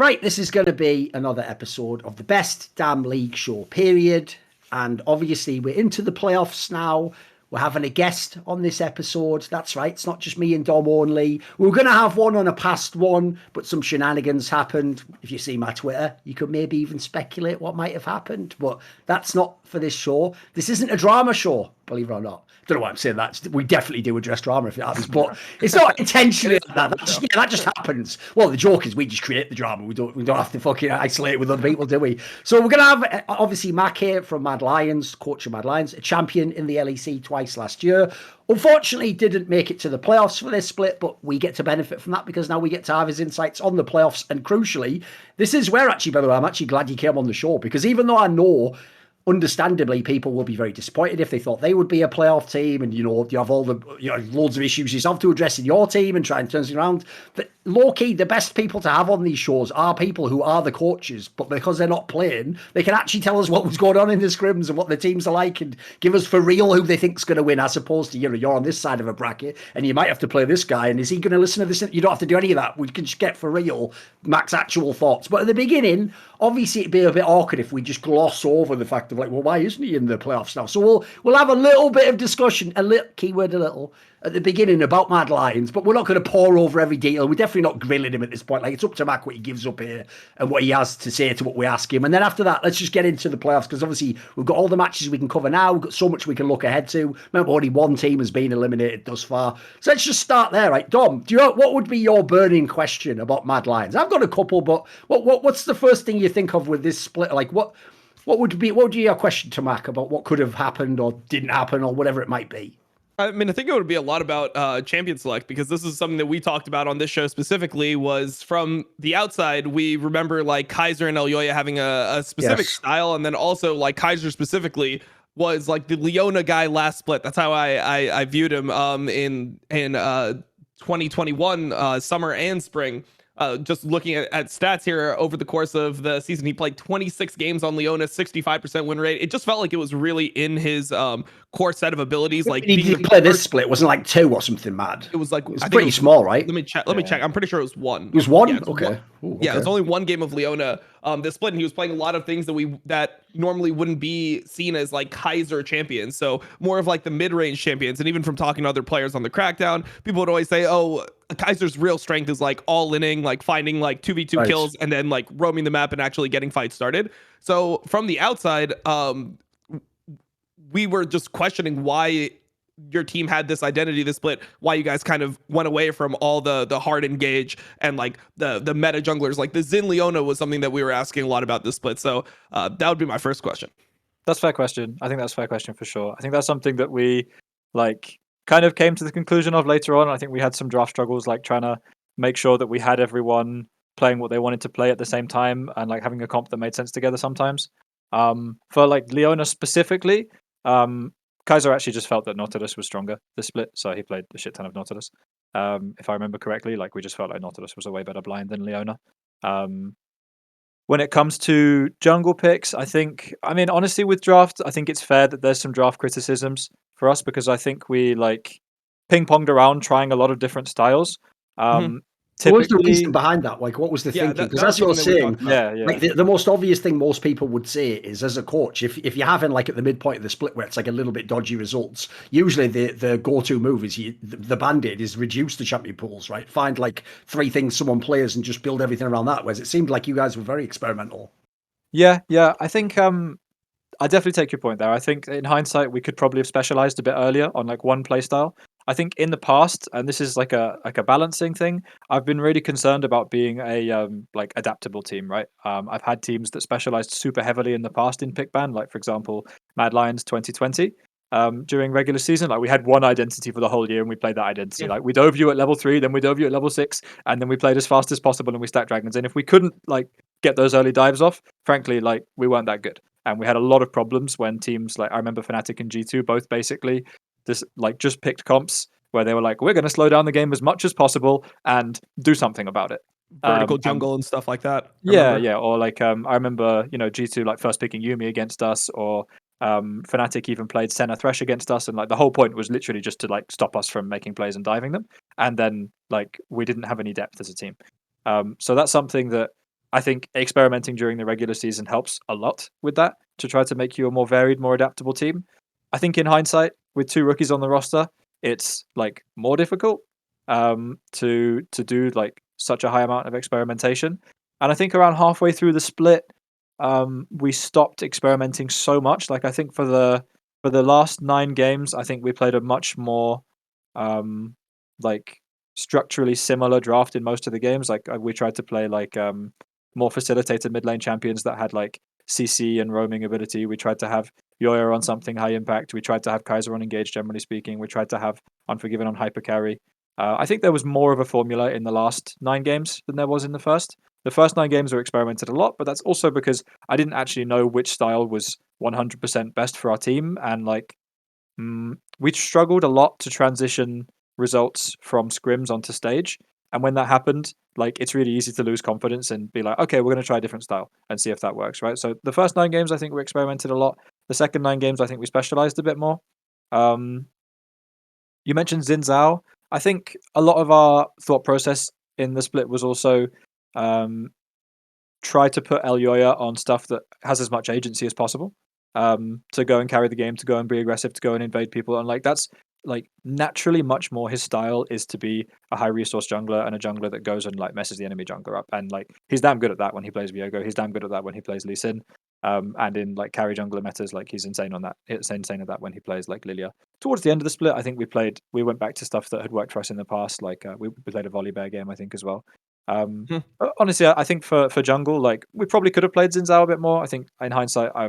Right, this is going to be another episode of the best Damn League Show, period. And obviously, we're into the playoffs now. We're having a guest on this episode. That's right, it's not just me and Dom only. We were going to have one on a past one, but some shenanigans happened. If you see my Twitter, you could maybe even speculate what might have happened. But that's not for this show. This isn't a drama show, believe it or not. Don't know why I'm saying that. We definitely do address drama if it happens, but it's not intentionally like that. That just happens. Well, the joke is we just create the drama. We don't have to fucking isolate it with other people, do we? So we're gonna have obviously Mac here from Mad Lions, coach of Mad Lions, a champion in the LEC twice last year. Unfortunately, didn't make it to the playoffs for this split, but we get to benefit from that because now we get to have his insights on the playoffs. And crucially, this is where actually, by the way, I'm actually glad you came on the show because even though I know, understandably, people will be very disappointed if they thought they would be a playoff team and, you know, you have all the, you know, loads of issues yourself to address in your team and try and turn things around. But low-key, the best people to have on these shows are people who are the coaches, but because they're not playing, they can actually tell us what was going on in the scrims and what the teams are like and give us for real who they think's going to win, as opposed to, you know, you're on this side of a bracket and you might have to play this guy and is he going to listen to this? You don't have to do any of that. We can just get for real Mac's actual thoughts. But at the beginning, obviously it'd be a bit awkward if we just gloss over the fact of like, well, why isn't he in the playoffs now? So we'll have a little bit of discussion, a little keyword, a little at the beginning about Mad Lions, but we're not going to pour over every detail. We're definitely not grilling him at this point. Like, it's up to Mac what he gives up here and what he has to say to what we ask him. And then after that, let's just get into the playoffs because obviously we've got all the matches we can cover now. We've got so much we can look ahead to. Remember, only one team has been eliminated thus far. So let's just start there, right? Dom, what would be your burning question about Mad Lions? I've got a couple, but what's the first thing you think of with this split? Like, what would be your question to Mac about what could have happened or didn't happen or whatever it might be? I mean, I think it would be a lot about champion select because this is something that we talked about on this show specifically. Was from the outside, we remember like Kaiser and Elyoya having a specific style, and then also like Kaiser specifically was like the Leona guy last split. That's how I viewed him in 2021 summer and spring. Just looking at stats here over the course of the season, he played 26 games on Leona, 65% win rate. It just felt like it was really in his core set of abilities. Like, he did play this split, wasn't like 2 or something mad. It was like, it's pretty small, right? Let me check. Let me check. I'm pretty sure it was 1. It was 1? Yeah, okay. One. Ooh, okay. Yeah, it was only 1 game of Leona this split, and he was playing a lot of things that normally wouldn't be seen as like Kaiser champions. So more of like the mid-range champions. And even from talking to other players on the Crackdown, people would always say, oh, Kaiser's real strength is like all-inning, like finding like 2v2 kills and then like roaming the map and actually getting fights started. So from the outside, we were just questioning why your team had this identity, this split, why you guys kind of went away from all the hard engage and like the meta junglers. Like the Xin Leona was something that we were asking a lot about this split. So that would be my first question. That's a fair question. I think that's a fair question for sure. I think that's something that we like kind of came to the conclusion of later on. I think we had some draft struggles, like trying to make sure that we had everyone playing what they wanted to play at the same time and like having a comp that made sense together sometimes. For like Leona specifically, Kaiser actually just felt that Nautilus was stronger this split, so he played a shit ton of Nautilus. If I remember correctly, like we just felt like Nautilus was a way better blind than Leona. When it comes to jungle picks, I mean, honestly, with draft, I think it's fair that there's some draft criticisms for us because I think we like ping-ponged around trying a lot of different styles. What was the reason behind that? Like, what was the thinking? Because as you're saying, like the most obvious thing most people would say is, as a coach, if you're having like at the midpoint of the split where it's like a little bit dodgy results, usually the go-to move is the band-aid is reduce the champion pools, right? Find like 3 things someone plays and just build everything around that. Whereas it seemed like you guys were very experimental. Yeah. I think I definitely take your point there. I think in hindsight we could probably have specialized a bit earlier on like one play style. I think in the past, and this is like a balancing thing, I've been really concerned about being a like adaptable team, right? I've had teams that specialized super heavily in the past in pick ban, like for example, Mad Lions 2020. During regular season, like we had one identity for the whole year and we played that identity. Like we dove you at level 3, then we dove you at level 6, and then we played as fast as possible and we stacked dragons. And if we couldn't like get those early dives off, frankly, like we weren't that good. And we had a lot of problems when teams like I remember Fnatic and G2 both basically just picked comps where they were like, we're going to slow down the game as much as possible and do something about it. Vertical jungle and stuff like that. Yeah. Or like I remember, G2 like first picking Yuumi against us, or Fnatic even played Senna Thresh against us, and like the whole point was literally just to like stop us from making plays and diving them. And then like we didn't have any depth as a team. So that's something that I think experimenting during the regular season helps a lot with that to try to make you a more varied, more adaptable team. I think in hindsight, with 2 rookies on the roster, it's like more difficult to do like such a high amount of experimentation. And I think around halfway through the split, we stopped experimenting so much. Like I think for the last 9 games, I think we played a much more like structurally similar draft in most of the games. Like we tried to play like more facilitated mid lane champions that had like CC and roaming ability. We tried to have Yoya on something high impact. We tried to have Kaiser on engage, generally speaking. We tried to have Unforgiven on hyper carry. I think there was more of a formula in the last 9 games than there was in the first. The first 9 games were experimented a lot, but that's also because I didn't actually know which style was 100% best for our team. And like, we struggled a lot to transition results from scrims onto stage. And when that happened, like it's really easy to lose confidence and be like, okay, we're going to try a different style and see if that works, right? So the first 9 games, I think we experimented a lot. The second 9 games, I think we specialized a bit more. You mentioned Xin Zhao. I think a lot of our thought process in the split was also try to put El Yoya on stuff that has as much agency as possible, to go and carry the game, to go and be aggressive, to go and invade people. And like that's like naturally much more his style is to be a high resource jungler and a jungler that goes and like messes the enemy jungler up. And like he's damn good at that when he plays Viego. He's damn good at that when he plays Lee Sin. And in like carry jungler metas, like he's insane on that. It's insane at that when he plays like Lilia. Towards the end of the split, I think we went back to stuff that had worked for us in the past. Like we played a volley bear game, I think, as well. Honestly, I think for jungle, like we probably could have played Xin Zhao a bit more. I think in hindsight, I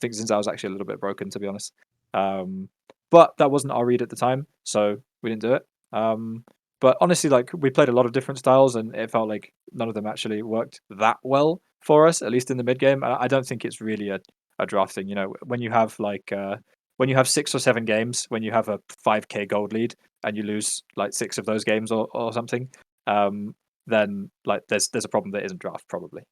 think Xin Zhao was actually a little bit broken, to be honest. But that wasn't our read at the time, so we didn't do it. But honestly, like we played a lot of different styles, and it felt like none of them actually worked that well for us, at least in the mid game. I don't think it's really a draft thing. You know, when you have like when you have 6 or 7 games, when you have a 5k gold lead and you lose like 6 of those games or something, then like there's a problem that isn't draft probably.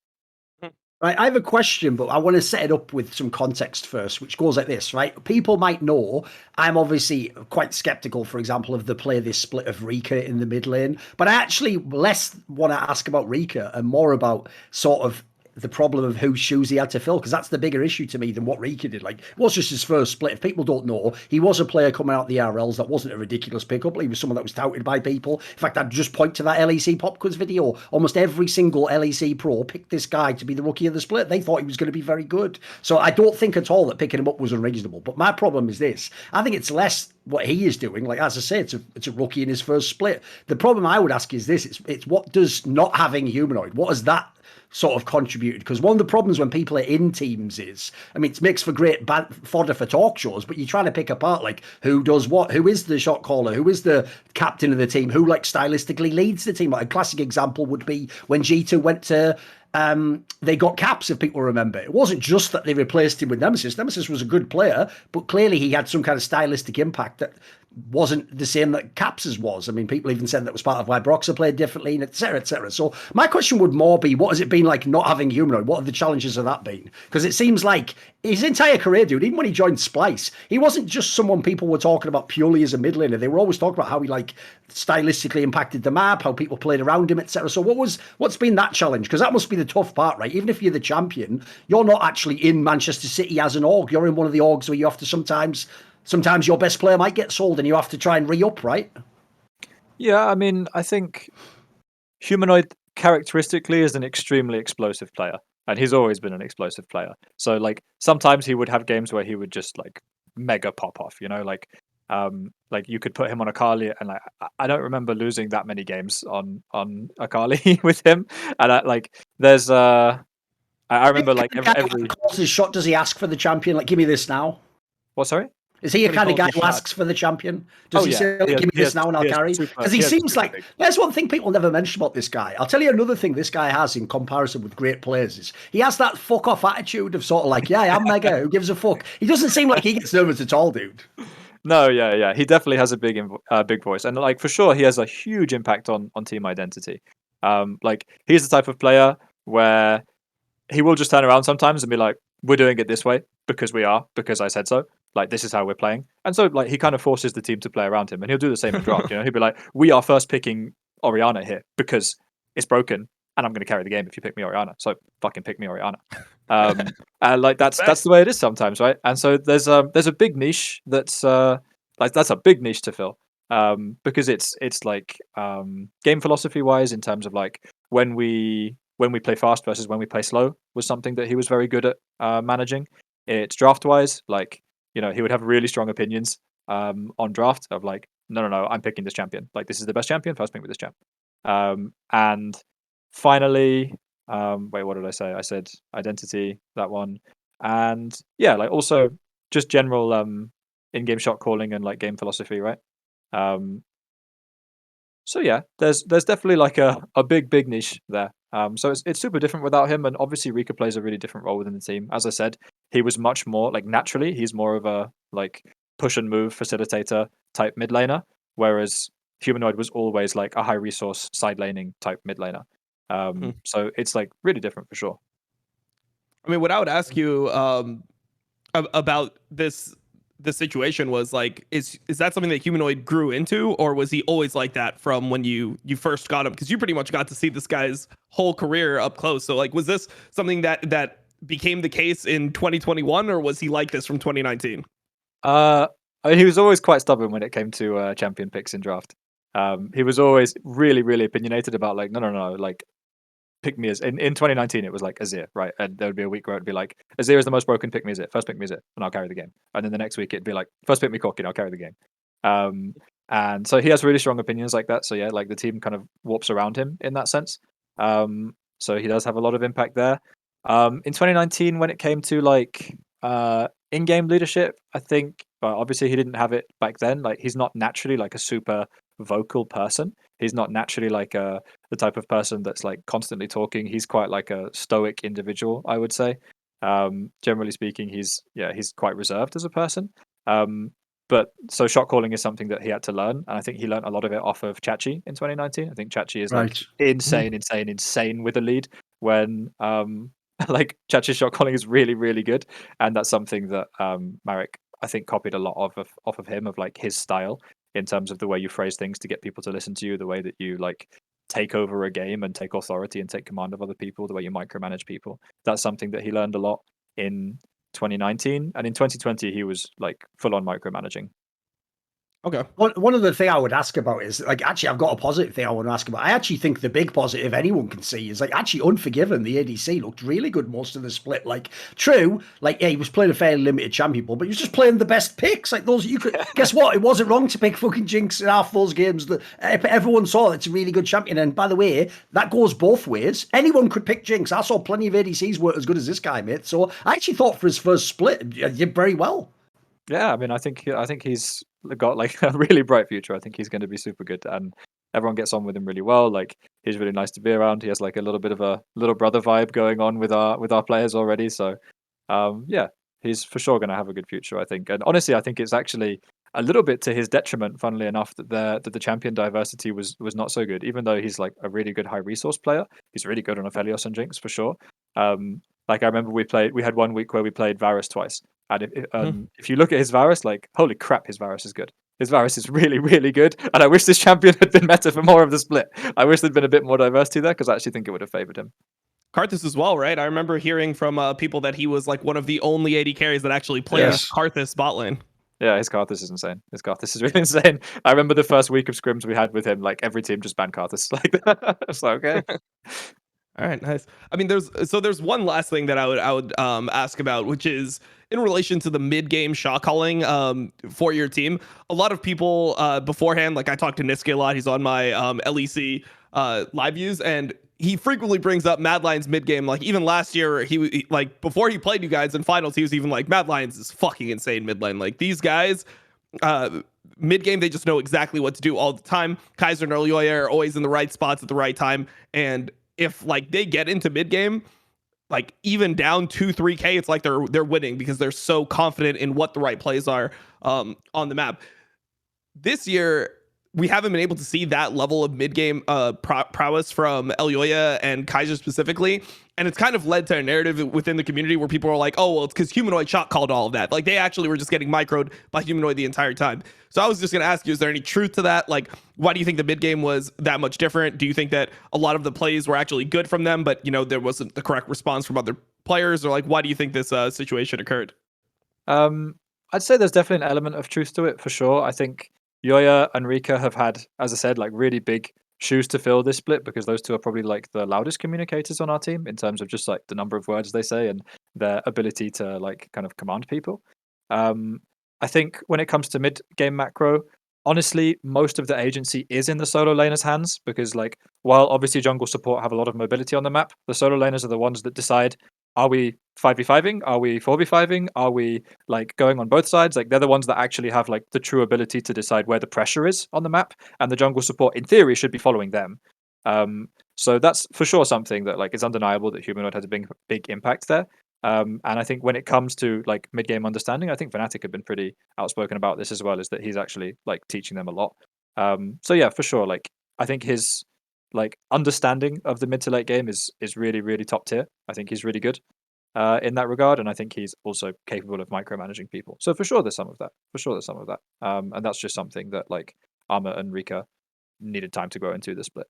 Right, I have a question, but I want to set it up with some context first, which goes like this, right? People might know I'm obviously quite skeptical, for example, of the play this split of Rika in the mid lane, but I actually less want to ask about Rika and more about sort of the problem of whose shoes he had to fill, because that's the bigger issue to me than what Rika did. Like, it was just his first split. If people don't know, he was a player coming out the RLs that wasn't a ridiculous pickup. He was someone that was touted by people. In fact, I'd just point to that LEC pop quiz video. Almost every single LEC pro picked this guy to be the rookie of the split. They thought he was going to be very good. So I don't think at all that picking him up was unreasonable. But my problem is this. I think it's less what he is doing. Like, as I say, it's a rookie in his first split. The problem I would ask is this. It's what does not having Humanoid, what has that sort of contributed? Because one of the problems when people are in teams is, I mean, it makes for great fodder for talk shows, but you're trying to pick apart like who does what, who is the shot caller, who is the captain of the team, who like stylistically leads the team. Like a classic example would be when G2 went to they got caPs's, if people remember. It wasn't just that they replaced him with Nemesis. Nemesis was a good player, but clearly he had some kind of stylistic impact that wasn't the same that caPs's was. I mean, people even said that was part of why Broxah played differently, and et cetera, et cetera. So my question would more be, what has it been like not having Humanoid? What have the challenges of that been? Because it seems like his entire career, dude, even when he joined Splice, he wasn't just someone people were talking about purely as a mid laner. They were always talking about how he like stylistically impacted the map, how people played around him, etc. So what's been that challenge? Because that must be the tough part, right? Even if you're the champion, you're not actually in Manchester City as an org. You're in one of the orgs where you have to sometimes your best player might get sold and you have to try and re-up, right? Yeah, I mean, I think Humanoid characteristically is an extremely explosive player, and he's always been an explosive player. So like sometimes he would have games where he would just like mega pop off, you know, like you could put him on Akali, and like I don't remember losing that many games on Akali with him. And there's I remember like every calls his shot. Does he ask for the champion? Like, give me this now. What? Sorry. Is he a kind of guy who asks for the champion? Does he say, give me this now and I'll carry? Because he seems like, there's one thing people never mention about this guy. I'll tell you another thing this guy has in comparison with great players is he has that fuck off attitude of sort of like, yeah, I'm mega, who gives a fuck? He doesn't seem like he gets nervous at all, dude. No, yeah. He definitely has a big voice. And like for sure, he has a huge impact on team identity. Like he's the type of player where he will just turn around sometimes and be like, we're doing it this way because I said so. Like, this is how we're playing. And so, like, he kind of forces the team to play around him. And he'll do the same in draft, you know? He'll be like, we are first picking Orianna here because it's broken. and I'm going to carry the game if you pick me Orianna. So fucking pick me Orianna. And like that's the way it is sometimes, right? And so there's a big niche that's that's a big niche to fill, because it's like game philosophy wise, in terms of like when we play fast versus when we play slow, was something that he was very good at managing. It's draft wise, like, you know, he would have really strong opinions on draft of like, no, I'm picking this champion. Like, this is the best champion. First pick with this champ. And finally, wait, what did I say? I said identity, that one, and yeah, like also just general in-game shot calling and like game philosophy, right? So yeah, there's definitely like a big niche there. So it's super different without him, and obviously Rika plays a really different role within the team. As I said, he was much more like naturally he's more of a like push and move facilitator type mid laner, whereas Humanoid was always like a high resource side laning type mid laner. So it's like really different for sure. I mean, what I would ask you about this situation was like, is that something that Humanoid grew into, or was he always like that from when you first got him? Because you pretty much got to see this guy's whole career up close. So like, was this something that became the case in 2021, or was he like this from 2019? I mean, he was always quite stubborn when it came to champion picks in draft. He was always really opinionated about like, no, like pick me as in 2019 it was like Azir, right? And there would be a week where it'd be like Azir is the most broken, pick me Azir, first pick me Azir, and I'll carry the game. And then the next week it'd be like first pick me Corki, and I'll carry the game. And so he has really strong opinions like that. So yeah, like the team kind of warps around him in that sense. So he does have a lot of impact there. In 2019 when it came to like in-game leadership, I think obviously he didn't have it back then. Like he's not naturally like a super vocal person. He's not naturally like the type of person that's like constantly talking. He's quite like a stoic individual, I would say. Generally speaking, he's quite reserved as a person. But so shot calling is something that he had to learn, and I think he learned a lot of it off of Chachi in 2019. I think Chachi is like insane with the lead when like Chachi's shot calling is really good, and that's something that Marek I think copied a lot off of him, of like his style in terms of the way you phrase things to get people to listen to you, the way that you like take over a game and take authority and take command of other people, the way you micromanage people. That's something that he learned a lot in 2019, and in 2020 he was like full on micromanaging. Okay. One other thing I would ask about is like, actually, I've got a positive thing I want to ask about. I actually think the big positive anyone can see is like actually Unforgiven. The ADC looked really good most of the split. Like, true, like, yeah, he was playing a fairly limited champion ball, but he was just playing the best picks. Like those, you could guess what? It wasn't wrong to pick fucking Jinx in half those games. That everyone saw it's a really good champion. And by the way, that goes both ways. Anyone could pick Jinx. I saw plenty of ADCs work as good as this guy, mate. So I actually thought for his first split, he did very well. Yeah, I mean, I think he's got like a really bright future. I think he's going to be super good, and everyone gets on with him really well. Like he's really nice to be around. He has like a little bit of a little brother vibe going on with our players already. So, yeah, he's for sure going to have a good future, I think. And honestly, I think it's actually a little bit to his detriment, funnily enough, that the champion diversity was not so good. Even though he's like a really good high resource player, he's really good on Aphelios and Jinx for sure. Like I remember we had 1 week where we played Varus twice. And if you look at his Varus, like, holy crap, his Varus is good. His Varus is really good. And I wish this champion had been meta for more of the split. I wish there'd been a bit more diversity there, because I actually think it would have favored him. Karthus as well, right? I remember hearing from people that he was like one of the only AD carries that actually plays Karthus bot lane. Yeah, his Karthus is insane. His Karthus is really insane. I remember the first week of scrims we had with him, like every team just banned Karthus. Like, it's like, okay. All right, nice. I mean, there's one last thing that I would ask about, which is in relation to the mid game shot calling for your team. A lot of people beforehand, like I talked to Niske a lot. He's on my LEC live views, and he frequently brings up Mad Lions mid game. Like even last year, he like before he played you guys in finals, he was even like, Mad Lions is fucking insane mid lane. Like these guys. Mid game, they just know exactly what to do all the time. Kaiser and Earlyoya are always in the right spots at the right time, and if like they get into mid game, like even down 2-3K, it's like they're winning because they're so confident in what the right plays are on the map. This year, we haven't been able to see that level of mid-game prowess from Elyoya and Kaiser specifically. And it's kind of led to a narrative within the community where people are like, oh, well, it's because Humanoid shot called all of that. Like, they actually were just getting microed by Humanoid the entire time. So I was just going to ask you, is there any truth to that? Like, why do you think the mid-game was that much different? Do you think that a lot of the plays were actually good from them, but, you know, there wasn't the correct response from other players? Or, like, why do you think this situation occurred? I'd say there's definitely an element of truth to it, for sure. I think Yoya and Rika have had, as I said, like really big shoes to fill this split, because those two are probably like the loudest communicators on our team in terms of just like the number of words they say and their ability to like kind of command people. I think when it comes to mid game macro, honestly, most of the agency is in the solo laners' hands, because like while obviously jungle support have a lot of mobility on the map, the solo laners are the ones that decide, are we 5v5ing? Are we 4v5ing? Are we like going on both sides? Like they're the ones that actually have like the true ability to decide where the pressure is on the map, and the jungle support in theory should be following them. So that's for sure something that like is undeniable, that Humanoid has a big impact there. And I think when it comes to like mid game understanding, I think Fnatic have been pretty outspoken about this as well, is that he's actually like teaching them a lot. So yeah, for sure. Like I think his like understanding of the mid to late game is really really top tier. I think he's really good in that regard, and I think he's also capable of micromanaging people. So for sure, there's some of that. For sure, there's some of that. And that's just something that like Arma and Rika needed time to grow into the split.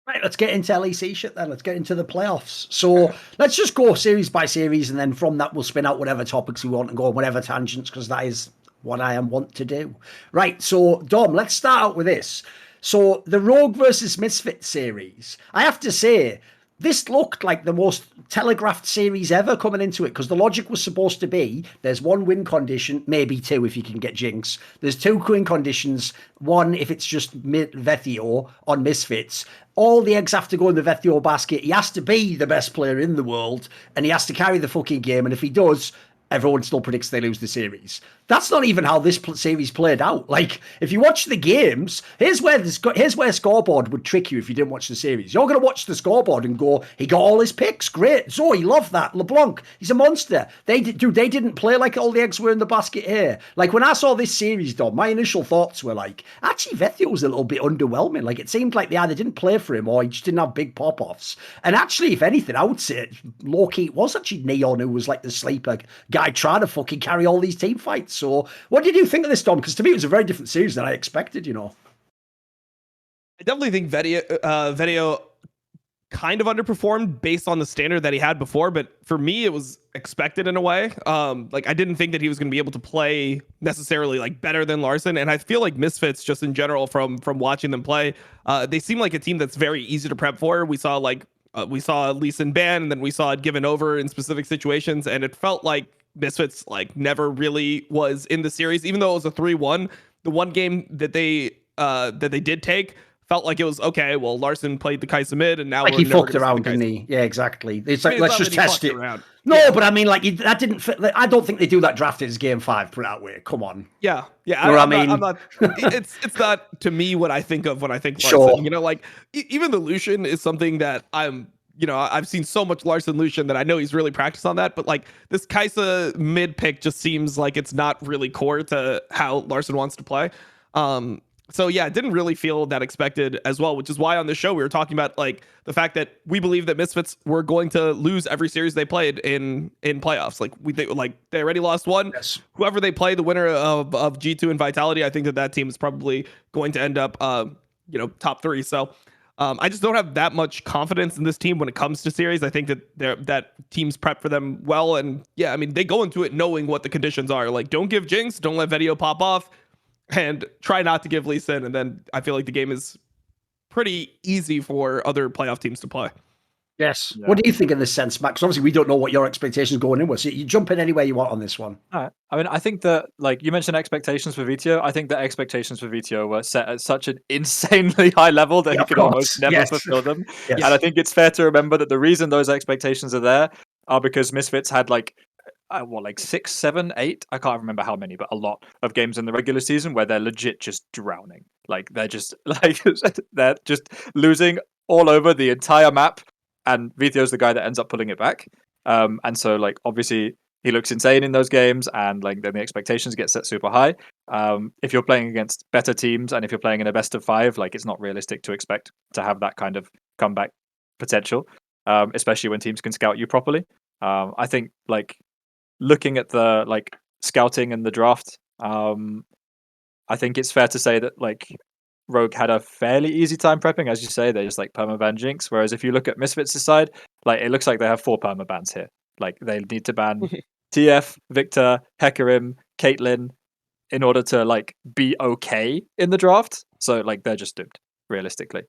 Right, let's get into LEC shit then. Let's get into the playoffs. So let's just go series by series, and then from that we'll spin out whatever topics we want and go on whatever tangents, because that is what I want to do. Right, so Dom, let's start out with this. So the Rogue versus Misfits series, I have to say, this looked like the most telegraphed series ever coming into it, because the logic was supposed to be there's one win condition, maybe two if you can get Jinx. There's two win conditions, one if it's just Vethio on Misfits. All the eggs have to go in the Vethio basket. He has to be the best player in the world, and he has to carry the fucking game. And if he does, everyone still predicts they lose the series. That's not even how this series played out. Like, if you watch the games, here's where scoreboard would trick you if you didn't watch the series. You're going to watch the scoreboard and go, he got all his picks. Great. Zoe, love that. LeBlanc, he's a monster. They didn't play like all the eggs were in the basket here. Like, when I saw this series, Dom, my initial thoughts were like, actually, Vethio was a little bit underwhelming. Like, it seemed like they either didn't play for him or he just didn't have big pop-offs. And actually, if anything, I would say low-key, it was actually Neon who was like the sleeper guy trying to fucking carry all these team fights. So what did you think of this, Dom? Because to me, it was a very different series than I expected, you know. I definitely think Vethio kind of underperformed based on the standard that he had before, but for me, it was expected in a way. Like I didn't think that he was going to be able to play necessarily like better than Larssen, and I feel like Misfits just in general from watching them play, they seem like a team that's very easy to prep for. We saw Larssen ban, and then we saw it given over in specific situations, and it felt like Misfits like never really was in the series, even though it was a 3-1. The one game that they did take felt like it was okay. Well, Larssen played the Kai'Sa mid, and now like he fucked around, didn't he? Yeah, exactly. It's like, let's just test it. No, yeah. But I mean, like that didn't fit. Like, I don't think they do that draft as game 5. Put it that way. Come on. Yeah. You know what I mean? I'm not. It's not to me what I think of when I think Larssen. Sure. You know, like even the Lucian is something that I'm. You know, I've seen so much Larssen Lucian that I know he's really practiced on that, but like this Kai'Sa mid pick just seems like it's not really core to how Larssen wants to play. So yeah, it didn't really feel that expected as well, which is why on this show we were talking about like the fact that we believe that Misfits were going to lose every series they played in playoffs. Like they already lost one. Yes. Whoever they play, the winner of G2 and Vitality, I think that team is probably going to end up top 3. So I just don't have that much confidence in this team when it comes to series. I think that teams prep for them well, and yeah, I mean they go into it knowing what the conditions are. Like, don't give Jinx, don't let Vethio pop off, and try not to give Lee Sin. And then I feel like the game is pretty easy for other playoff teams to play. Yes. Yeah. What do you think in this sense, Max? Obviously, we don't know what your expectations going in were, so you jump in anywhere you want on this one. All right. I mean, I think that, like, you mentioned expectations for Vethio. I think the expectations for Vethio were set at such an insanely high level that he could almost never fulfill them. Yes. And I think it's fair to remember that the reason those expectations are there are because Misfits had, like 6, 7, 8, I can't remember how many, but a lot of games in the regular season where they're legit just drowning. Like, they're just, they're just losing all over the entire map. And Vethio's the guy that ends up pulling it back. And so, like, obviously, he looks insane in those games, and like then the expectations get set super high. If you're playing against better teams and if you're playing in a best of 5, like it's not realistic to expect to have that kind of comeback potential, especially when teams can scout you properly. I think like looking at the like scouting and the draft, I think it's fair to say that like Rogue had a fairly easy time prepping, as you say. They just like permaban Jinx. Whereas if you look at Misfits' side, like it looks like they have 4 permabans here. Like they need to ban TF, Victor, Hecarim, Caitlyn in order to like be okay in the draft. So like they're just doomed realistically.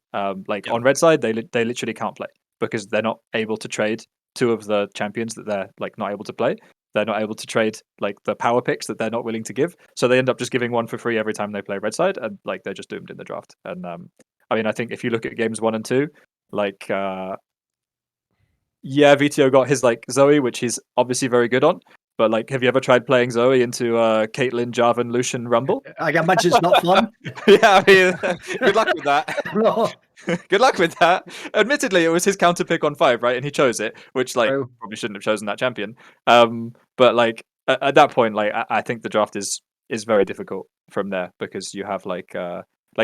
Like on red side, they literally can't play because they're not able to trade 2 of the champions that they're like not able to play. They're not able to trade like the power picks that they're not willing to give. So they end up just giving 1 for free every time they play red side, and like they're just doomed in the draft. And I mean, I think if you look at games 1 and 2, like yeah, VTO got his like Zoe, which he's obviously very good on. But like, have you ever tried playing Zoe into Caitlyn, Jarvan, Lucian, Rumble? I can imagine it's not fun. Yeah, I mean, good luck with that. No. Good luck with that. Admittedly, it was his counter pick on 5, right? And he chose it, which like True. probably shouldn't have chosen that champion. But like at that point, like I think the draft is very difficult from there because you have like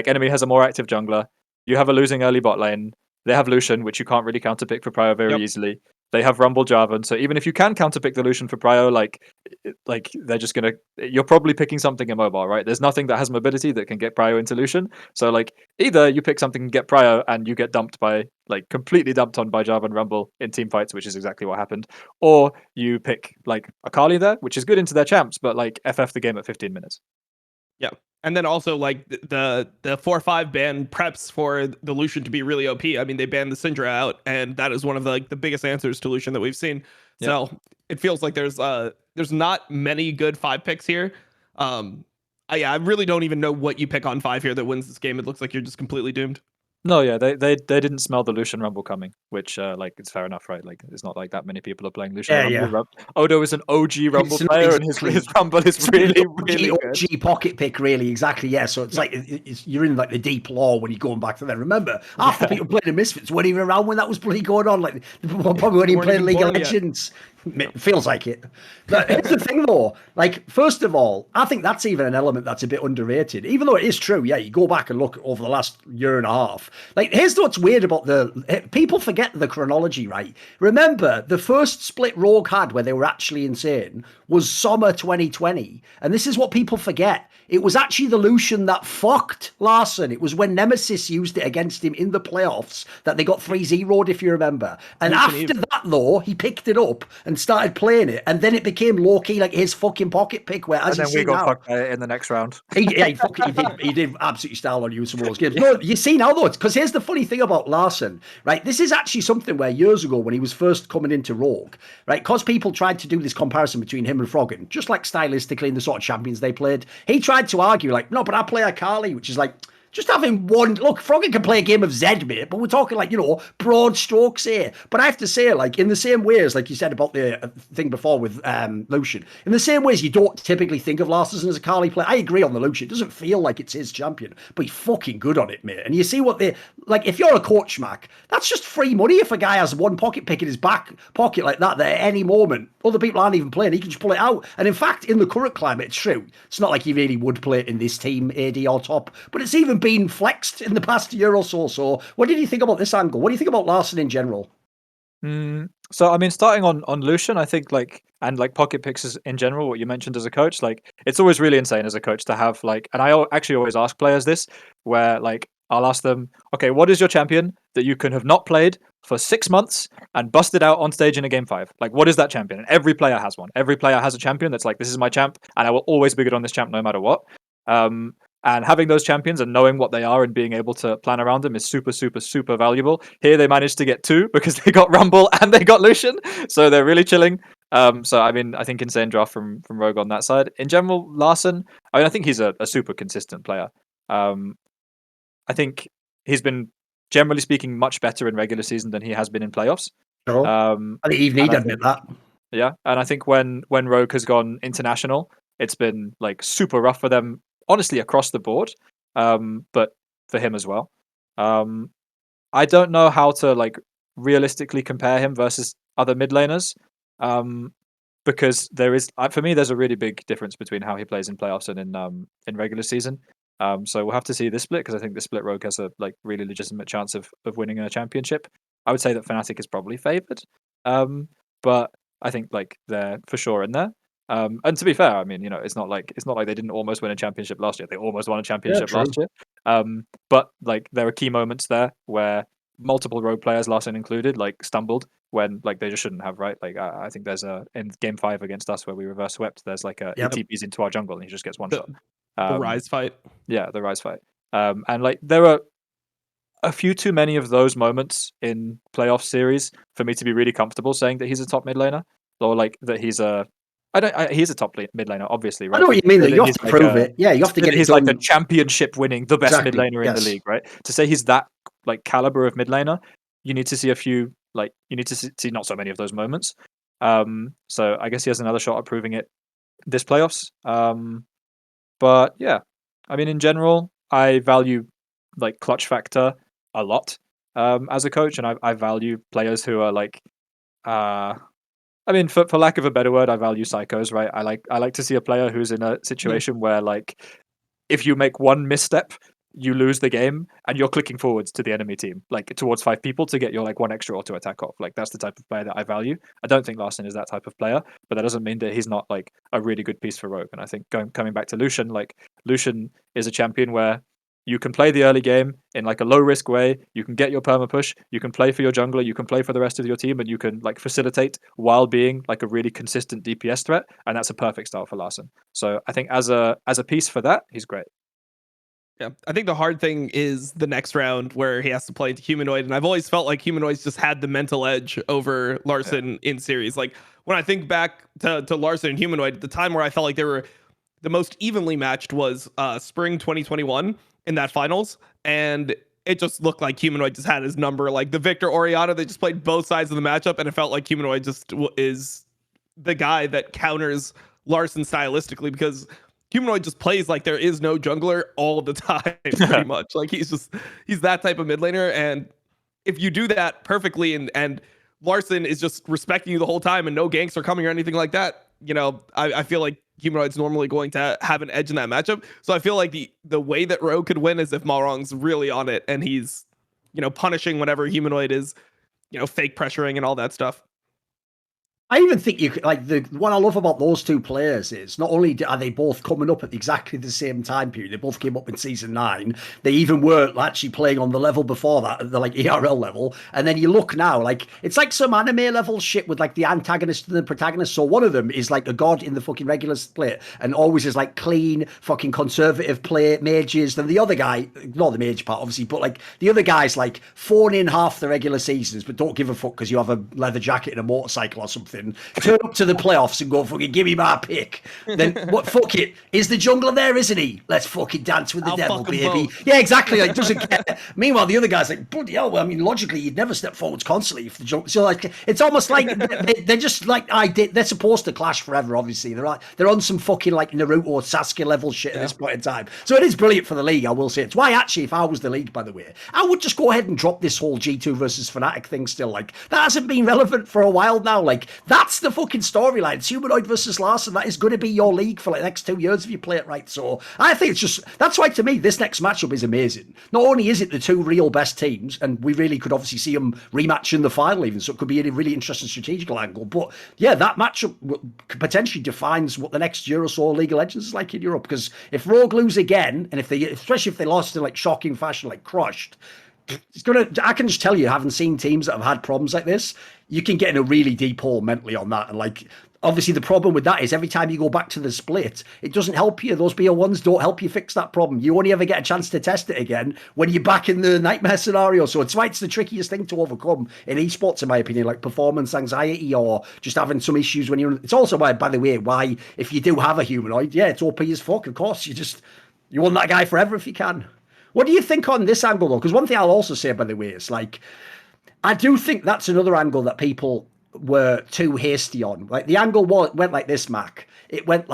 enemy has a more active jungler. You have a losing early bot lane. They have Lucian, which you can't really counter pick for Prio very easily. They have Rumble Jarvan, so even if you can counter pick the Lucian for Prio, like they're just gonna. You're probably picking something immobile, right? There's nothing that has mobility that can get Prio into Lucian. So like either you pick something and get Prio, and you get dumped by like completely dumped on by Jarvan Rumble in team fights, which is exactly what happened, or you pick like Akali there, which is good into their champs, but like FF the game at 15 minutes. Yeah. And then also like the 4-5 ban preps for the Lucian to be really OP. I mean, they banned the Syndra out, and that is one of the like the biggest answers to Lucian that we've seen. Yep. So it feels like there's not many good 5 picks here. I really don't even know what you pick on 5 here that wins this game. It looks like you're just completely doomed. No, yeah, they didn't smell the Lucian Rumble coming, which like it's fair enough, right? Like it's not like that many people are playing Lucian Rumble. Odo is an OG Rumble player, and his Rumble is really good. OG pocket pick, really, exactly. Yeah, so it's like you're in like the deep lore when you're going back to there. Remember, half the people playing the Misfits weren't even around when that was bloody going on. Like probably weren't even playing League of Legends. It feels like it. But here's the thing, though. Like, first of all, I think that's even an element that's a bit underrated. Even though it is true, yeah, you go back and look over the last year and a half. Like, here's what's weird about people forget the chronology, right? Remember, the first split Rogue had where they were actually insane was summer 2020. And this is what people forget. It was actually the Lucian that fucked Larssen. It was when Nemesis used it against him in the playoffs that they got 3-0'd, if you remember. And after that, though, he picked it up and started playing it. And then it became low-key like his fucking pocket pick. Where, as and then we got fucked by it in the next round. He did absolutely style on you some of those games. No, you see now, though, because here's the funny thing about Larssen, right? This is actually something where years ago when he was first coming into Rogue, right? Because people tried to do this comparison between him and Froggen, just like stylistically in the sort of champions they played. He tried to argue like, no, but I play Akali, which is like, just having one look. Froggen can play a game of Zed, mate, but we're talking like, broad strokes here. But I have to say, like, in the same way as, like you said about the thing before with Lucian, in the same ways you don't typically think of Larssen as a Carly player. I agree on the Lucian. It doesn't feel like it's his champion, but he's fucking good on it, mate. And you see what they like. If you're a coach, Mac, that's just free money. If a guy has one pocket pick in his back pocket like that at any moment, other people aren't even playing, he can just pull it out. And in fact, in the current climate, it's true. It's not like he really would play it in this team, AD or top, but it's even been flexed in the past year or so. So what did you think about this angle? What do you think about Larssen in general? So I mean, starting on Lucian, I think and pocket picks in general, what you mentioned as a coach, like it's always really insane as a coach to have and I actually always ask players this, where like I'll ask them, okay, what is your champion that you can have not played for 6 months and busted out on stage in a game 5? Like, what is that champion? And every player has one. Every player has a champion that's like, this is my champ, and I will always be good on this champ no matter what. And having those champions and knowing what they are and being able to plan around them is super, super, super valuable. Here they managed to get 2 because they got Rumble and they got Lucian, so they're really chilling. So I mean, I think insane draft from Rogue on that side. In general, Larssen, I mean, I think he's a super consistent player. I think he's been, generally speaking, much better in regular season than he has been in playoffs. Sure. I think even he'd admit that. Yeah, and I think when Rogue has gone international, it's been like super rough for them. Honestly, across the board, but for him as well. I don't know how to realistically compare him versus other mid laners. because there is, for me, there's a really big difference between how he plays in playoffs and in regular season. So we'll have to see this split, because I think the split Rogue has a really legitimate chance of winning a championship. I would say that Fnatic is probably favored, but I think they're for sure in there. And to be fair, I mean, it's not like they didn't almost win a championship last year. They almost won a championship last year. But there are key moments there where multiple Rogue players, Larssen included, stumbled when they just shouldn't have, right? I think there's in game 5 against us where we reverse swept. There's he TPs into our jungle and he just gets one shot. The Rise fight. Yeah, the Rise fight. And there are a few too many of those moments in playoff series for me to be really comfortable saying that he's a top mid laner, or that he's a. He's a top mid laner, obviously, right? I know what you mean. Though. You have to prove it. Yeah, you have to get it he's done. He's a championship winning, the best mid laner in the league, right? To say he's that caliber of mid laner, you need to see a few. You need to see not so many of those moments. So I guess he has another shot at proving it this playoffs. But yeah, I mean, in general, I value clutch factor a lot as a coach, and I value players who are I mean, for lack of a better word, I value psychos, right? I like to see a player who's in a situation where if you make one misstep, you lose the game, and you're clicking forwards to the enemy team, towards 5 people to get your one extra auto attack off. That's the type of player that I value. I don't think Larssen is that type of player, but that doesn't mean that he's not a really good piece for Rogue. And I think coming back to Lucian, Lucian is a champion where you can play the early game in a low risk way. You can get your perma push. You can play for your jungler. You can play for the rest of your team, and you can facilitate while being a really consistent DPS threat. And that's a perfect style for Larssen. So I think as a piece for that, he's great. Yeah, I think the hard thing is the next round where he has to play Humanoid, and I've always felt like Humanoid's just had the mental edge over Larssen in series. When I think back to Larssen and Humanoid, the time where I felt like they were the most evenly matched was spring 2021 in that finals, and it just looked like Humanoid just had his number. The Victor Oriana, they just played both sides of the matchup, and it felt like Humanoid just is the guy that counters Larssen stylistically, because Humanoid just plays like there is no jungler all the time, pretty much. He's that type of mid laner, and if you do that perfectly, and Larssen is just respecting you the whole time, and no ganks are coming or anything like that, I feel like Humanoid's normally going to have an edge in that matchup. So I feel like the way that Rogue could win is if Malrong's really on it, and he's punishing whenever Humanoid is fake pressuring and all that stuff. I even think you could, what I love about those two players is not only are they both coming up at exactly the same time period, they both came up in season 9. They even were actually playing on the level before that, at the ERL level. And then you look now, it's some anime level shit with the antagonist and the protagonist. So one of them is a god in the fucking regular split and always is clean, fucking conservative play mages. Then the other guy, not the mage part obviously, but the other guy's phone in half the regular seasons, but don't give a fuck because you have a leather jacket and a motorcycle or something. Turn up to the playoffs and go fucking give me my pick. Then what? Fuck it. Is the jungler there? Isn't he? Let's fucking dance with the devil, baby. Yeah, exactly. Doesn't care. Meanwhile, the other guy's bloody hell. Well, I mean, logically, you'd never step forwards constantly if the jungler. So it's almost they're just they're supposed to clash forever. Obviously, they're on some fucking Naruto or Sasuke level shit at this point in time. So it is brilliant for the league. I will say it's why actually, if I was the league, by the way, I would just go ahead and drop this whole G2 versus Fnatic thing. Still, that hasn't been relevant for a while now. That's the fucking storyline. It's Humanoid versus Larssen. That is going to be your league for the next 2 years if you play it right. So I think that's why to me this next matchup is amazing. Not only is it the two real best teams, and we really could obviously see them rematch in the final even, so it could be a really interesting strategical angle. But yeah, that matchup potentially defines what the next year or so League of Legends is like in Europe. Because if Rogue lose again, and especially if they lost in shocking fashion, crushed, I can just tell you, having seen teams that have had problems like this, you can get in a really deep hole mentally on that. And obviously the problem with that is every time you go back to the split, it doesn't help you. Those BO1s don't help you fix that problem. You only ever get a chance to test it again when you're back in the nightmare scenario. So it's why it's the trickiest thing to overcome in esports, in my opinion, performance anxiety or just having some issues when you're. It's also why, by the way, why if you do have a humanoid, yeah, it's OP as fuck. Of course, you want that guy forever if you can. What do you think on this angle, though? Because one thing I'll also say, by the way, is I do think that's another angle that people were too hasty on. The angle went like this, Mac. It went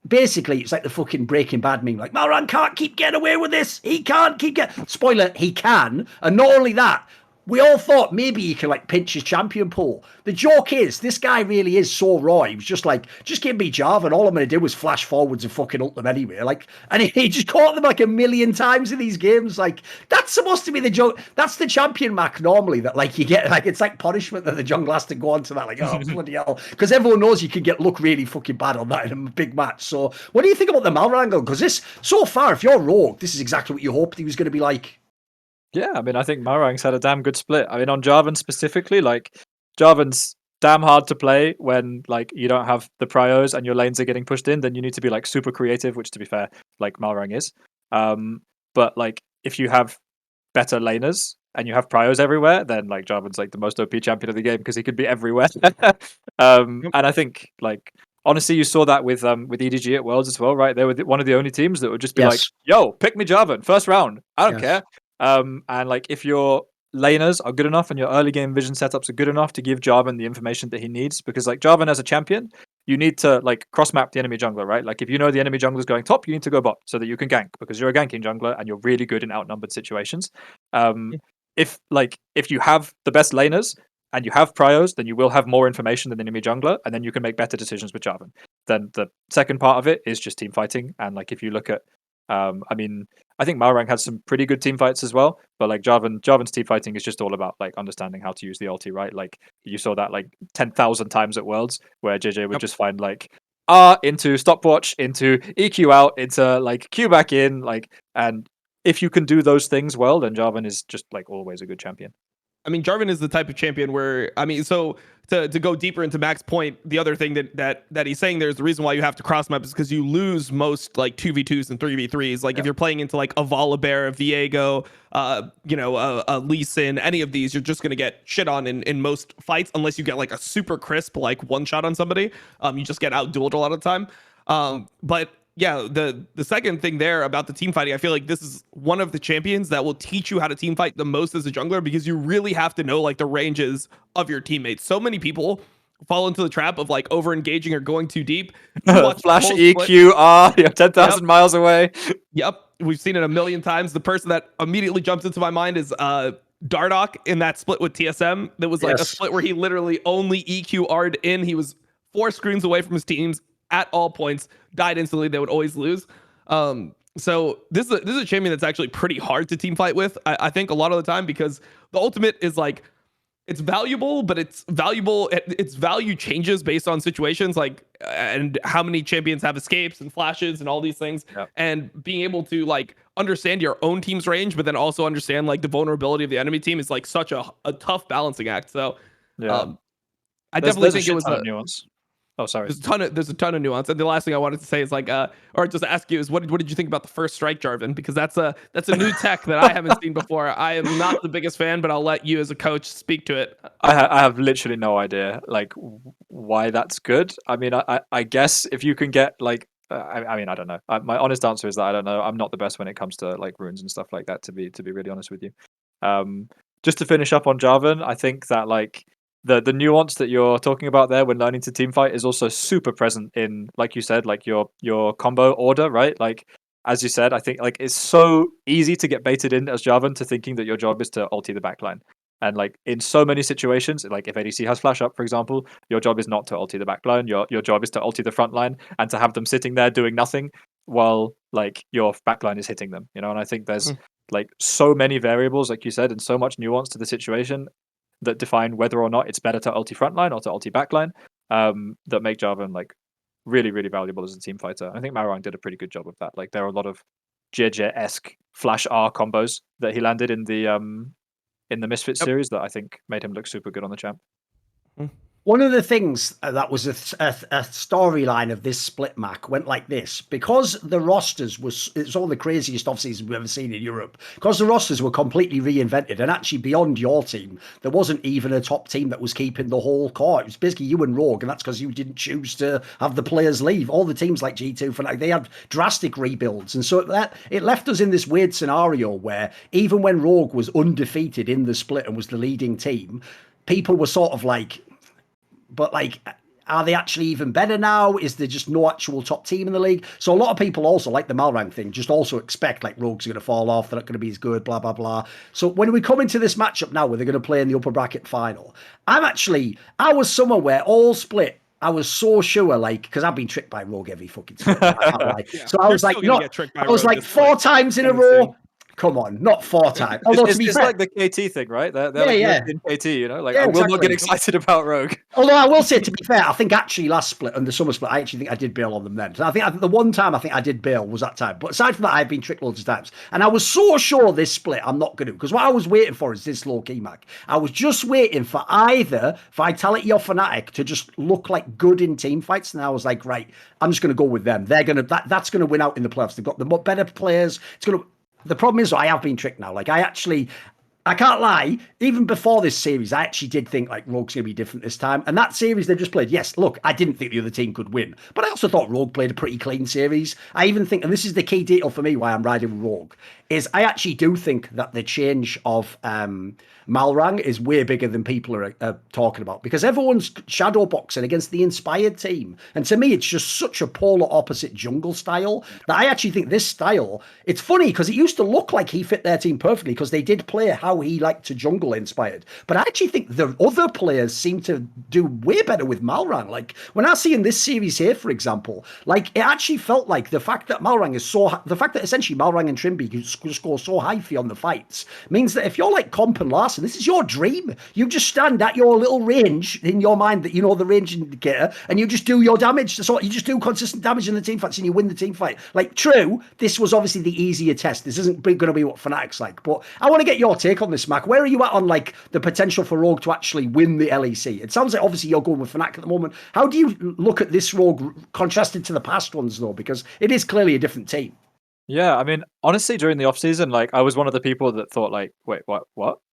basically, it's like the fucking Breaking Bad meme. Malrang can't keep getting away with this. He can't keep getting. Spoiler, he can. And not only that, we all thought maybe he could like pinch his champion pool. The joke is, this guy really is so raw. He was just like, just give me Jarvan, and all I'm going to do is flash forwards and fucking ult them anyway. Like, and he just caught them like a million times in these games. Like, that's supposed to be the joke. That's the champion Mac normally that like you get, like, it's like punishment that the jungle has to go on to that. Like, oh, bloody hell. Because everyone knows you can look really fucking bad on that in a big match. So what do you think about the Malra angle? Because this, so far, if you're Rogue, this is exactly what you hoped he was going to be like. Yeah, I mean, I think Malrang's had a damn good split. I mean, on Jarvan specifically, like, Jarvan's damn hard to play when, like, you don't have the prios and your lanes are getting pushed in. Then you need to be, like, super creative, which, to be fair, like, Malrang is. But, like, if you have better laners and you have prios everywhere, then, like, Jarvan's, like, the most OP champion of the game because he could be everywhere. And I think, like, honestly, you saw that with EDG at Worlds as well, right? They were one of the only teams that would just be like, yo, pick me Jarvan, first round. I don't care. And like if your laners are good enough and your early game vision setups are good enough to give Jarvan the information that he needs, because like Jarvan as a champion, you need to like cross map the enemy jungler, right? Like if you know the enemy jungler is going top, you need to go bot so that you can gank because you're a ganking jungler and you're really good in outnumbered situations. If you have the best laners and you have prios, then you will have more information than the enemy jungler, and then you can make better decisions with Jarvan. Then the second part of it is just team fighting, and like if you look at I mean, I think Malrang had some pretty good team fights as well, but like Jarvan's team fighting is just all about like understanding how to use the ulti, right? Like you saw that like 10,000 times at Worlds where JJ would just find like R into stopwatch, into EQ out, into like Q back in, like, and if you can do those things well, then Jarvan is just like always a good champion. I mean, Jarvan is the type of champion where, I mean, so to go deeper into Mac's point, the other thing that he's saying there's the reason why you have to cross map is because you lose most like 2v2s and 3v3s. Like if you're playing into like a Volibear, a Viego, a Lee Sin, any of these, you're just going to get shit on in most fights unless you get like a super crisp, like one shot on somebody. You just get out dueled a lot of the time. But yeah, the second thing there about the team fighting, I feel like this is one of the champions that will teach you how to team fight the most as a jungler, because you really have to know like the ranges of your teammates. So many people fall into the trap of like over engaging or going too deep. Flash EQ, you're 10,000 miles away. Yep, we've seen it a million times. The person that immediately jumps into my mind is Dardoch in that split with TSM. That was like a split where he literally only EQ-R'd in. He was 4 screens away from his teams at all points, died instantly. They would always lose. So this is a champion that's actually pretty hard to team fight with, I think, a lot of the time, because the ultimate is like, it's valuable, but its value changes based on situations, like, and how many champions have escapes and flashes and all these things. And being able to like understand your own team's range, but then also understand like the vulnerability of the enemy team is like such a tough balancing act. So I definitely think it was a nuance. Oh, sorry. There's a ton of nuance. And the last thing I wanted to say is like, or just ask you is what did you think about the first strike Jarvan? Because that's a new tech that I haven't seen before. I am not the biggest fan, but I'll let you as a coach speak to it. I have literally no idea like why that's good. I mean, I guess if you can get like, I mean, I don't know. My honest answer is that I don't know. I'm not the best when it comes to like runes and stuff like that, to be really honest with you. Just to finish up on Jarvan, I think that like, the nuance that you're talking about there when learning to team fight is also super present in, like you said, like your combo order, right? Like, as you said, I think like it's so easy to get baited in as Jarvan to thinking that your job is to ulti the backline. And like in so many situations, like if ADC has flash up, for example, your job is not to ulti the backline. Your job is to ulti the front line and to have them sitting there doing nothing while like your backline is hitting them, you know? And I think there's like so many variables, like you said, and so much nuance to the situation that define whether or not it's better to ulti frontline or to ulti backline, that make Jarvan like really, really valuable as a team fighter. I think Malrang did a pretty good job of that. Like there are a lot of JJ-esque flash R combos that he landed in the Misfits series that I think made him look super good on the champ. One of the things that was a storyline of this split Mac went like this, because the rosters it's all the craziest offseason we've ever seen in Europe, because the rosters were completely reinvented, and actually beyond your team, there wasn't even a top team that was keeping the whole core. It was basically you and Rogue, and that's because you didn't choose to have the players leave. All the teams like G2, Fnatic, they had drastic rebuilds, and so it left us in this weird scenario where even when Rogue was undefeated in the split and was the leading team, people were sort of like, but like, Are they actually even better now? Is there just no actual top team in the league? So a lot of people also, like the Malrang thing, just also expect like Rogue's going to fall off, they're not going to be as good, blah, blah, blah. So when we come into this matchup now where they're going to play in the upper bracket final, I was somewhere where all split, I was so sure, like, because I've been tricked by Rogue every fucking split. I can't lie. Yeah, So I was like, four times in a row. Come on, not 4 times. Although to be fair, like the KT thing, right? They're like European KT, you know? Like, Yeah, I will not get exactly. excited about Rogue. Although I will say, to be fair, I think actually last split and the summer split, I actually think I did bail on them then. So I think the one time I think I did bail was that time. But aside from that, I've been tricked loads of times. And I was so sure this split I'm not going to. Because what I was waiting for is this low key, Mac. I was just waiting for either Vitality or Fnatic to just look like good in team fights. And I was like, right, I'm just going to go with them. They're going to, that's going to win out in the playoffs. They've got the better players. The problem is I have been tricked now. Like I can't lie, even before this series, I actually did think like Rogue's going to be different this time. And that series they just played, yes, look, I didn't think the other team could win. But I also thought Rogue played a pretty clean series. I even think, and this is the key detail for me why I'm riding Rogue, is I actually do think that the change of Malrang is way bigger than people are talking about. Because everyone's shadow boxing against the Inspired team. And to me, it's just such a polar opposite jungle style that I actually think this style, it's funny because it used to look like he fit their team perfectly because they did play how he liked to jungle Inspired. But I actually think the other players seem to do way better with Malrang. Like when I see in this series here, for example, like it actually felt like the fact that essentially Malrang and Trimby can score so high for you on the fights means that if you're like Comp and Larssen, this is your dream. You just stand at your little range in your mind that you know the range indicator and you just do your damage. So you just do consistent damage in the team fights and you win the team fight. Like true, this was obviously the easier test. This isn't going to be what Fnatic's like, but I want to get your take on this, Mac. Where are you at on like the potential for Rogue to actually win the LEC? It sounds like obviously you're going with Fnatic at the moment. How do you look at this Rogue contrasted to the past ones though? Because it is clearly a different team. Yeah, I mean, honestly, during the off season, like I was one of the people that thought, like, wait, what?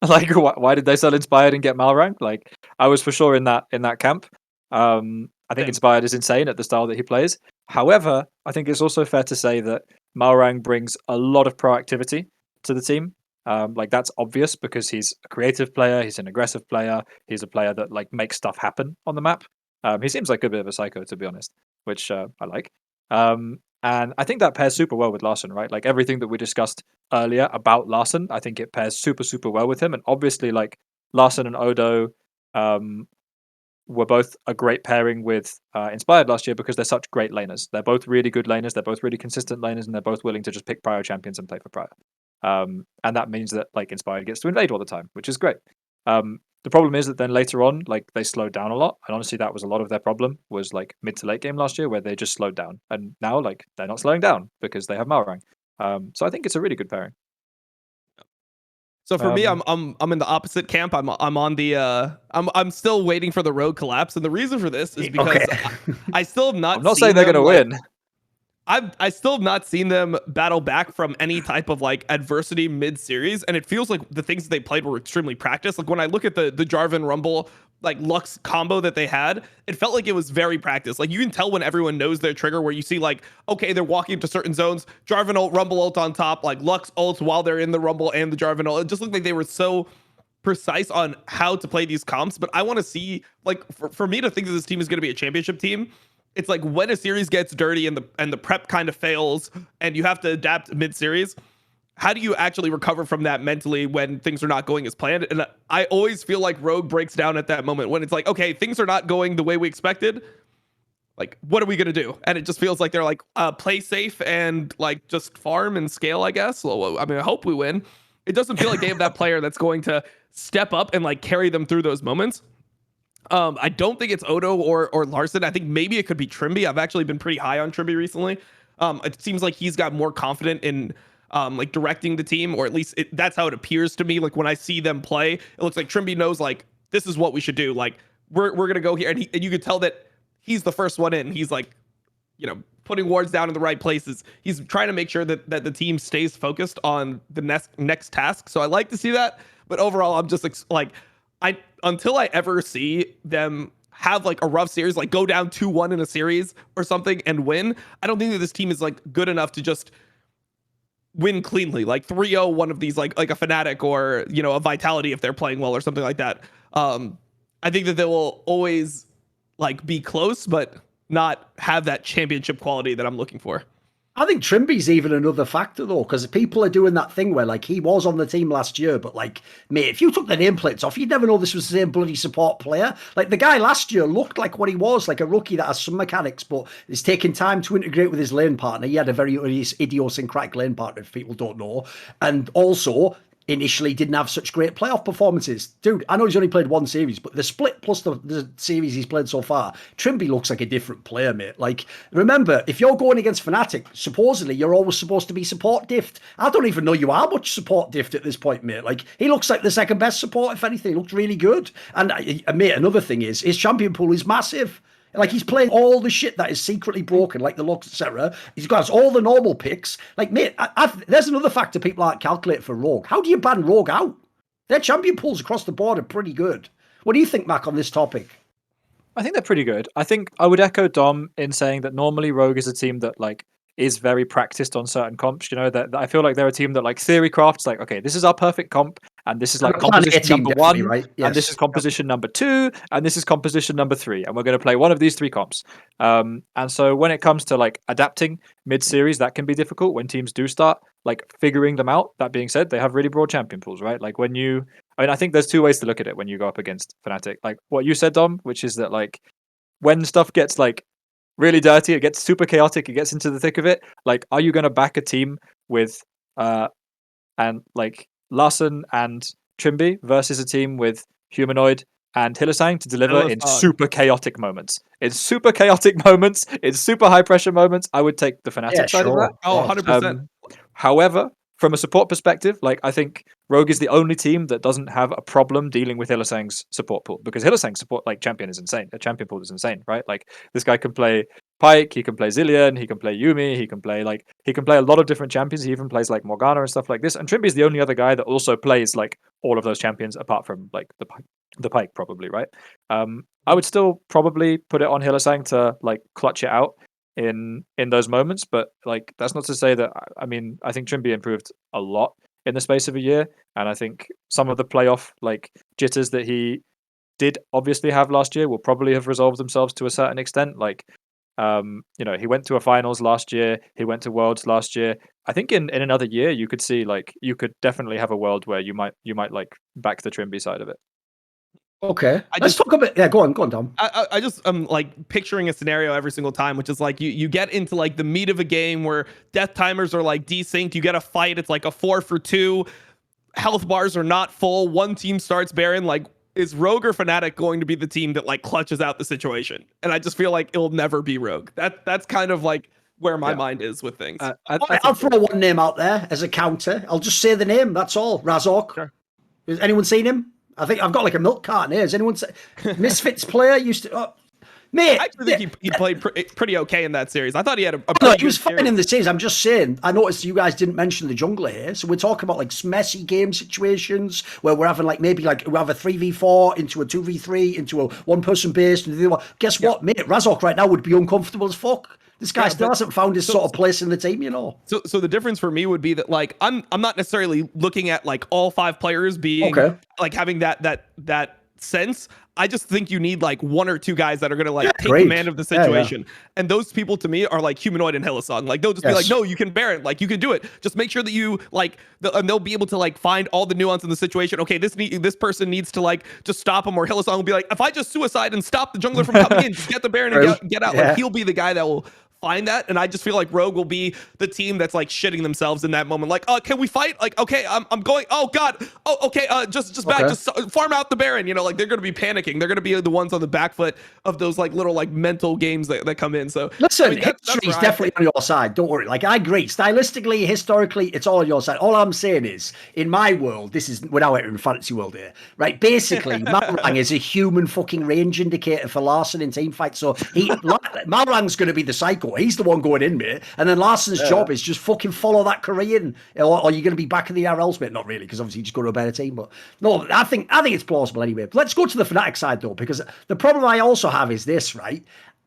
Like, why did they sell Inspired and get Malrang? Like, I was for sure in that camp. I think Inspired is insane at the style that he plays. However, I think it's also fair to say that Malrang brings a lot of proactivity to the team. Like that's obvious because he's a creative player, he's an aggressive player, he's a player that like makes stuff happen on the map. He seems like a bit of a psycho, to be honest, which I like. And I think that pairs super well with Larssen, right? Like everything that we discussed earlier about Larssen, I think it pairs super, super well with him. And obviously, like Larssen and Odo were both a great pairing with Inspired last year because they're such great laners. They're both really good laners. They're both really consistent laners, and they're both willing to just pick Prio champions and play for Prio. And that means that like Inspired gets to invade all the time, which is great. The problem is that then later on, like they slowed down a lot, and honestly, that was a lot of their problem. Was like mid to late game last year where they just slowed down, and now like they're not slowing down because they have Malrang. So I think it's a really good pairing. So for me, I'm in the opposite camp. I'm on the I'm still waiting for the Rogue collapse, and the reason for this is because I still have not. I'm not saying they're gonna win. I still have not seen them battle back from any type of like adversity mid-series, and it feels like the things that they played were extremely practiced. Like when I look at the Jarvan Rumble like Lux combo that they had, it felt like it was very practiced. Like you can tell when everyone knows their trigger, where you see like, okay, they're walking into certain zones, Jarvan ult, Rumble ult on top, like Lux ult while they're in the Rumble and the Jarvan ult. It just looked like they were so precise on how to play these comps. But I want to see, like, for me to think that this team is going to be a championship team, it's like when a series gets dirty and the prep kind of fails and you have to adapt mid-series, how do you actually recover from that mentally when things are not going as planned? And I always feel like Rogue breaks down at that moment when it's like, okay, things are not going the way we expected. Like, what are we going to do? And it just feels like they're like, play safe and like just farm and scale, I guess. Well, I mean, I hope we win. It doesn't feel like they have that player that's going to step up and like carry them through those moments. I don't think it's Odo or Larssen. I think maybe it could be Trimby. I've actually been pretty high on Trimby recently. It seems like he's got more confident in like directing the team, or at least that's how it appears to me. Like when I see them play, it looks like Trimby knows like this is what we should do. Like we're gonna go here, and you could tell that he's the first one in. He's like, you know, putting wards down in the right places. He's trying to make sure that the team stays focused on the next task. So I like to see that, but overall, I'm just like until I ever see them have like a rough series, like go down 2-1 in a series or something and win, I don't think that this team is like good enough to just win cleanly, like 3-0 one of these, like a Fnatic or, you know, a Vitality if they're playing well or something like that. I think that they will always like be close, but not have that championship quality that I'm looking for. I think Trimby's even another factor though, because people are doing that thing where like he was on the team last year, but like, mate, if you took the nameplates off, you'd never know this was the same bloody support player. Like the guy last year looked like what he was, like a rookie that has some mechanics, but it's taking time to integrate with his lane partner. He had a very idiosyncratic lane partner, if people don't know. And also, initially didn't have such great playoff performances. Dude, I know he's only played one series, but the split plus the series he's played so far, Trimby looks like a different player, mate. Like, remember, if you're going against Fnatic, supposedly you're always supposed to be support diff. I don't even know you are much support diff at this point, mate. Like, he looks like the second best support, if anything. He looks really good. And, mate, another thing is, his champion pool is massive. Like, he's playing all the shit that is secretly broken, like the looks, etc. He's got all the normal picks. Like, mate, there's another factor people aren't calculating for Rogue. How do you ban Rogue out? Their champion pools across the board are pretty good. What do you think, Mac, on this topic? I think they're pretty good. I think I would echo Dom in saying that normally Rogue is a team that like is very practiced on certain comps. You know, that I feel like they're a team that like theory crafts like, okay, this is our perfect comp, and this is like composition number one, right? Yes. And this is composition number 2, and this is composition number 3, and we're going to play one of these 3 comps. And so when it comes to like adapting mid-series, that can be difficult when teams do start like figuring them out. That being said, they have really broad champion pools, right? Like I think there's 2 ways to look at it when you go up against Fnatic. Like what you said, Dom, which is that like when stuff gets like really dirty, it gets super chaotic, it gets into the thick of it. Like, are you going to back a team with and like Larssen and Trimby versus a team with Humanoid and Hylissang to deliver in super chaotic moments? In super chaotic moments, in super high pressure moments, I would take the Fnatic side of that. Oh, 100%. However, from a support perspective, like I think Rogue is the only team that doesn't have a problem dealing with Hylissang's support pool, because Hylissang's support like champion is insane. A champion pool is insane, right? Like this guy can play Pyke, he can play Zilean, he can play Yuumi, he can play a lot of different champions. He even plays like Morgana and stuff like this. And Trimby is the only other guy that also plays like all of those champions apart from like the Pyke probably, right? I would still probably put it on Hylissang to like clutch it out in those moments, but like that's not to say that I mean I think Trimby improved a lot in the space of a year, and I think some of the playoff like jitters that he did obviously have last year will probably have resolved themselves to a certain extent. Like you know, he went to a finals last year, he went to worlds last year. I think in another year you could see like you could definitely have a world where you might like back the Trimby side of it. Okay, let's talk about. Yeah, go on, Dom. I just like picturing a scenario every single time, which is like you get into like the meat of a game where death timers are like desynced. You get a fight, it's like a 4-for-2. Health bars are not full. One team starts Baron. Like, is Rogue or Fnatic going to be the team that like clutches out the situation? And I just feel like it'll never be Rogue. That's kind of like where my mind is with things. I'll throw one name out there as a counter. I'll just say the name. That's all. Razork. Sure. Has anyone seen him? I think I've got like a milk carton here. Has anyone seen Misfits player used to? Mate, I actually think he played pretty okay in that series. I thought he had he was fine in the series. I'm just saying. I noticed you guys didn't mention the jungler here, so we're talking about like messy game situations where we're having like maybe like we have a 3v4 into a 2v3 into a one-person based. And guess what, mate? Razork right now would be uncomfortable as fuck. This guy still hasn't found his sort of place in the team, you know. So the difference for me would be that like I'm not necessarily looking at like all 5 players being like having that sense. I just think you need like 1 or 2 guys that are gonna like take command of the situation. And those people to me are like Humanoid and Hylissang. Like they'll just be like, no, you can Baron, like you can do it. Just make sure that you like and they'll be able to like find all the nuance in the situation. Okay, this person needs to like just stop him, or Hylissang will be like, if I just suicide and stop the jungler from coming in, just get the Baron and get out. Like he'll be the guy that will find that. And I just feel like Rogue will be the team that's like shitting themselves in that moment. Like, can we fight? Like, okay, I'm going. Oh God. Oh, okay. Just back. Just farm out the Baron. You know, like they're gonna be panicking. They're gonna be the ones on the back foot of those like little like mental games that come in. So listen, I mean, history's definitely on your side. Don't worry. Like I agree. Stylistically, historically, it's all on your side. All I'm saying is, in my world, this is we're now in fantasy world here, right? Basically, Malrang is a human fucking range indicator for Larssen in team fights. So Malrang's gonna be the psycho. He's the one going in, mate. And then Larsen's job is just fucking follow that Korean. Or you're going to be back in the RLs, mate. Not really, because obviously you just go to a better team. But no, I think it's plausible anyway. But let's go to the Fnatic side, though, because the problem I also have is this, right?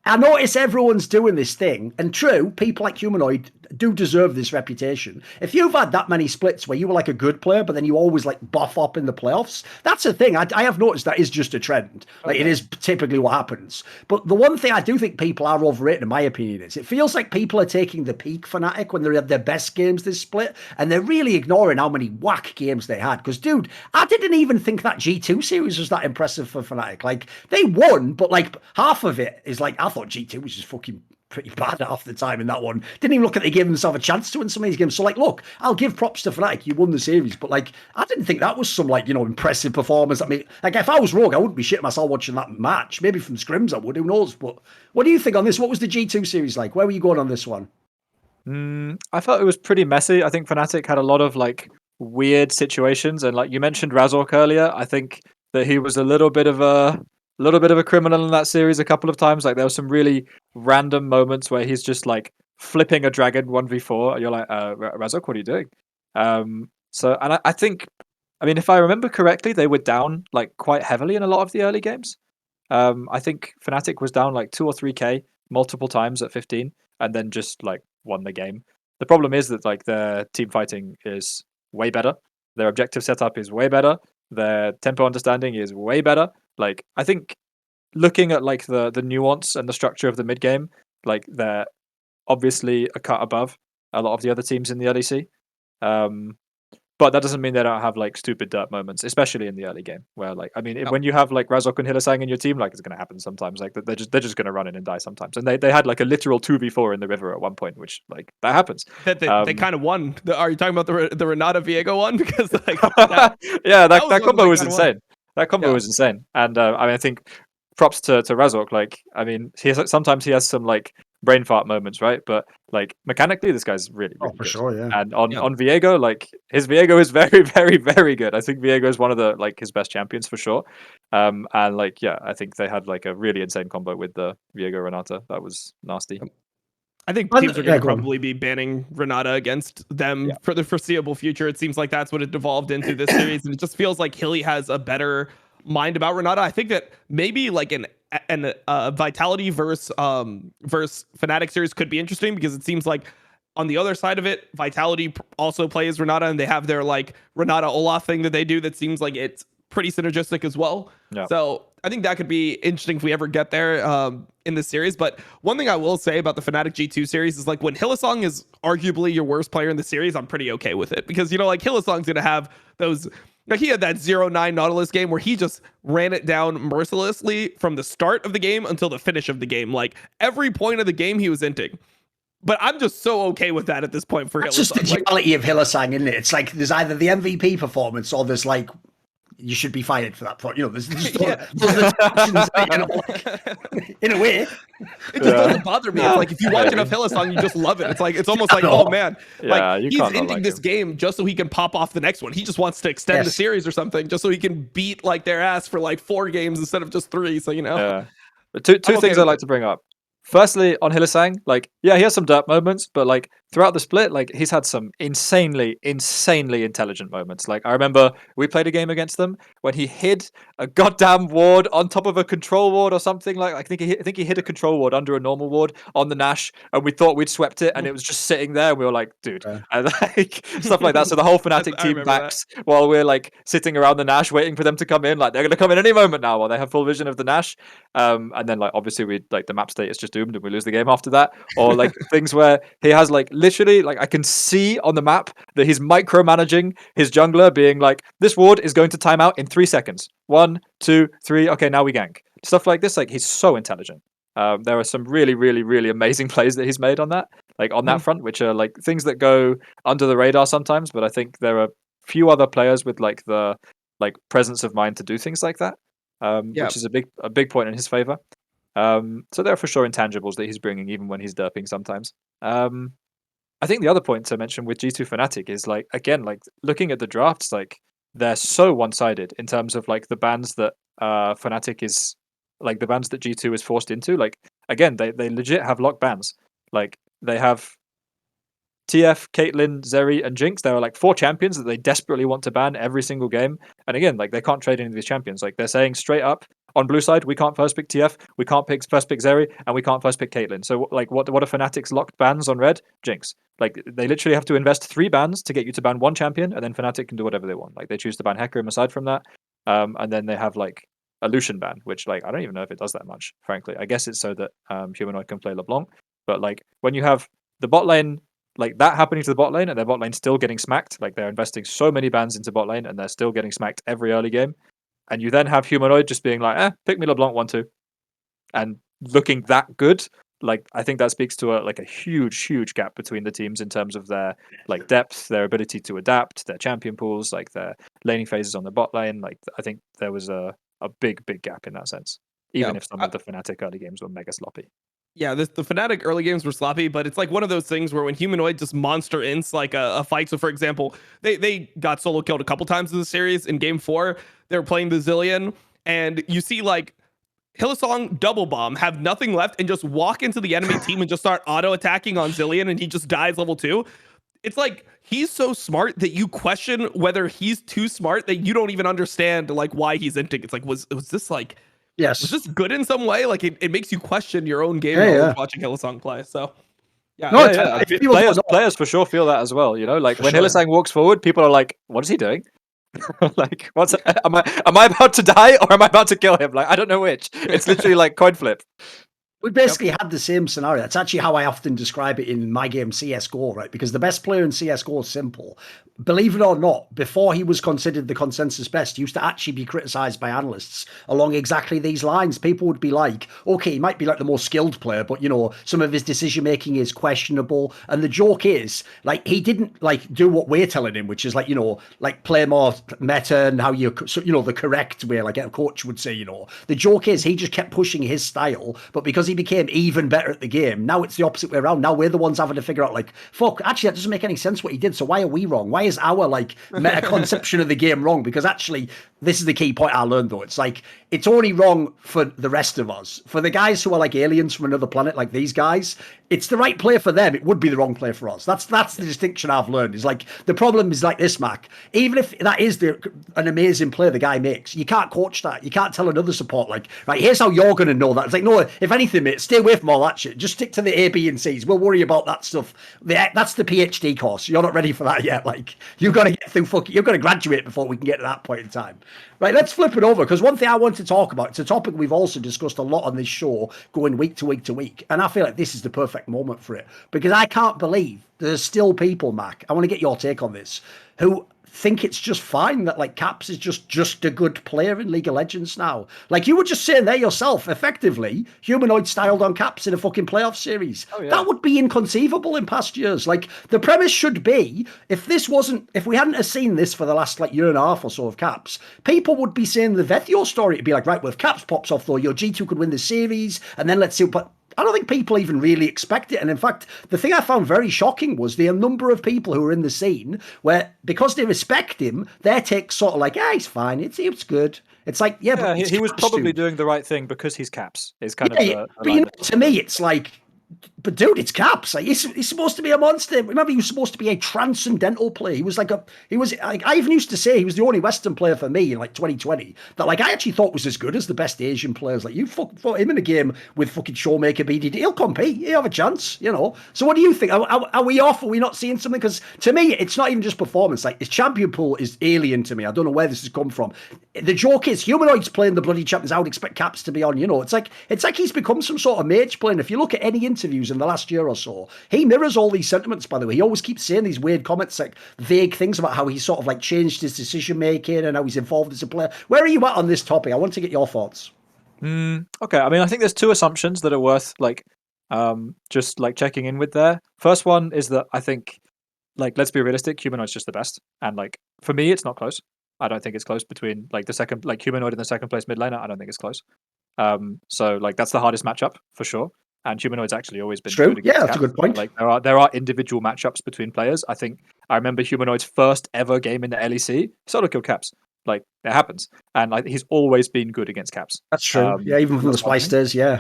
I notice everyone's doing this thing. And true, people like Humanoid do deserve this reputation. If you've had that many splits where you were like a good player, but then you always like buff up in the playoffs, that's a thing. I have noticed that is just a trend. Like it is typically what happens. But the one thing I do think people are overrated, in my opinion, is it feels like people are taking the peak Fnatic when they're at their best games this split, and they're really ignoring how many whack games they had. Because, dude, I didn't even think that G2 series was that impressive for Fnatic. Like, they won, but like half of it is like, I thought G2 was just fucking pretty bad half the time in that one. Didn't even look like they gave themselves a chance to win some of these games. So, like, look, I'll give props to Fnatic. You won the series, but like, I didn't think that was some like, you know, impressive performance. I mean, like, if I was Rogue, I wouldn't be shitting myself watching that match. Maybe from scrims I would. Who knows? But what do you think on this? What was the G2 series like? Where were you going on this one? I felt it was pretty messy. I think Fnatic had a lot of like weird situations, and like you mentioned Razork earlier, I think that he was a little bit of a criminal in that series a couple of times. Like there were some really random moments where he's just like flipping a dragon 1v4, and you're like, Razork, what are you doing? And I think, I mean, if I remember correctly, they were down like quite heavily in a lot of the early games. I think Fnatic was down like 2 or 3k multiple times at 15, and then just like won the game. The problem is that like their team fighting is way better. Their objective setup is way better. Their tempo understanding is way better. Like I think looking at like the nuance and the structure of the mid game, like they're obviously a cut above a lot of the other teams in the LEC. But that doesn't mean they don't have like stupid dirt moments, especially in the early game. Where like, I mean, when you have like Razork and Hylissang in your team, like it's going to happen sometimes. Like they're just going to run in and die sometimes. And they had like a literal 2v4 in the Rivera at one point, which like that happens. That they kind of won. Are you talking about the Renata Viego one? Because like yeah, that combo was insane. That combo was insane. And I mean, I think props to Razork. Like, I mean, sometimes he has some like brain fart moments, right? But like mechanically, this guy's really for good. Sure, yeah. And on Viego, like his Viego is very, very, very good. I think Viego is one of the like his best champions for sure. And like yeah, I think they had like a really insane combo with the Viego Renata. That was nasty. I think teams are going to probably be banning Renata against them for the foreseeable future. It seems like that's what it devolved into this series, and it just feels like Hilly has a better mind about Renata. I think that maybe like an Vitality versus Fnatic series could be interesting, because it seems like on the other side of it, Vitality also plays Renata, and they have their like Renata Olaf thing that they do that seems like it's pretty synergistic as well. Yeah. So I think that could be interesting if we ever get there in this series. But one thing I will say about the Fnatic G2 series is like when Hylissang is arguably your worst player in the series, I'm pretty okay with it, because you know like Hylissang's gonna have those. Like he had that 0-9 Nautilus game where he just ran it down mercilessly from the start of the game until the finish of the game. Like every point of the game he was inting. But I'm just so okay with that at this point for Hylissang. It's just the duality of Hylissang, isn't it? It's like there's either the MVP performance or there's like you should be fired for that. You know, there's just in a way. It just doesn't bother me. It's like if you watch enough Hylissang, you just love it. It's like it's almost like, oh man, like he's ending this game just so he can pop off the next one. He just wants to extend the series or something, just so he can beat like their ass for like 4 games instead of just 3. So you know, But two things I'd like to bring up. Firstly, on Hylissang, like, yeah, he has some dirt moments, but like throughout the split, like he's had some insanely intelligent moments. Like I remember we played a game against them when he hid a goddamn ward on top of a control ward or something. Like I think he hid a control ward under a normal ward on the Nash, and we thought we'd swept it, and it was just sitting there. And we were like, dude, and like stuff like that. So the whole Fnatic team backs while we're like sitting around the Nash waiting for them to come in. Like they're gonna come in any moment now while they have full vision of the Nash. And then like obviously we like the map state is just doomed and we lose the game after that. Or like things where he has like literally like I can see on the map that he's micromanaging his jungler, being like, this ward is going to time out in 3 seconds. 1, 2, 3. Okay, now we gank. Stuff like this. Like he's so intelligent. There are some really amazing plays that he's made on that, like on that front, which are like things that go under the radar sometimes. But I think there are few other players with like the like presence of mind to do things like that, which is a big point in his favor. So there are for sure intangibles that he's bringing, even when he's derping sometimes. I think the other point to mention with G2 Fnatic is like, again, like looking at the drafts, like they're so one-sided in terms of like the bans that Fnatic is, like the bans that G2 is forced into. Like again, they legit have locked bans. Like they have TF, Caitlyn, Zeri, and Jinx. There are like 4 champions that they desperately want to ban every single game. And again, like they can't trade any of these champions. Like they're saying straight up on blue side, we can't first pick TF, we can't first pick Zeri, and we can't first pick Caitlyn. So like what are Fnatic's locked bans on red? Jinx. Like they literally have to invest 3 bans to get you to ban 1 champion, and then Fnatic can do whatever they want. Like they choose to ban Hecarim aside from that. And then they have like a Lucian ban, which like I don't even know if it does that much, frankly. I guess it's so that Humanoid can play LeBlanc. But like when you have the bot lane like that happening to the bot lane and their bot lane still getting smacked, like they're investing so many bans into bot lane and they're still getting smacked every early game, and you then have Humanoid just being like, pick me LeBlanc 1-2, and looking that good, like I think that speaks to a huge gap between the teams in terms of their like depth, their ability to adapt, their champion pools, like their laning phases on the bot lane. Like I think there was a big gap in that sense, even if some of the Fnatic early games were mega sloppy. Yeah, the Fnatic early games were sloppy, but it's like one of those things where when Humanoid just monster ints like a fight. So for example, they got solo killed a couple times in the series. In game 4, they were playing the Zilean, and you see like Hillsong double bomb, have nothing left, and just walk into the enemy team and just start auto attacking on Zilean, and he just dies level 2. It's like he's so smart that you question whether he's too smart that you don't even understand like why he's inting. It's like was this like Yes. was this good in some way? Like it makes you question your own game watching Hillsong play. So yeah, no, players for sure feel that as well. You know, like when Hillsong walks forward, people are like, "What is he doing? Like, am I about to die or am I about to kill him? Like, I don't know which." It's literally like coin flip. We basically had the same scenario. That's actually how I often describe it in my game CSGO, right? Because the best player in CSGO is simple. Believe it or not, before he was considered the consensus best, he used to actually be criticised by analysts along exactly these lines. People would be like, okay, he might be like the more skilled player, but, you know, some of his decision-making is questionable. And the joke is, like, he didn't, like, do what we're telling him, which is, like, you know, like, play more meta and how you know, the correct way, like a coach would say, you know. The joke is he just kept pushing his style, but because he became even better at the game, now it's the opposite way around. Now we're the ones having to figure out, like, fuck, actually, that doesn't make any sense what he did, so why are we wrong? Why is our like meta conception of the game wrong? Because actually, this is the key point I learned though. It's like it's only wrong for the rest of us. For the guys who are like aliens from another planet, like these guys, it's the right player for them. It would be the wrong player for us. That's the distinction I've learned. Is like the problem is like this, Mac. Even if that is an amazing player the guy makes, you can't coach that. You can't tell another support like, right, here's how you're going to know that. It's like, no, if anything, mate, stay away from all that shit. Just stick to the A, B, and C's. We'll worry about that stuff. That's the PhD course. You're not ready for that yet. Like you've got to get through you've got to graduate before we can get to that point in time. Right, let's flip it over, because one thing I want to talk about, it's a topic we've also discussed a lot on this show, going week to week to week, and I feel like this is the perfect moment for it, because I can't believe there's still people, Mac, I want to get your take on this, who think it's just fine that like caPs's is just a good player in League of Legends now. Like you were just saying there yourself, effectively, Humanoid styled on caPs's in a fucking playoff series. Oh, yeah. That would be inconceivable in past years. Like the premise should be, if we hadn't have seen this for the last like year and a half or so of caPs's, people would be saying the Vethio story. It'd be like, right, well, if caPs's pops off though, your G2 could win the series, and then let's see, but I don't think people even really expect it. And in fact, the thing I found very shocking was the number of people who are in the scene where, because they respect him, their take's sort of like, he's fine. It's good. It's like, but he was probably doing the right thing because he's caPs's. Is kind of the but you know, to me, it's like, but dude, it's caPs's. Like, he's supposed to be a monster. Remember, he was supposed to be a transcendental player. He was like I even used to say he was the only Western player for me in like 2020 that like I actually thought was as good as the best Asian players. Like you fought him in a game with fucking Showmaker BDD. He'll compete. He'll have a chance, you know. So what do you think? Are we off? Are we not seeing something? Because to me, it's not even just performance. Like his champion pool is alien to me. I don't know where this has come from. The joke is Humanoid's playing the bloody champions. I would expect caPs's to be on. You know, it's like he's become some sort of mage player. If you look at any interviews in the last year or so, he mirrors all these sentiments, by the way. He always keeps saying these weird comments, like vague things about how he's sort of like changed his decision making and how he's involved as a player. Where are you at on this topic? I want to get your thoughts. Okay, I mean, I think there's 2 assumptions that are worth like just like checking in with there. First one is that I think, like, let's be realistic, Humanoid's just the best, and like for me, it's not close. I don't think it's close between like the second, like Humanoid and the second place mid laner. I don't think it's close. So like that's the hardest matchup for sure. And Humanoid's actually always been true. Good Yeah, that's a good point. Like there are individual matchups between players. I think I remember Humanoid's first ever game in the LEC, solo kill caPs's. Like it happens, and like he's always been good against caPs's. That's true. Yeah, even from the Spice days. Yeah.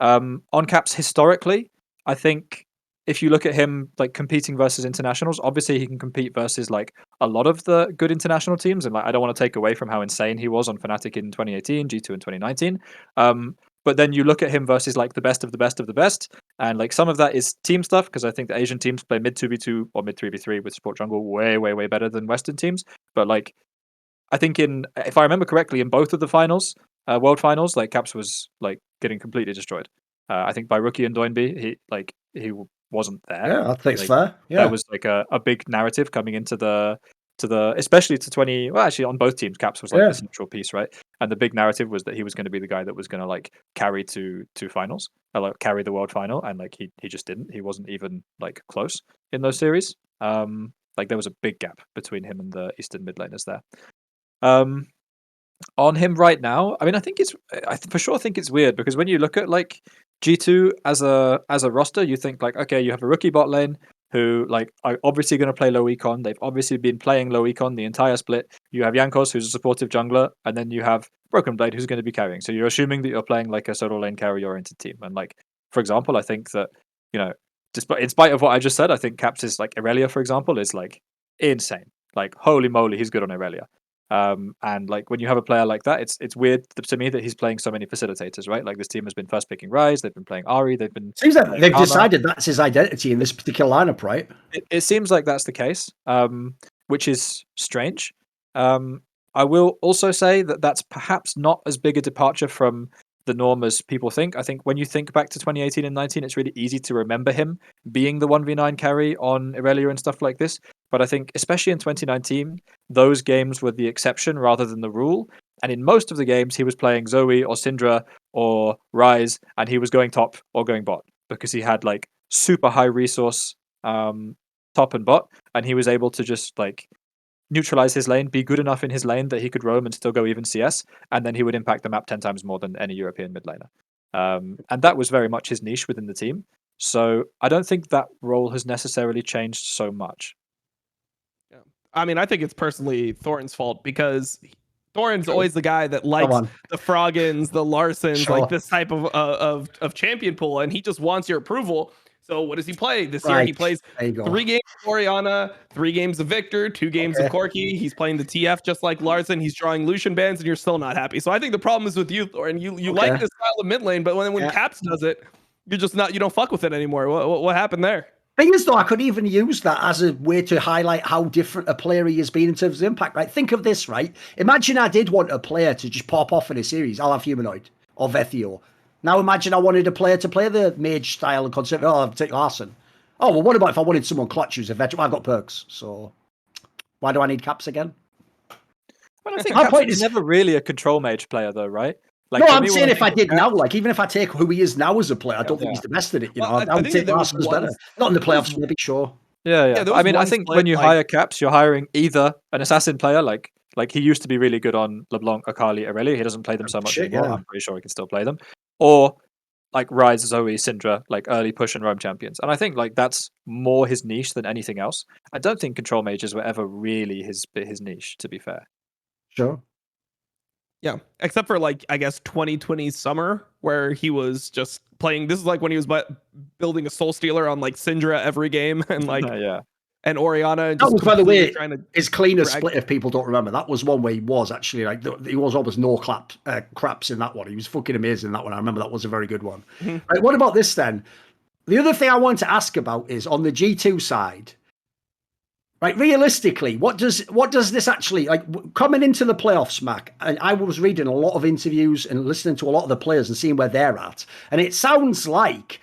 On caPs's historically, I think if you look at him like competing versus internationals, obviously he can compete versus like a lot of the good international teams, and like I don't want to take away from how insane he was on Fnatic in 2018, G2 in 2019. But then you look at him versus like the best of the best of the best, and like some of that is team stuff because I think the Asian teams play mid 2v2 or mid 3v3 with support jungle way better than Western teams. But like I think if I remember correctly, in both of the finals, world finals, like caPs's was like getting completely destroyed. I think by Rookie and Doinby, he wasn't there. Yeah, I think it's Like, fair. Yeah. there was like a big narrative coming into the especially to 20. Well, actually, on both teams, caPs's was like the central piece, right? And the big narrative was that he was going to be the guy that was going to like carry to finals, or, like carry the world final, and like he just didn't. He wasn't even like close in those series. Like there was a big gap between him and the Eastern mid laners there. On him right now, I mean, I for sure think it's weird because when you look at like G2 as a roster, you think like, okay, you have a rookie bot lane who like are obviously going to play low econ. They've obviously been playing low econ the entire split. You have Jankos, who's a supportive jungler, and then you have Broken Blade, who's going to be carrying. So you're assuming that you're playing like a solo lane carry oriented team. And like, for example, I think that, you know, in spite of what I just said, I think caPs's like Irelia, for example, is like insane. Like, holy moly, he's good on Irelia. And like when you have a player like that, it's weird to me that he's playing so many facilitators, right? Like this team has been first picking Rise, they've been playing Ari, they've been seems like they've Karma. decided that's his identity in this particular lineup, right? It seems like that's the case, which is strange. I will also say that that's perhaps not as big a departure from the norm as people think. I think when you think back to 2018 and 19, it's really easy to remember him being the 1v9 carry on Irelia and stuff like this. But I think, especially in 2019, those games were the exception rather than the rule. And in most of the games, he was playing Zoe or Syndra or Rise, and he was going top or going bot because he had like super high resource top and bot, and he was able to just like neutralize his lane, be good enough in his lane that he could roam and still go even CS, and then he would impact the map 10 times more than any European mid laner. And that was very much his niche within the team. So I don't think that role has necessarily changed so much. Yeah. I mean, I think it's personally Thorin's fault because Thorin's always the guy that likes the Froggins, the Larssens, like this type of champion pool, and he just wants your approval. So what does he play this year? He plays 3 games of Orianna, 3 games of Victor, 2 games of Corki. He's playing the TF just like Larssen. He's drawing Lucian bans, and you're still not happy. So I think the problem is with you, Thorin. You like this style of mid lane, but when caPs's does it, you're just not. You don't fuck with it anymore. What happened there? Thing is, though, I could even use that as a way to highlight how different a player he has been in terms of impact. Right? Think of this, right? Imagine I did want a player to just pop off in a series. I'll have Humanoid or Vethio. Now imagine I wanted a player to play the mage style and concept. Oh, I'll take Larssen. Oh, well, what about if I wanted someone clutch who's a veteran? Well, I've got perks, so why do I need caPs's again? Well, I think caPs's is never really a control mage player, though, right? Like, no, I'm saying if I did now, like even if I take who he is now as a player, I don't think he's the best at it. You know, I would take Larssen as better. Not in the playoffs, maybe, sure. Yeah. I mean, I think when you hire caPs's, you're hiring either an assassin player, like he used to be really good on LeBlanc, Akali, Irelia. He doesn't play them so much anymore. I'm pretty sure he can still play them. Or like Rise, Zoe, Syndra, like early push and roam champions. And I think like that's more his niche than anything else. I don't think control mages were ever really his niche, to be fair. Sure. Yeah, except for like I guess 2020 summer where he was just playing. This is like when he was building a Soul Stealer on like Syndra every game and like and Orianna. And that was, by the way, trying to his cleanest split. If people don't remember, that was one where he was actually like he was almost no craps in that one. He was fucking amazing in that one. I remember that was a very good one. Right, what about this then? The other thing I want to ask about is on the G2 side. Right, realistically, what does this actually like coming into the playoffs, Mac? And I was reading a lot of interviews and listening to a lot of the players and seeing where they're at, and it sounds like.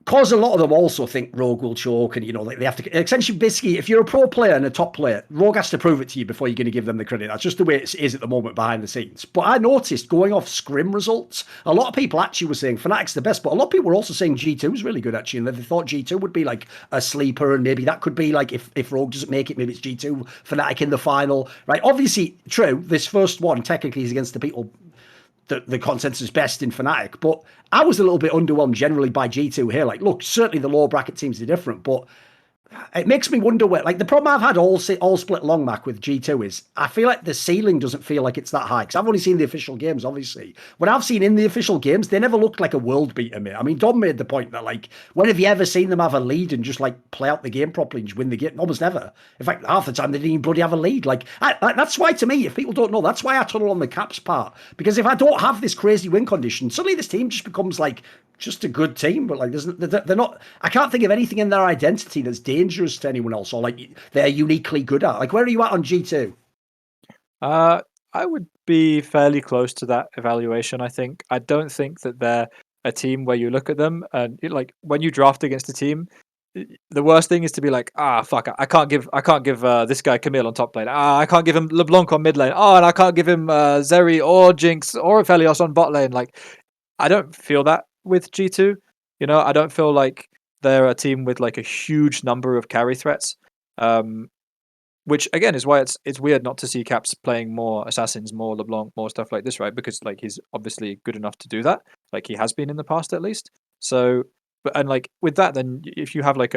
Because a lot of them also think Rogue will choke, and you know they have to. Essentially, basically, if you're a pro player and a top player, Rogue has to prove it to you before you're going to give them the credit. That's just the way it is at the moment behind the scenes. But I noticed going off scrim results, a lot of people actually were saying Fnatic's the best, but a lot of people were also saying G2 is really good actually, and they thought G2 would be like a sleeper, and maybe that could be like if Rogue doesn't make it, maybe it's G2 Fnatic in the final, right? Obviously, true. This first one technically is against the people. The consensus best in Fnatic, but I was a little bit underwhelmed generally by G2 here. Like, look, certainly the lower bracket teams are different, but It makes me wonder where, like, the problem I've had all split long, Mac, with G2 is I feel like the ceiling doesn't feel like it's that high. Because I've only seen the official games, obviously. What I've seen in the official games, they never looked like a world beater, mate. I mean, Dom made the point that, like, when have you ever seen them have a lead and just, like, play out the game properly and just win the game? Almost never. In fact, half the time they didn't even bloody have a lead. Like, that's why, to me, if people don't know, that's why I tunnel on the caps part. Because if I don't have this crazy win condition, suddenly this team just becomes, like, just a good team, but like they're not. I can't think of anything in their identity that's dangerous to anyone else, or like they're uniquely good at. Like, where are you at on G2? I would be fairly close to that evaluation. I think. I don't think that they're a team where you look at them and like when you draft against a team, the worst thing is to be like, fuck, I can't give this guy Camille on top lane. I can't give him LeBlanc on mid lane. And I can't give him Zeri or Jinx or Aphelios on bot lane. Like, I don't feel that with G2. I don't feel like they're a team with like a huge number of carry threats. Which again is why it's weird not to see caPs's playing more assassins, more LeBlanc, more stuff like this, right? Because like he's obviously good enough to do that, like he has been in the past at least. So, and like with that, then if you have like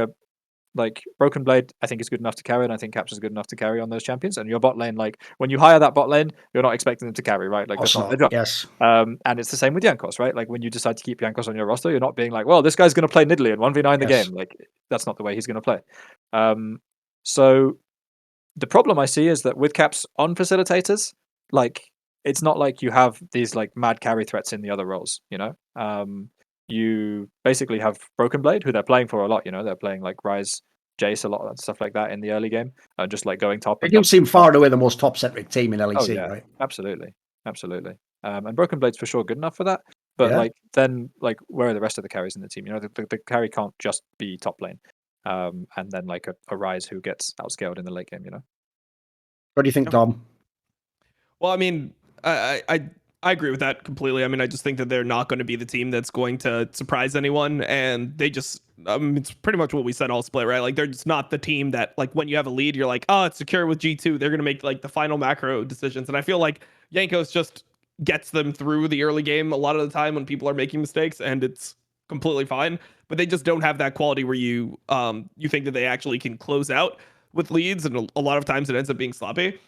Broken Blade, I think is good enough to carry, and I think caPs's is good enough to carry on those champions. And your bot lane, like when you hire that bot lane, you're not expecting them to carry, right? Like that's not their job. Yes. And it's the same with Jankos, right? Like when you decide to keep Jankos on your roster, you're not being like, well, this guy's going to play Nidalee and 1v9 the game. Like that's not the way he's going to play. So the problem I see is that with caPs's on facilitators, like it's not like you have these like mad carry threats in the other roles, you basically have Broken Blade, who they're playing for a lot, they're playing like Ryze, Jace, a lot of stuff like that in the early game, just like going top. They do seem far and away the most top-centric team in LEC, oh, yeah, right? Absolutely. And Broken Blade's for sure good enough for that. But like then, like where are the rest of the carries in the team? The carry can't just be top lane. And then like a Ryze who gets outscaled in the late game, What do you think, Dom? Well, I mean, I agree with that completely. I mean, I just think that they're not going to be the team that's going to surprise anyone, and they just, it's pretty much what we said all split, right? Like they're just not the team that like when you have a lead, you're like, oh, it's secure with G2. They're going to make like the final macro decisions, and I feel like Jankos just gets them through the early game a lot of the time when people are making mistakes, and it's completely fine. But they just don't have that quality where you think that they actually can close out with leads, and a lot of times it ends up being sloppy.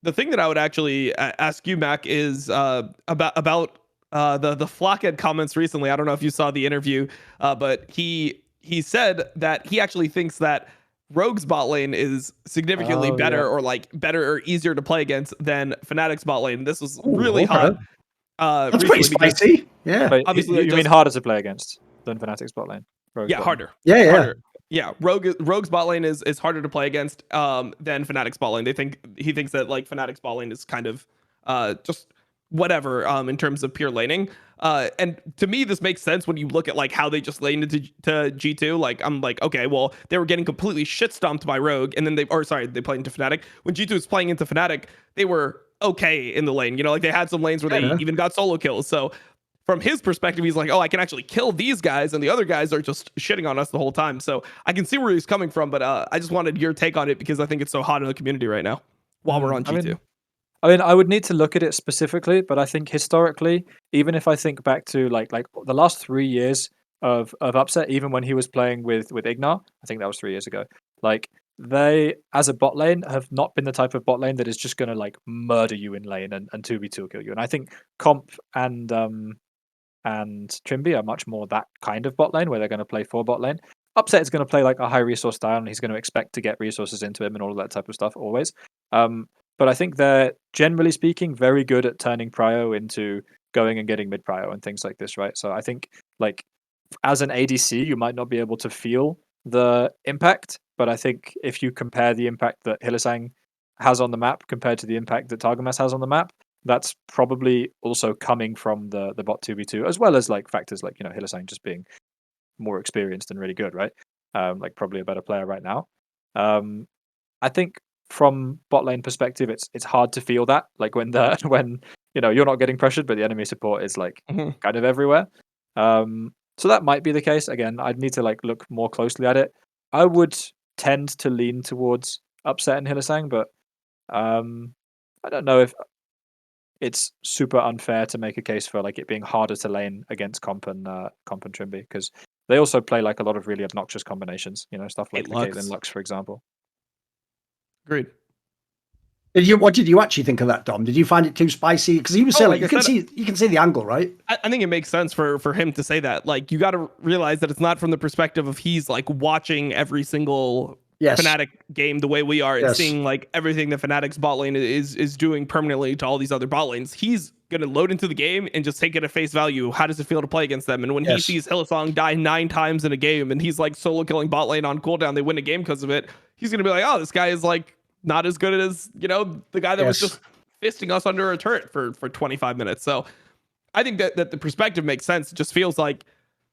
The thing that I would actually ask you, Mac, is about the Flockhead comments recently. I don't know if you saw the interview, but he said that he actually thinks that Rogue's bot lane is significantly better or like better or easier to play against than Fnatic's bot lane. This was really hot. That's pretty spicy. Yeah. But obviously, you mean harder to play against than Fnatic's bot lane? Harder. Yeah. Harder. Yeah, Rogue's bot lane is harder to play against than Fnatic's bot lane. He thinks that like Fnatic's bot lane is kind of just whatever in terms of pure laning. And to me, this makes sense when you look at like how they just laned into G2. Like I'm like, okay, well they were getting completely shit stomped by Rogue, and then they played into Fnatic. When G2 was playing into Fnatic, they were okay in the lane. Like they had some lanes where they even got solo kills. So from his perspective, he's like, oh, I can actually kill these guys, and the other guys are just shitting on us the whole time. So I can see where he's coming from, but I just wanted your take on it because I think it's so hot in the community right now while we're on G2. I mean, I would need to look at it specifically, but I think historically, even if I think back to like the last 3 years of Upset, even when he was playing with Ignar, I think that was 3 years ago, like they, as a bot lane, have not been the type of bot lane that is just going to like murder you in lane and 2v2 kill you. And I think Comp and Trimby are much more that kind of bot lane where they're going to play 4 bot lane. Upset is going to play like a high resource style, and he's going to expect to get resources into him and all of that type of stuff always. But I think they're, generally speaking, very good at turning prio into going and getting mid prio and things like this, right? So I think like as an ADC, you might not be able to feel the impact, but I think if you compare the impact that Hylissang has on the map compared to the impact that Targamas has on the map, that's probably also coming from the bot 2v2, as well as like factors like, Hylissang just being more experienced and really good, right? Like probably a better player right now. I think from bot lane perspective, it's hard to feel that like when you're not getting pressured, but the enemy support is like kind of everywhere. So that might be the case. Again, I'd need to like look more closely at it. I would tend to lean towards Upset and Hylissang, but I don't know if it's super unfair to make a case for like it being harder to lane against Comp and Trimby, because they also play like a lot of really obnoxious combinations. Stuff like Hate the Lux. Caitlyn Lux, for example. Agreed. What did you actually think of that, Dom? Did you find it too spicy? Because he was saying, you can see the angle, right? I think it makes sense for him to say that. Like, you got to realize that it's not from the perspective of he's like watching every single Fnatic game the way we are and seeing like everything that Fnatic's bot lane is doing permanently to all these other bot lanes. He's gonna load into the game and just take it at face value. How does it feel to play against them? And when he sees Hillsong die 9 times in a game and he's like solo killing bot lane on cooldown, they win a game because of it. He's gonna be like, oh, this guy is like not as good as the guy that was just fisting us under a turret for 25 minutes. So I think that the perspective makes sense. It just feels like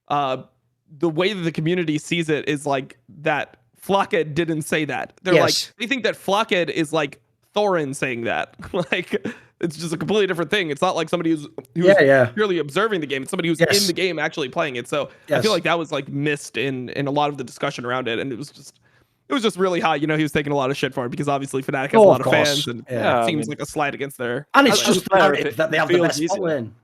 the way that the community sees it is like that Flockhead didn't say that. They're like, they think that Flockhead is like Thorin saying that. Like, it's just a completely different thing. It's not like somebody who's purely observing the game. It's somebody who's in the game actually playing it. So I feel like that was like missed in a lot of the discussion around it. And it was just really high. He was taking a lot of shit for it because obviously Fnatic has a lot of fans, and it seems like a slight against their. And it's just that they have the best bot lane.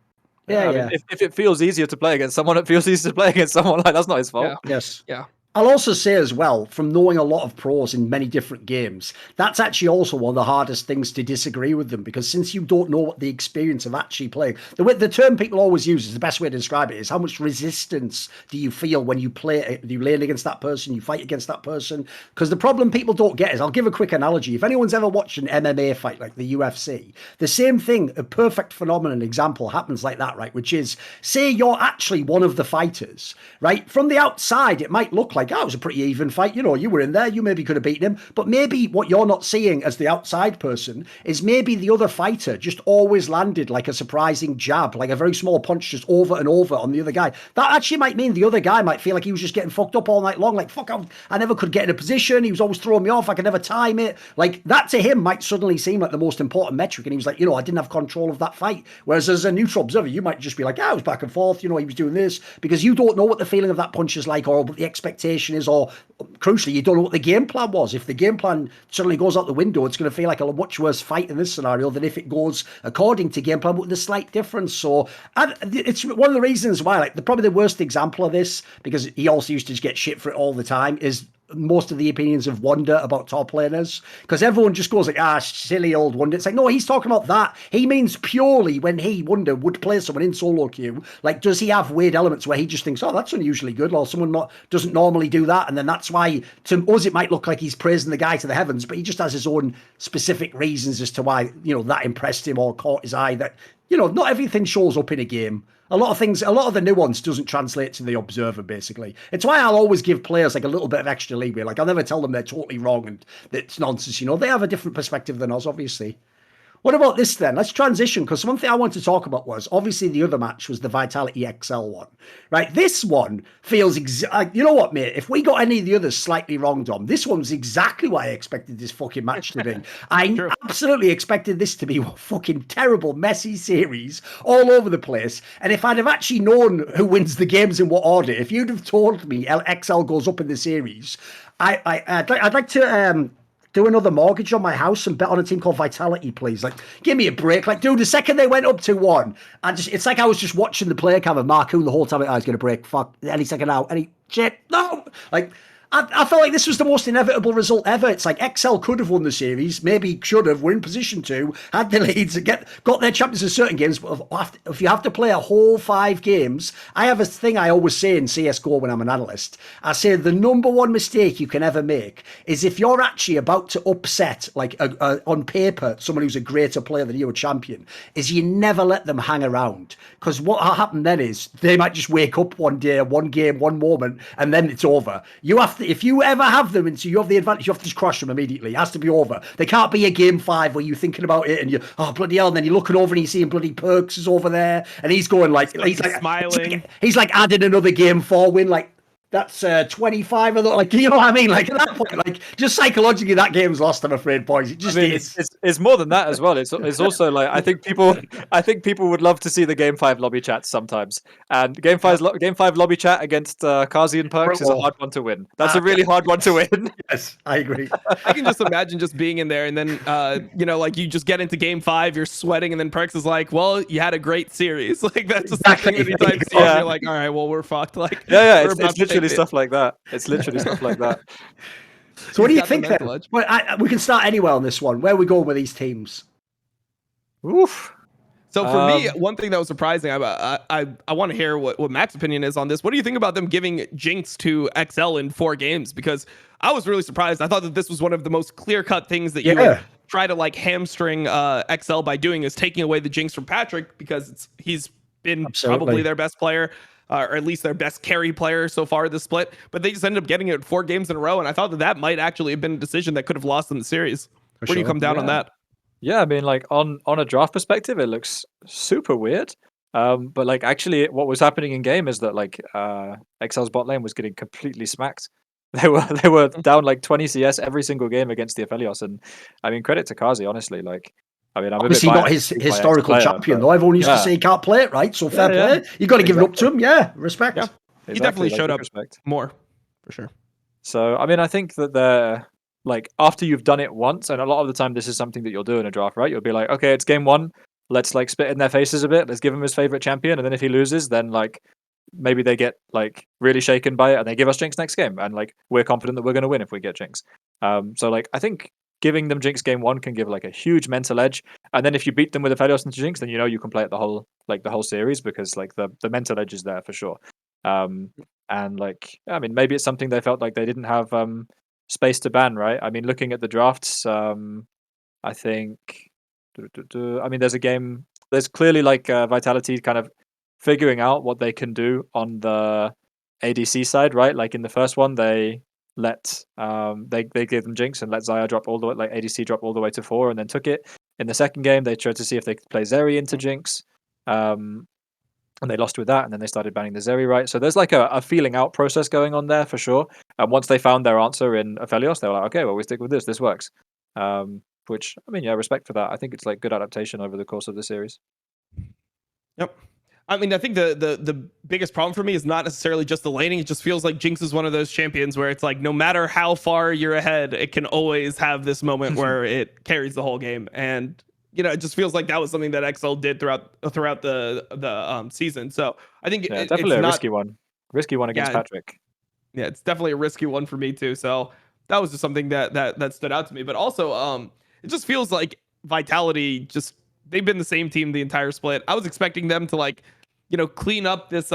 If it feels easier to play against someone, it feels easier to play against someone. Like, that's not his fault. Yeah. I'll also say as well, from knowing a lot of pros in many different games, that's actually also one of the hardest things to disagree with them, because since you don't know what the experience of actually playing, the term people always use is the best way to describe it is how much resistance do you feel when you play, you lane against that person, you fight against that person. Because the problem people don't get is, I'll give a quick analogy. If anyone's ever watched an MMA fight like the UFC, the same thing, a perfect phenomenon example happens like that, right? Which is, say you're actually one of the fighters, right? From the outside, it might look like, oh, it was a pretty even fight. You were in there. You maybe could have beaten him. But maybe what you're not seeing as the outside person is maybe the other fighter just always landed like a surprising jab, like a very small punch just over and over on the other guy. That actually might mean the other guy might feel like he was just getting fucked up all night long. Like, fuck, I never could get in a position. He was always throwing me off. I could never time it. Like, that to him might suddenly seem like the most important metric. And he was like, I didn't have control of that fight. Whereas as a neutral observer, you might just be like, I was back and forth. He was doing this, because you don't know what the feeling of that punch is like, or what the expectation is, or crucially, you don't know what the game plan was. If the game plan suddenly goes out the window, it's going to feel like a much worse fight in this scenario than if it goes according to game plan, but with a slight difference. So it's one of the reasons why, like, probably the worst example of this, because he also used to just get shit for it all the time, is most of the opinions of Wonder about top laners, because everyone just goes like, silly old Wonder. It's like, no, he's talking about that. He means purely when Wonder would play someone in solo queue, like, does he have weird elements where he just thinks, oh, that's unusually good, or someone doesn't normally do that, and then that's why to us it might look like he's praising the guy to the heavens, but he just has his own specific reasons as to why that impressed him or caught his eye. That not everything shows up in a game. A lot of the nuance doesn't translate to the observer, basically. It's why I'll always give players like a little bit of extra leeway. Like, I'll never tell them they're totally wrong and it's nonsense. They have a different perspective than us, obviously. What about this then? Let's transition, because one thing I want to talk about was, obviously the other match was the Vitality XL one, right? This one feels you know what, mate? If we got any of the others slightly wrong, Dom, this one's exactly what I expected this fucking match to be. I absolutely expected this to be a fucking terrible, messy series all over the place. And if I'd have actually known who wins the games in what order, if you'd have told me XL goes up in the series, I'd like to do another mortgage on my house and bet on a team called Vitality, please. Like, give me a break. Like, dude, the second they went up 2-1, it's like I was just watching the player cam of Marcoon the whole time. I was going to break. Fuck, any second now. Any shit. No. Like, I felt like this was the most inevitable result ever. It's like XL could have won the series, maybe should have, were in position to, had the leads, and got their champions in certain games. But if you have to play a whole 5 games, I have a thing I always say in CSGO when I'm an analyst. I say the number one mistake you can ever make is if you're actually about to upset, like on paper, someone who's a greater player than you, a champion, is you never let them hang around. Because what will happen then is they might just wake up one day, one game, one moment, and then it's over. You have to, if you ever have them and so you have the advantage, you have to just crush them immediately. It has to be over. There can't be a game 5 where you're thinking about it and you, oh bloody hell, and then you're looking over and you're seeing bloody Perks is over there and he's going like he's like smiling. He's like adding another game 4 win. Like, That's 25 of the, like, you know what I mean? Like, at that point, like, just psychologically, that game's lost, I'm afraid, boys. It just is. It's more than that as well. It's also like I think people would love to see the Game 5 lobby chats sometimes. And Game 5 lobby chat against Kazi and Perks is a hard one to win. That's a really hard one to win. Yes, I agree. I can just imagine just being in there and then, like you just get into Game 5, you're sweating, and then Perks is like, "Well, you had a great series." Like that's just Exactly. the thing that he types. Yeah. You're like, "All right, well, we're fucked." Like, yeah, it's literally stuff like that. It's literally stuff like that. So what do you think then? Well, we can start anywhere on this one. Where are we going with these teams? Oof. So for me, one thing that was surprising, I want to hear what Mac's opinion is on this. What do you think about them giving Jinx to XL in 4 games? Because I was really surprised. I thought that this was one of the most clear-cut things that you would try to like hamstring XL by doing, is taking away the Jinx from Patrick, because he's been probably their best player. Or at least their best carry player so far this split, but they just ended up getting it 4 games in a row, and I thought that might actually have been a decision that could have lost them the series. Where do you come down on that? Yeah, I mean, like on a draft perspective, it looks super weird. But like actually, what was happening in game is that like XL's bot lane was getting completely smacked. They were down like 20 CS every single game against the Aphelios, and I mean, credit to Kazi, honestly. Like, I mean, I'm obviously not his historical champion, though. Everyone used to say he can't play it, right? So fair play. You got to give it up to him. Yeah, respect. Yeah. Exactly. He definitely showed up more, for sure. So, I mean, I think that they're like, after you've done it once, and a lot of the time this is something that you'll do in a draft, right? You'll be like, okay, it's game 1. Let's like spit in their faces a bit. Let's give him his favorite champion, and then if he loses, then like maybe they get like really shaken by it, and they give us Jinx next game, and like we're confident that we're going to win if we get Jinx. So like I think giving them Jinx game 1 can give like a huge mental edge, and then if you beat them with Aphelios into Jinx, then you know you can play it the whole series, because like the mental edge is there for sure. And like I mean, maybe it's something they felt like they didn't have space to ban, right? I mean, looking at the drafts, I think I mean there's clearly like Vitality kind of figuring out what they can do on the ADC side, right? Like in the first one, they let they gave them Jinx and let Xayah drop all the way, like ADC drop all the way to 4, and then took it. In the second game, they tried to see if they could play Zeri into Jinx, and they lost with that, and then they started banning the Zeri, right? So there's like a feeling out process going on there for sure. And once they found their answer in Aphelios, they were like, okay, well, we stick with this. This works. Which, I mean, yeah, respect for that. I think it's like good adaptation over the course of the series. Yep. I mean, I think the biggest problem for me is not necessarily just the laning. It just feels like Jinx is one of those champions where it's like no matter how far you're ahead, it can always have this moment where it carries the whole game. And it just feels like that was something that XL did throughout the season. So I think definitely a risky one against Patrick. Yeah, it's definitely a risky one for me too. So that was just something that stood out to me. But also, it just feels like Vitality they've been the same team the entire split. I was expecting them to like, clean up this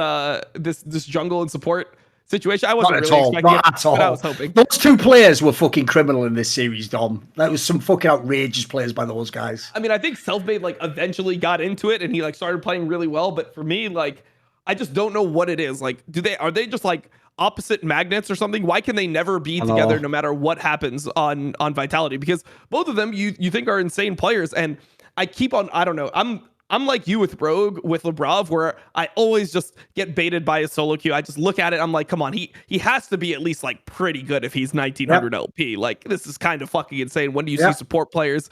jungle and support situation. I wasn't really expecting it, but I was hoping. Those 2 players were fucking criminal in this series, Dom. That was some fucking outrageous players by those guys. I mean, I think Selfmade like eventually got into it and he like started playing really well, but for me, like, I just don't know what it is. Like, are they just like opposite magnets or something? Why can they never be together no matter what happens on Vitality? Because both of them you think are insane players, and I keep on, I don't know. I'm like you with Rogue, with Labrov, where I always just get baited by his solo queue. I just look at it. I'm like, come on, he has to be at least like pretty good if he's 1900 LP. Like, this is kind of fucking insane. When do you see support players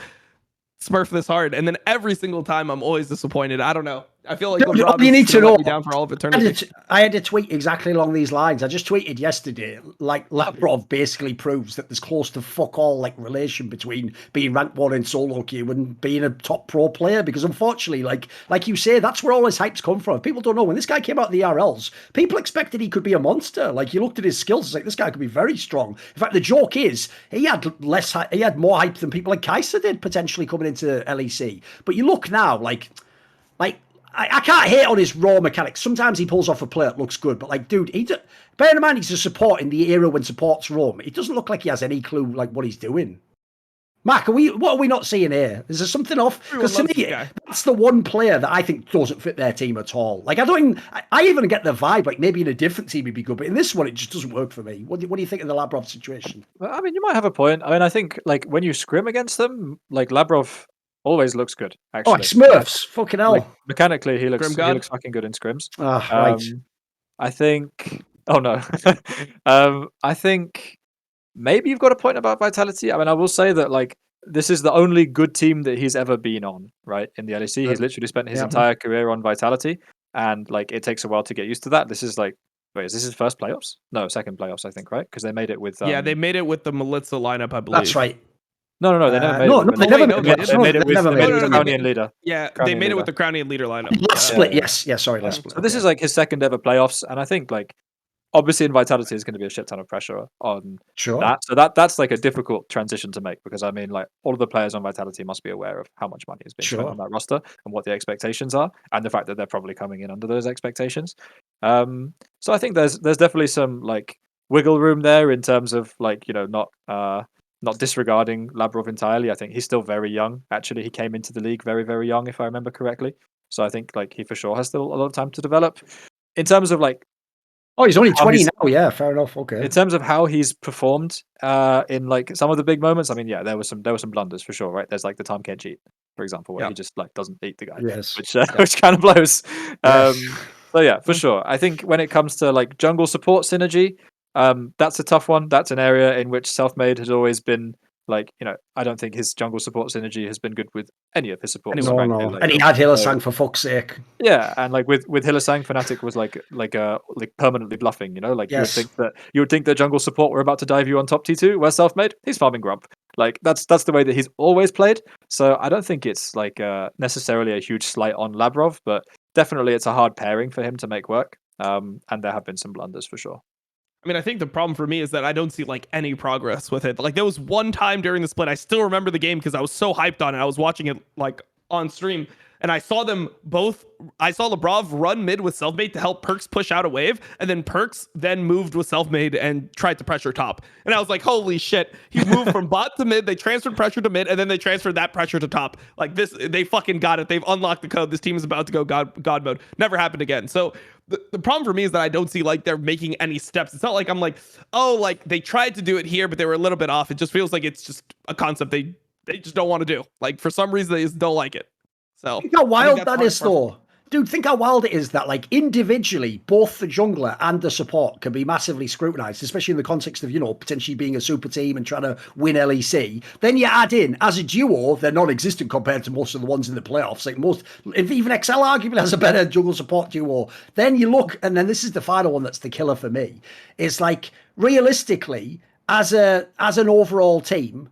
smurf this hard? And then every single time I'm always disappointed. I don't know. I feel like you need to know. Down for all of eternity. I had a tweet exactly along these lines. I just tweeted yesterday, like Labrov basically proves that there's close to fuck all like relation between being ranked 1 in solo queue and being a top pro player. Because unfortunately, like you say, that's where all his hype's come from. People don't know, when this guy came out of the RLs, people expected he could be a monster. Like, you looked at his skills, it's like, this guy could be very strong. In fact, the joke is he had more hype than people like Kai'Sa did potentially coming into LEC. But you look now, like. I can't hate on his raw mechanics. Sometimes he pulls off a play that looks good, but like, dude, bear in mind he's a support in the era when supports roam. It doesn't look like he has any clue like what he's doing. Mac, what are we not seeing here? Is there something off? Because to me, that's the one player that I think doesn't fit their team at all. Like, I even get the vibe like maybe in a different team he'd be good, but in this one it just doesn't work for me. What do you think of the Labrov situation? I mean, you might have a point. I mean, I think like when you scrim against them, like Labrov always looks good, actually. Oh, Smurfs. Fucking hell. Like, mechanically, he looks fucking good in scrims. Right. I think Oh no. I think maybe you've got a point about Vitality. I mean, I will say that like this is the only good team that he's ever been on, right? In the LEC, he's literally spent his entire career on Vitality, and like it takes a while to get used to that. This is like, wait, is this his first playoffs? No, second playoffs, I think, right? Because they made it with Yeah, they made it with the Melitza lineup, I believe. That's right. No, they never made no, it. no, With they Melitza. never made it. They made it with No, Crownie and Leader. Yeah, Crownie they and made it Leader. with the Crownie and Leader lineup. Last split, yes. Yeah, sorry, last split. So this is like his second ever playoffs, and I think like obviously in Vitality is going to be a shit ton of pressure on that. So that's like a difficult transition to make, because I mean like all of the players on Vitality must be aware of how much money is being spent on that roster and what the expectations are, and the fact that they're probably coming in under those expectations. So I think there's definitely some like wiggle room there in terms of like, you know, not disregarding Labrov entirely. I think he's still very young. Actually, he came into the league very, very young, if I remember correctly. So I think like he for sure has still a lot of time to develop. In terms of like, oh, he's only 20 now. Yeah, fair enough. Okay. in terms of how he's performed in like some of the big moments, I mean, yeah, there were some blunders for sure, right? There's like the Tom can't cheat, for example, where he just like doesn't beat the guy, which kind of blows. So yeah, for sure. I think when it comes to like jungle support synergy, that's a tough one. That's an area in which Selfmade has always been like, you know, I don't think his jungle support synergy has been good with any of his supports. No. Like, and he had Hylissang for fuck's sake. Yeah, and like with Hylissang, Fnatic was like permanently bluffing, you know? Like you would think that jungle support were about to dive you on top T2, where Selfmade, he's farming Grump. Like that's the way that he's always played. So I don't think it's like necessarily a huge slight on Labrov, but definitely it's a hard pairing for him to make work. And there have been some blunders for sure. I mean, I think the problem for me is that I don't see like any progress with it. Like there was one time during the split, I still remember the game because I was so hyped on it. I was watching it like on stream, and I saw them both. I saw Labrov run mid with Selfmade to help Perks push out a wave, and then Perks then moved with Selfmade and tried to pressure top. And I was like, holy shit. He moved from bot to mid, they transferred pressure to mid, and then they transferred that pressure to top. Like this, they fucking got it. They've unlocked the code. This team is about to go God mode. Never happened again. So the problem for me is that I don't see like they're making any steps. It's not like I'm like, oh, like they tried to do it here, but they were a little bit off. It just feels like it's just a concept they just don't want to do. Like for some reason they just don't like it. So think how wild that is, though. Dude, think how wild it is that, like, individually, both the jungler and the support can be massively scrutinized, especially in the context of, you know, potentially being a super team and trying to win LEC. Then you add in, as a duo, they're non-existent compared to most of the ones in the playoffs. Like, if even XL arguably has a better jungle support duo. Then you look, and then this is the final one that's the killer for me. It's like, realistically, as an overall team,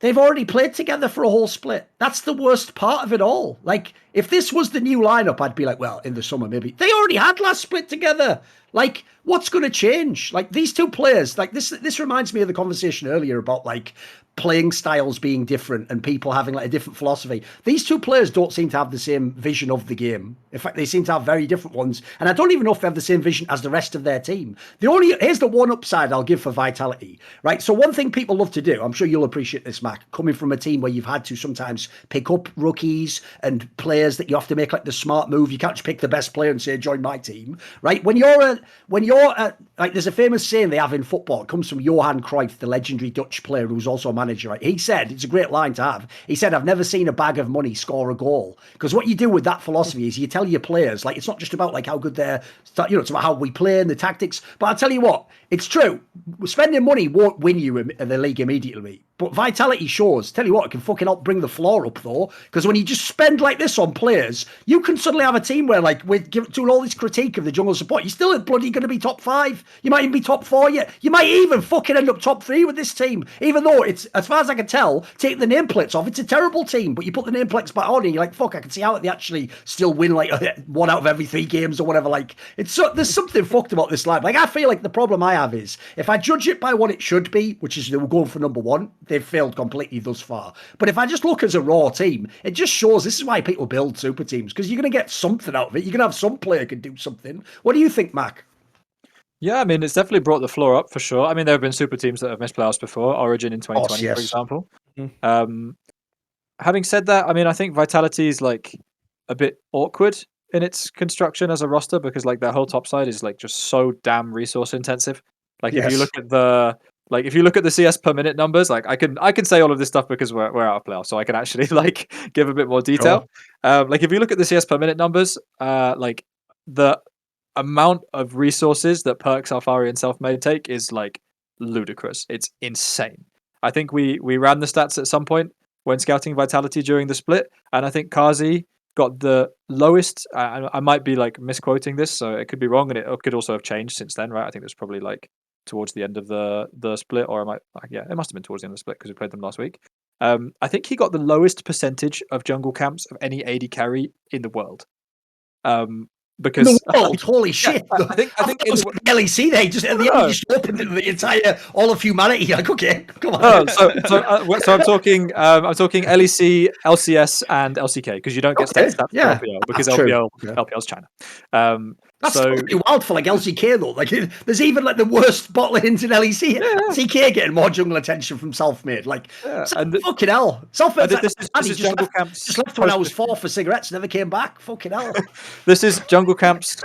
they've already played together for a whole split. That's the worst part of it all. Like, if this was the new lineup, I'd be like, well, in the summer, maybe. They already had last split together. Like, what's going to change? Like, these two players, like, this reminds me of the conversation earlier about, like, playing styles being different and people having, like, a different philosophy. These two players don't seem to have the same vision of the game. In fact, they seem to have very different ones. And I don't even know if they have the same vision as the rest of their team. Here's the one upside I'll give for Vitality, right? So one thing people love to do, I'm sure you'll appreciate this, Mac, coming from a team where you've had to sometimes pick up rookies and players that you have to make like the smart move. You can't just pick the best player and say, join my team, right? When you're like, there's a famous saying they have in football. It comes from Johan Cruyff, the legendary Dutch player who's also a manager, right? He said, it's a great line to have. He said, I've never seen a bag of money score a goal. Because what you do with that philosophy is you tell your players, like, it's not just about like how good they're, you know, it's about how we play and the tactics. But I'll tell you what, it's true. Spending money won't win you in the league immediately. But Vitality shows, tell you what, it can fucking help bring the floor up, though. Because when you just spend like this on players, you can suddenly have a team where, like, we're doing all this critique of the jungle support. You're still bloody going to be top 5. You might even be top 4 yet. You might even fucking end up top 3 with this team. Even though it's, as far as I can tell, take the nameplates off. It's a terrible team, but you put the nameplates back on and you're like, fuck, I can see how they actually still win, like, 1 out of every 3 games or whatever. Like, there's something fucked about this line. Like, I feel like the problem I have is, if I judge it by what it should be, which is they were going for number 1, they've failed completely thus far. But if I just look as a raw team, it just shows this is why people build super teams, because you're going to get something out of it. You're going to have some player could do something. What do you think, Mac? Yeah, I mean, it's definitely brought the floor up for sure. I mean, there have been super teams that have missed playoffs before, Origin in 2020, for example. Having said that, I mean, I think Vitality is like a bit awkward in its construction as a roster, because like their whole top side is like just so damn resource intensive. Like if you look at the CS per minute numbers, like I can say all of this stuff because we're out of playoffs, so I can actually like give a bit more detail. Like if you look at the CS per minute numbers, like the amount of resources that Perks, Alfari, and Selfmade take is like ludicrous. It's insane. I think we ran the stats at some point when scouting Vitality during the split, and I think Kazi got the lowest. I might be like misquoting this, so it could be wrong, and it could also have changed since then, right? I think it was probably like towards the end of the split, or it must have been towards the end of the split because we played them last week. I think he got the lowest percentage of jungle camps of any AD carry in the world. Because in the world, holy shit! I think it was the LEC. They just at the end just opened the entire all of humanity. Like, okay, come on. So I'm talking LEC, LCS, and LCK because you don't get stats for LPL because LPL's China. That's pretty wild for like LCK though. Like, there's even like the worst bot lanes in LEC. LCK getting more jungle attention from Selfmade. Like, fucking hell. Selfmade. This is jungle camps. Just left when I was 4 for cigarettes. Never came back. Fucking hell. This is jungle camps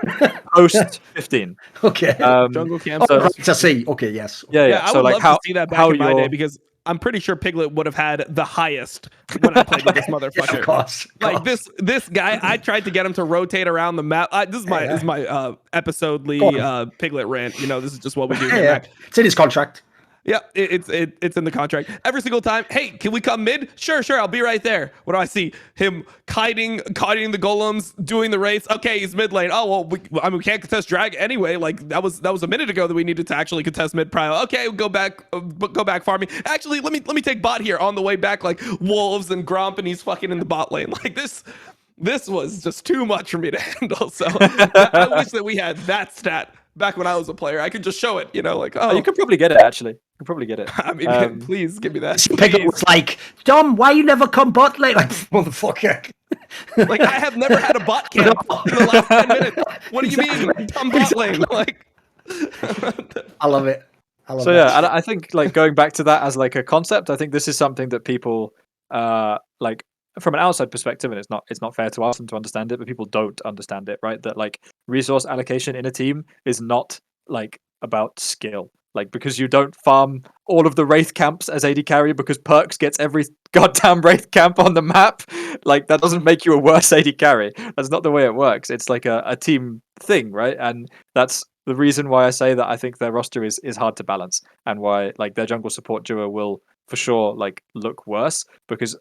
post 15. Okay. Jungle camps. To see. Okay. Yes. Yeah. I would love to see that back in my day because I'm pretty sure Piglet would have had the highest when I played with this motherfucker. Yeah, of course. Like this guy, I tried to get him to rotate around the map. This is my episode-ly Piglet rant. You know, this is just what we do. It's in his contract. Yeah, it's in the contract. Every single time, hey, can we come mid? Sure, I'll be right there. What do I see? Him kiting the golems, doing the race. Okay, he's mid lane. Oh well, we can't contest drag anyway. Like that was a minute ago that we needed to actually contest mid prio. Okay, we'll go back farming. Actually, let me take bot here on the way back. Like wolves and Gromp, and he's fucking in the bot lane. Like this was just too much for me to handle. So I wish that we had that stat back when I was a player. I could just show it, you know, like, oh, you could probably get it actually. You could probably get it. I mean, please give me that. Piglet was like, Dom, why you never come bot lane? Like, motherfucker. Like, I have never had a bot camp in the last 10 minutes. What do you mean, dumb bot lane? Like, I love it. So yeah, and I think like going back to that as like a concept, I think this is something that people like from an outside perspective, and it's not fair to ask them to understand it, but people don't understand it, right? That like resource allocation in a team is not like about skill. Like, because you don't farm all of the Wraith camps as AD carry because Perks gets every goddamn Wraith camp on the map, like that doesn't make you a worse AD carry. That's not the way it works. It's like a team thing, right? And that's the reason why I say that I think their roster is hard to balance, and why like their jungle support duo will for sure like look worse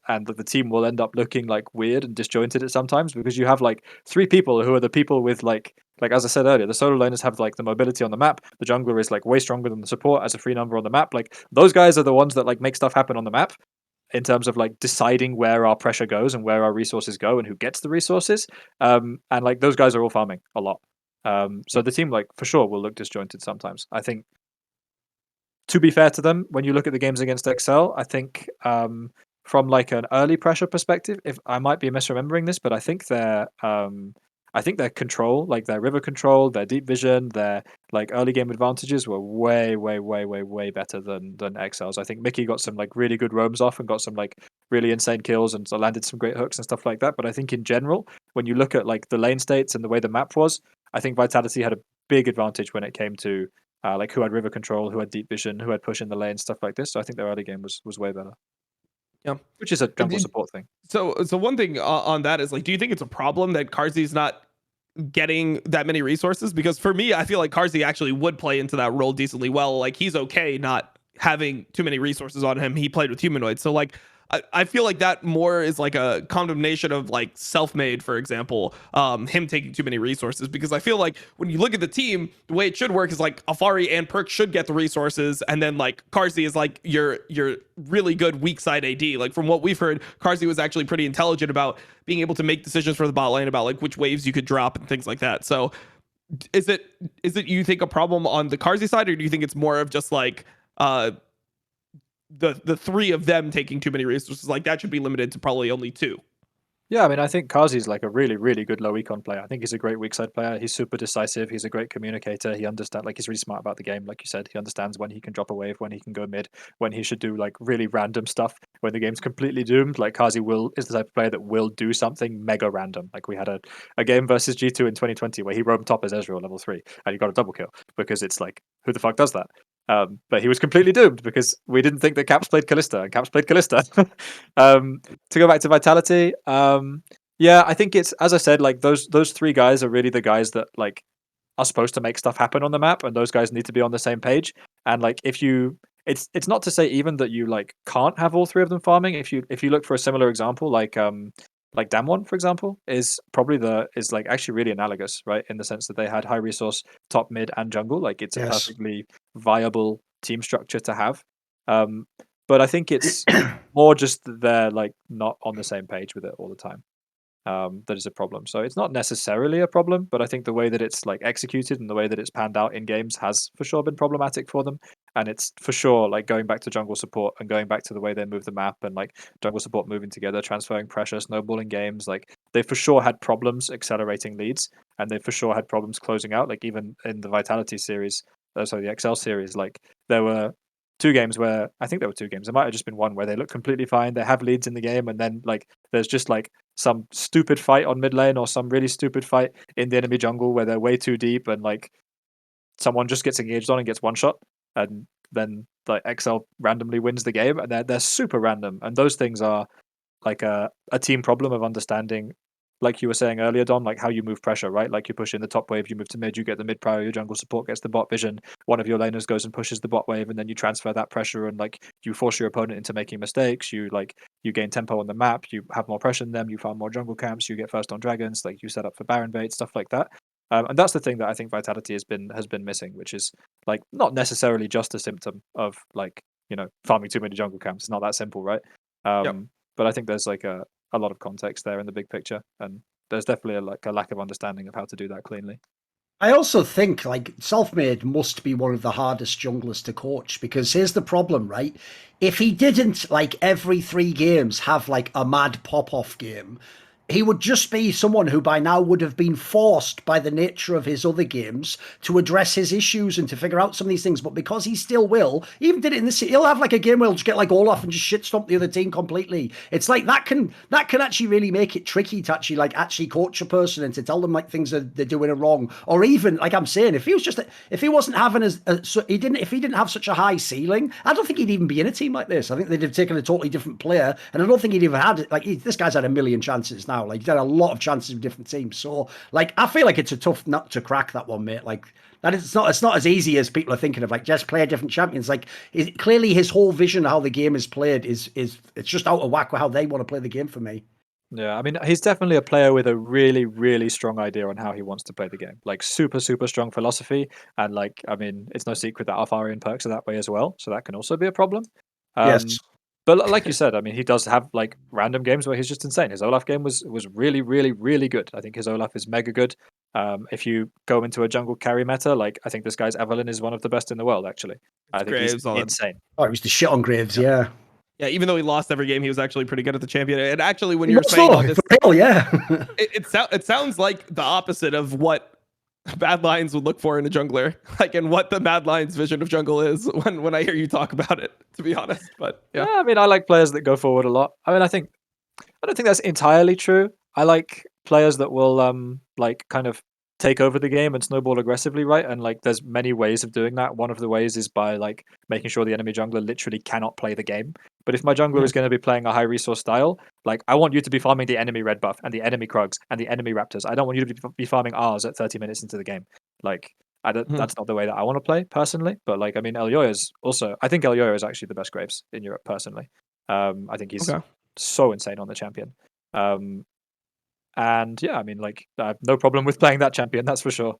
and the team will end up looking like weird and disjointed at sometimes because you have like 3 people who are the people with like as I said earlier, the solo laners have like the mobility on the map. The jungler is like way stronger than the support as a free number on the map. Like those guys are the ones that like make stuff happen on the map in terms of like deciding where our pressure goes and where our resources go and who gets the resources. And like those guys are all farming a lot. So the team like for sure will look disjointed sometimes. I think to be fair to them, when you look at the games against Excel, I think from like an early pressure perspective, if I might be misremembering this, but I think their control, like their river control, their deep vision, their like early game advantages were way better than Excel's. I think Mickey got some like really good roams off and got some like really insane kills and landed some great hooks and stuff like that. But I think in general, when you look at like the lane states and the way the map was, I think Vitality had a big advantage when it came to like who had river control, who had deep vision, who had push in the lane, stuff like this. So I think their early game was way better. Yeah, which is a jungle support thing. So one thing on that is like, do you think it's a problem that Karzi's not getting that many resources? Because for me, I feel like Karzi actually would play into that role decently well. Like he's okay not having too many resources on him. He played with Humanoid, so like I feel like that more is like a condemnation of like Selfmade, for example, him taking too many resources, because I feel like when you look at the team, the way it should work is like Alfari and Perk should get the resources, and then like Karzi is like your really good weak side AD. Like from what we've heard, Karzi was actually pretty intelligent about being able to make decisions for the bot lane about like which waves you could drop and things like that. So is it you think a problem on the Karzi side, or do you think it's more of just like the 3 of them taking too many resources? Like that should be limited to probably only 2. Yeah, I mean, I think Karzi's like a really, really good low econ player. I think he's a great weak side player. He's super decisive. He's a great communicator. He understands, like, he's really smart about the game. Like you said, he understands when he can drop a wave, when he can go mid, when he should do like really random stuff. When the game's completely doomed, like Karzi is the type of player that will do something mega random. Like we had a game versus G2 in 2020 where he roamed top as Ezreal level 3 and he got a double kill because it's like, who the fuck does that? But he was completely doomed because we didn't think that caPs's played Kalista, and caPs's played Kalista. To go back to Vitality, yeah, I think it's, as I said, like those 3 guys are really the guys that like are supposed to make stuff happen on the map, and those guys need to be on the same page. And like if you, it's not to say even that you like can't have all three of them farming. If you look for a similar example, like Damn One, for example, is like actually really analogous, right? In the sense that they had high resource top, mid, and jungle. Like it's a perfectly viable team structure to have. But I think it's more just that they're like not on the same page with it all the time. That is a problem. So it's not necessarily a problem, but I think the way that it's like executed and the way that it's panned out in games has for sure been problematic for them. And it's for sure like going back to jungle support and going back to the way they move the map and like jungle support moving together, transferring pressure, snowballing games. Like they for sure had problems accelerating leads, and they for sure had problems closing out. Like even in the Vitality series, the XL series, like there were two games where I think there were two games. There might have just been one where they look completely fine. They have leads in the game, and then like there's just like some stupid fight on mid lane or some really stupid fight in the enemy jungle where they're way too deep and like someone just gets engaged on and gets one shot, and then like XL randomly wins the game, and they're super random. And those things are like a team problem of understanding, like you were saying earlier, Dom, like how you move pressure, right? Like you push in the top wave, you move to mid, you get the mid prior, your jungle support gets the bot vision, one of your laners goes and pushes the bot wave, and then you transfer that pressure and like you force your opponent into making mistakes, you gain tempo on the map, you have more pressure than them, you farm more jungle camps, you get first on dragons, like you set up for Baron bait, stuff like that. And that's the thing that I think Vitality has been missing, which is like not necessarily just a symptom of like, farming too many jungle camps. It's not that simple, right? But I think there's like a lot of context there in the big picture, and there's definitely a lack of understanding of how to do that cleanly. I also think like Selfmade must be one of the hardest junglers to coach, because here's the problem, right? If he didn't like every 3 games have like a mad pop-off game, he would just be someone who by now would have been forced by the nature of his other games to address his issues and to figure out some of these things. But because he still will, he even did it in this, he'll have like a game where he'll just get like Olaf and just shit stomp the other team completely. It's like that can actually really make it tricky to actually coach a person and to tell them like things that they're doing wrong. Or even like I'm saying, if he wasn't having if he didn't have such a high ceiling, I don't think he'd even be in a team like this. I think they'd have taken a totally different player, and I don't think he'd even had it. Like this guy's had a million chances now. Like he's had a lot of chances with different teams. So like I feel like it's a tough nut to crack, that one, mate. Like that it's not as easy as people are thinking of, like just play different champions. Like clearly his whole vision of how the game is played is it's just out of whack with how they want to play the game for me. Yeah, I mean, he's definitely a player with a really, really strong idea on how he wants to play the game. Like super, super strong philosophy. And like, I mean, it's no secret that Alfarian perks are that way as well. So that can also be a problem. Yes. But like you said, I mean, he does have like random games where he's just insane. His Olaf game was really, really, really good. I think his Olaf is mega good. If you go into a jungle carry meta, like I think this guy's Evelyn is one of the best in the world, actually. I think he's insane. Oh, he was the shit on Graves, yeah. Yeah, even though he lost every game, he was actually pretty good at the champion. And actually, when you're saying all this, for real, yeah. it sounds like the opposite of what Bad Lions would look for in a jungler, like, and what the Bad Lions vision of jungle is when I hear you talk about it, to be honest. But yeah, I mean, I like players that go forward a lot. I mean, I don't think that's entirely true. I like players that will like kind of take over the game and snowball aggressively, right? And like there's many ways of doing that. One of the ways is by like making sure the enemy jungler literally cannot play the game. But if my jungler is going to be playing a high resource style, like I want you to be farming the enemy red buff and the enemy Krugs and the enemy Raptors. I don't want you to be farming ours at 30 minutes into the game. Like that's not the way that I want to play personally. But like, I mean, Elyoya's also, I think Elyoya is actually the best Graves in Europe personally. I think he's so insane on the champion. And yeah, I mean, like, I have no problem with playing that champion, that's for sure.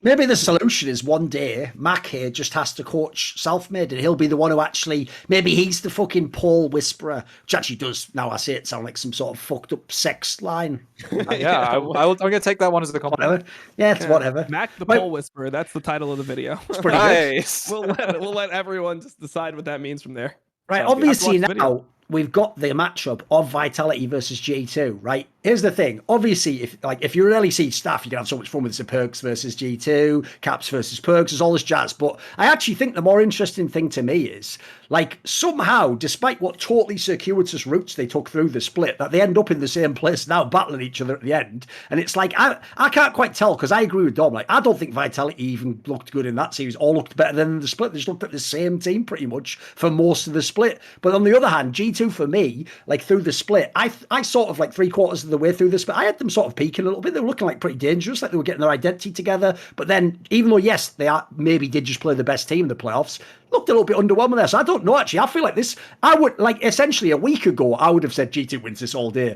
Maybe the solution is one day Mac here just has to coach Selfmade, and he'll be the one who actually, maybe he's the fucking Paul Whisperer, which actually does, now I say it, sound like some sort of fucked up sex line. I'm going to take that one as the compliment. Whatever. Yeah, it's whatever. Mac the Paul Whisperer, that's the title of the video. It's pretty nice. We'll let everyone just decide what that means from there. Right, obviously now we've got the matchup of Vitality versus G2, right? Here's the thing. Obviously, if you're an LEC staff, you can have so much fun with the Perks versus G2, caPs's versus Perks, there's all this jazz. But I actually think the more interesting thing to me is, like, somehow, despite what totally circuitous routes they took through the split, that they end up in the same place now, battling each other at the end. And it's like, I can't quite tell, because I agree with Dom. Like, I don't think Vitality even looked good in that series, or looked better than the split. They just looked at the same team pretty much for most of the split. But on the other hand, G2 for me, like, through the split, I sort of like 3/4 of the way through this, but I had them sort of peaking a little bit. They were looking like pretty dangerous, like they were getting their identity together. But then, even though, yes, maybe did just play the best team in the playoffs, looked a little bit underwhelming there. So I don't know, actually. I feel like this, I would, like, essentially a week ago, I would have said G2 wins this all day.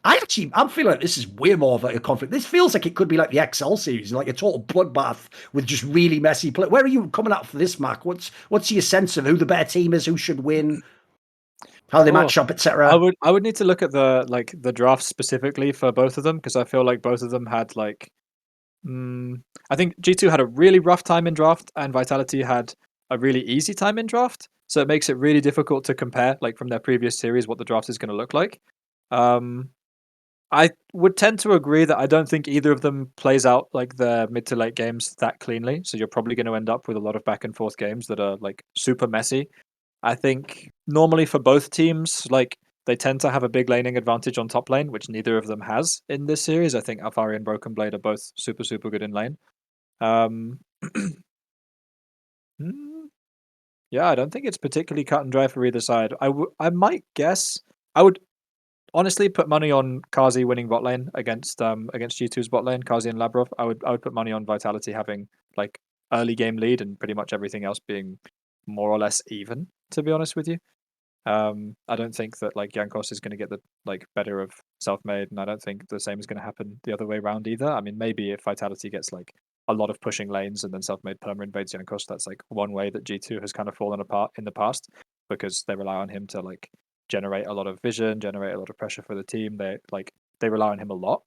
I'm feeling like this is way more of a conflict. This feels like it could be like the XL series, like a total bloodbath with just really messy play. Where are you coming out for this, Mac? What's your sense of who the better team is, who should win, how they match up, etc.? I would need to look at the draft specifically for both of them, because I feel like both of them had like, I think G2 had a really rough time in draft, and Vitality had a really easy time in draft. So it makes it really difficult to compare, like from their previous series, what the draft is going to look like. I would tend to agree that I don't think either of them plays out like the mid to late games that cleanly. So you're probably going to end up with a lot of back and forth games that are like super messy. I think normally for both teams, like they tend to have a big laning advantage on top lane, which neither of them has in this series. I think Alfari and Broken Blade are both super, super good in lane. Yeah, I don't think it's particularly cut and dry for either side. I might guess I would honestly put money on Kazi winning bot lane against G2's bot lane, Kazi and Labrov. I would put money on Vitality having like early game lead and pretty much everything else being more or less even, to be honest with you. I don't think that like Jankos is going to get the like better of Selfmade, and I don't think the same is going to happen the other way around either. I mean, maybe if Vitality gets like a lot of pushing lanes and then Selfmade perma invades Jankos, that's like one way that G2 has kind of fallen apart in the past, because they rely on him to like generate a lot of vision, generate a lot of pressure for the team. They rely on him a lot.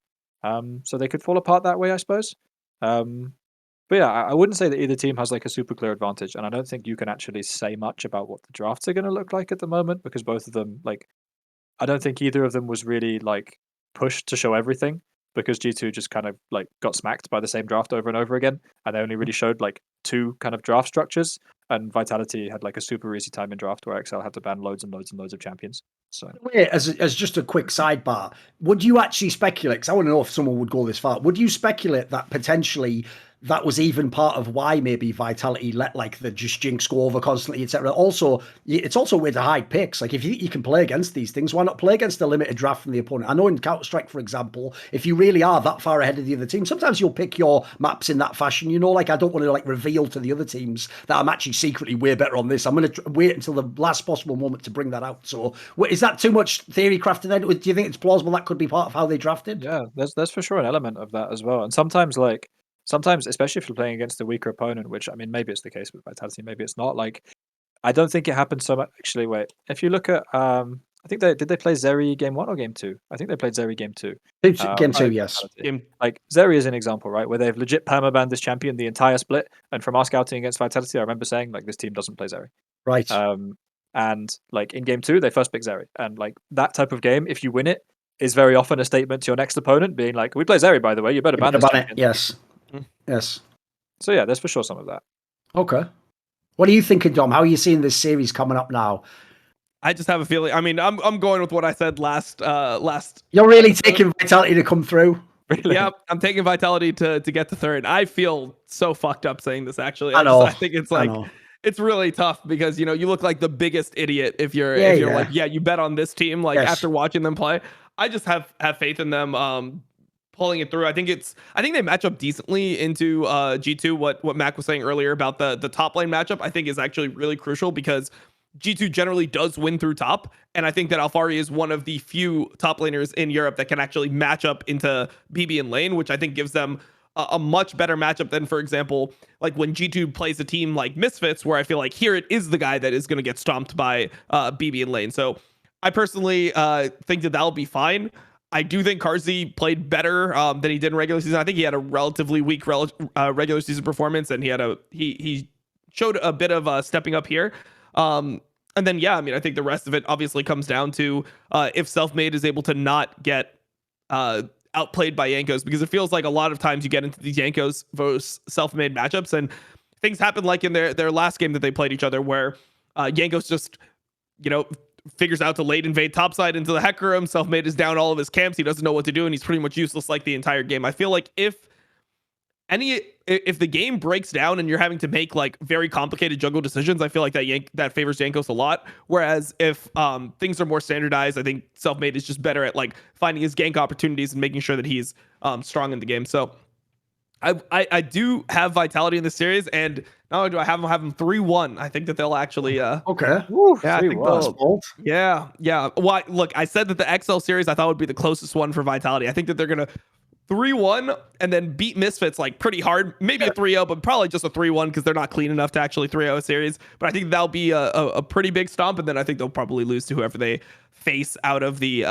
So they could fall apart that way, I suppose. But yeah, I wouldn't say that either team has like a super clear advantage, and I don't think you can actually say much about what the drafts are going to look like at the moment, because both of them, like, I don't think either of them was really like pushed to show everything, because G2 just kind of like got smacked by the same draft over and over again, and they only really showed like two kind of draft structures, and Vitality had like a super easy time in draft where XL had to ban loads and loads and loads of champions. So Wait, as just a quick sidebar, would you actually speculate, because I want to know if someone would go this far, would you speculate that potentially that was even part of why maybe Vitality let like the just jinx go over constantly, etc.? Also, it's also a way to hide picks. Like if you can play against these things, why not play against a limited draft from the opponent? I know in Counter-Strike, for example, if you really are that far ahead of the other team, sometimes you'll pick your maps in that fashion. You know, like I don't want to like reveal to the other teams that I'm actually secretly way better on this. I'm going to wait until the last possible moment to bring that out. So is that too much theory crafted then? Do you think it's plausible that could be part of how they drafted? yeah, there's for sure an element of that as well. And sometimes, especially if you're playing against a weaker opponent, which I mean, maybe it's the case with Vitality, maybe it's not. Like, I don't think it happens so much. Actually, wait. If you look at, I think did they play Zeri game 1 or game 2? I think they played Zeri game 2. Game 2, yes. Like Zeri is an example, right, where they've legit permabanned this champion the entire split. And from our scouting against Vitality, I remember saying like this team doesn't play Zeri. Right. And like in game 2, they first pick Zeri, and like that type of game, if you win it, is very often a statement to your next opponent, being like, "We play Zeri, by the way. You better ban this champion." Yes. Yes. So yeah, there's for sure some of that. Okay. What are you thinking, Dom? How are you seeing this series coming up now? I just have a feeling. I mean, I'm going with what I said last. You're really taking Vitality to come through. Really? Yep, I'm taking Vitality to get to third. I feel so fucked up saying this. Actually, I think it's like it's really tough because you look like the biggest idiot if you're like you bet on this team like after watching them play. I just have faith in them pulling it through. I think they match up decently into G2. What Mac was saying earlier about the top lane matchup, I think is actually really crucial because G2 generally does win through top, and I think that Alfari is one of the few top laners in Europe that can actually match up into BB and lane, which I think gives them a much better matchup than, for example, like when G2 plays a team like Misfits, where I feel like here it is the guy that is going to get stomped by BB and lane. So I personally think that that'll be fine. I do think Carzy played better than he did in regular season. I think he had a relatively weak regular season performance, and he showed a bit of stepping up here. And then, I mean, I think the rest of it obviously comes down to if Selfmade is able to not get outplayed by Jankos, because it feels like a lot of times you get into these Jankos versus Selfmade matchups and things happen like in their last game that they played each other, where Jankos just, figures out to late invade topside into the Heck room. Selfmade is down all of his camps. He doesn't know what to do, and he's pretty much useless like the entire game. I feel like if if the game breaks down and you're having to make like very complicated jungle decisions, I feel like that favors Jankos a lot. Whereas if things are more standardized, I think Selfmade is just better at like finding his gank opportunities and making sure that he's strong in the game. So I do have Vitality in the series, and not only do I have them 3-1, I think that they'll actually Okay. yeah, I think they'll, Yeah. yeah. Well, look, I said that the XL series I thought would be the closest one for Vitality. I think that they're gonna 3-1 and then beat Misfits like pretty hard, maybe a 3-0, but probably just a 3-1 because they're not clean enough to actually 3-0 a series. But I think that'll be a pretty big stomp, and then I think they'll probably lose to whoever they face out of the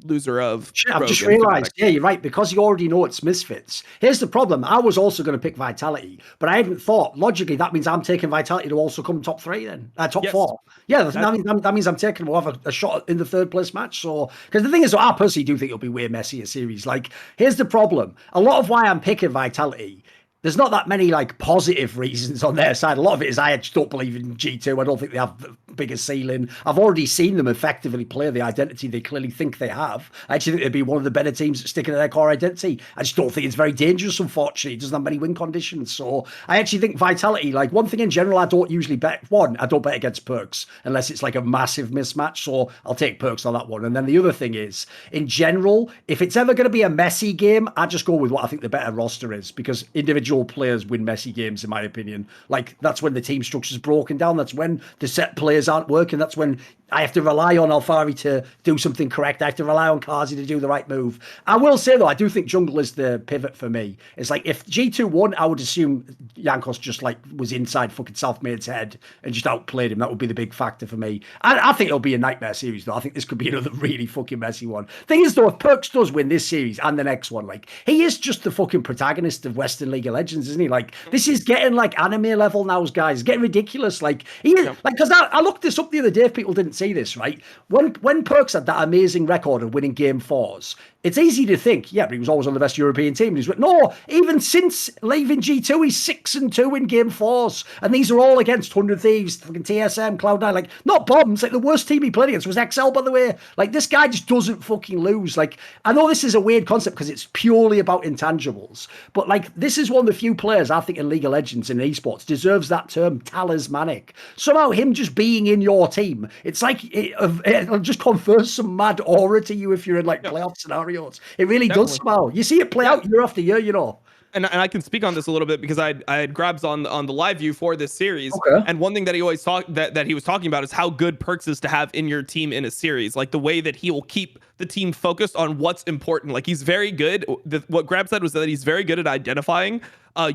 loser of Shit, I've just realised, yeah, you're right, because you already know it's Misfits. Here's the problem. I was also going to pick Vitality, but I hadn't thought, logically, that means I'm taking Vitality to also come top 3 then, top 4. Yeah, that means I'm taking, we'll have a shot in the 3rd place match. So, because the thing is, I personally do think it'll be way messier series. Like, here's the problem. A lot of why I'm picking Vitality, there's not that many like positive reasons on their side. A lot of it is I just don't believe in G2. I don't think they have the biggest ceiling. I've already seen them effectively play the identity they clearly think they have. I actually think they'd be one of the better teams that stick to their core identity. I just don't think it's very dangerous, unfortunately. It doesn't have many win conditions. So I actually think Vitality, like one thing in general, I don't usually bet. One, I don't bet against Perks unless it's like a massive mismatch. So I'll take Perks on that one. And then the other thing is, in general, if it's ever going to be a messy game, I just go with what I think the better roster is, because individual players win messy games, in my opinion. Like, that's when the team structure's broken down. That's when the set players aren't working. That's when I have to rely on Alfari to do something correct. I have to rely on Kazi to do the right move. I will say, though, I do think jungle is the pivot for me. It's like, if G2 won, I would assume Jankos just, like, was inside fucking Selfmade's head and just outplayed him. That would be the big factor for me. I think it'll be a nightmare series, though. I think this could be another really fucking messy one. Thing is, though, if Perks does win this series and the next one, like, he is just the fucking protagonist of Western League of Legends, isn't he? Like, this is getting, like, anime level now, guys. It's getting ridiculous. Like, like, because I looked this up the other day if people didn't see this, right? When Perks had that amazing record of winning game 4s, it's easy to think, yeah, but he was always on the best European team. No, even since leaving G2, he's 6-2 in game 4s. And these are all against 100 Thieves, fucking TSM, Cloud9. Like, not bombs. Like, the worst team he played against was XL, by the way. Like, this guy just doesn't fucking lose. Like, I know this is a weird concept because it's purely about intangibles. But, like, this is one of the few players I think in League of Legends in esports deserves that term talismanic. Somehow him just being in your team, it's like it'll just confer some mad aura to you if you're in, like, playoff scenarios. It really does somehow. You see it play out year after year, you know. And I can speak on this a little bit because I had grabs on the live view for this series. Okay. And one thing that he always that he was talking about is how good Perks is to have in your team in a series. Like the way that he will keep the team focused on what's important. Like he's very good. What Grab said was that he's very good at identifying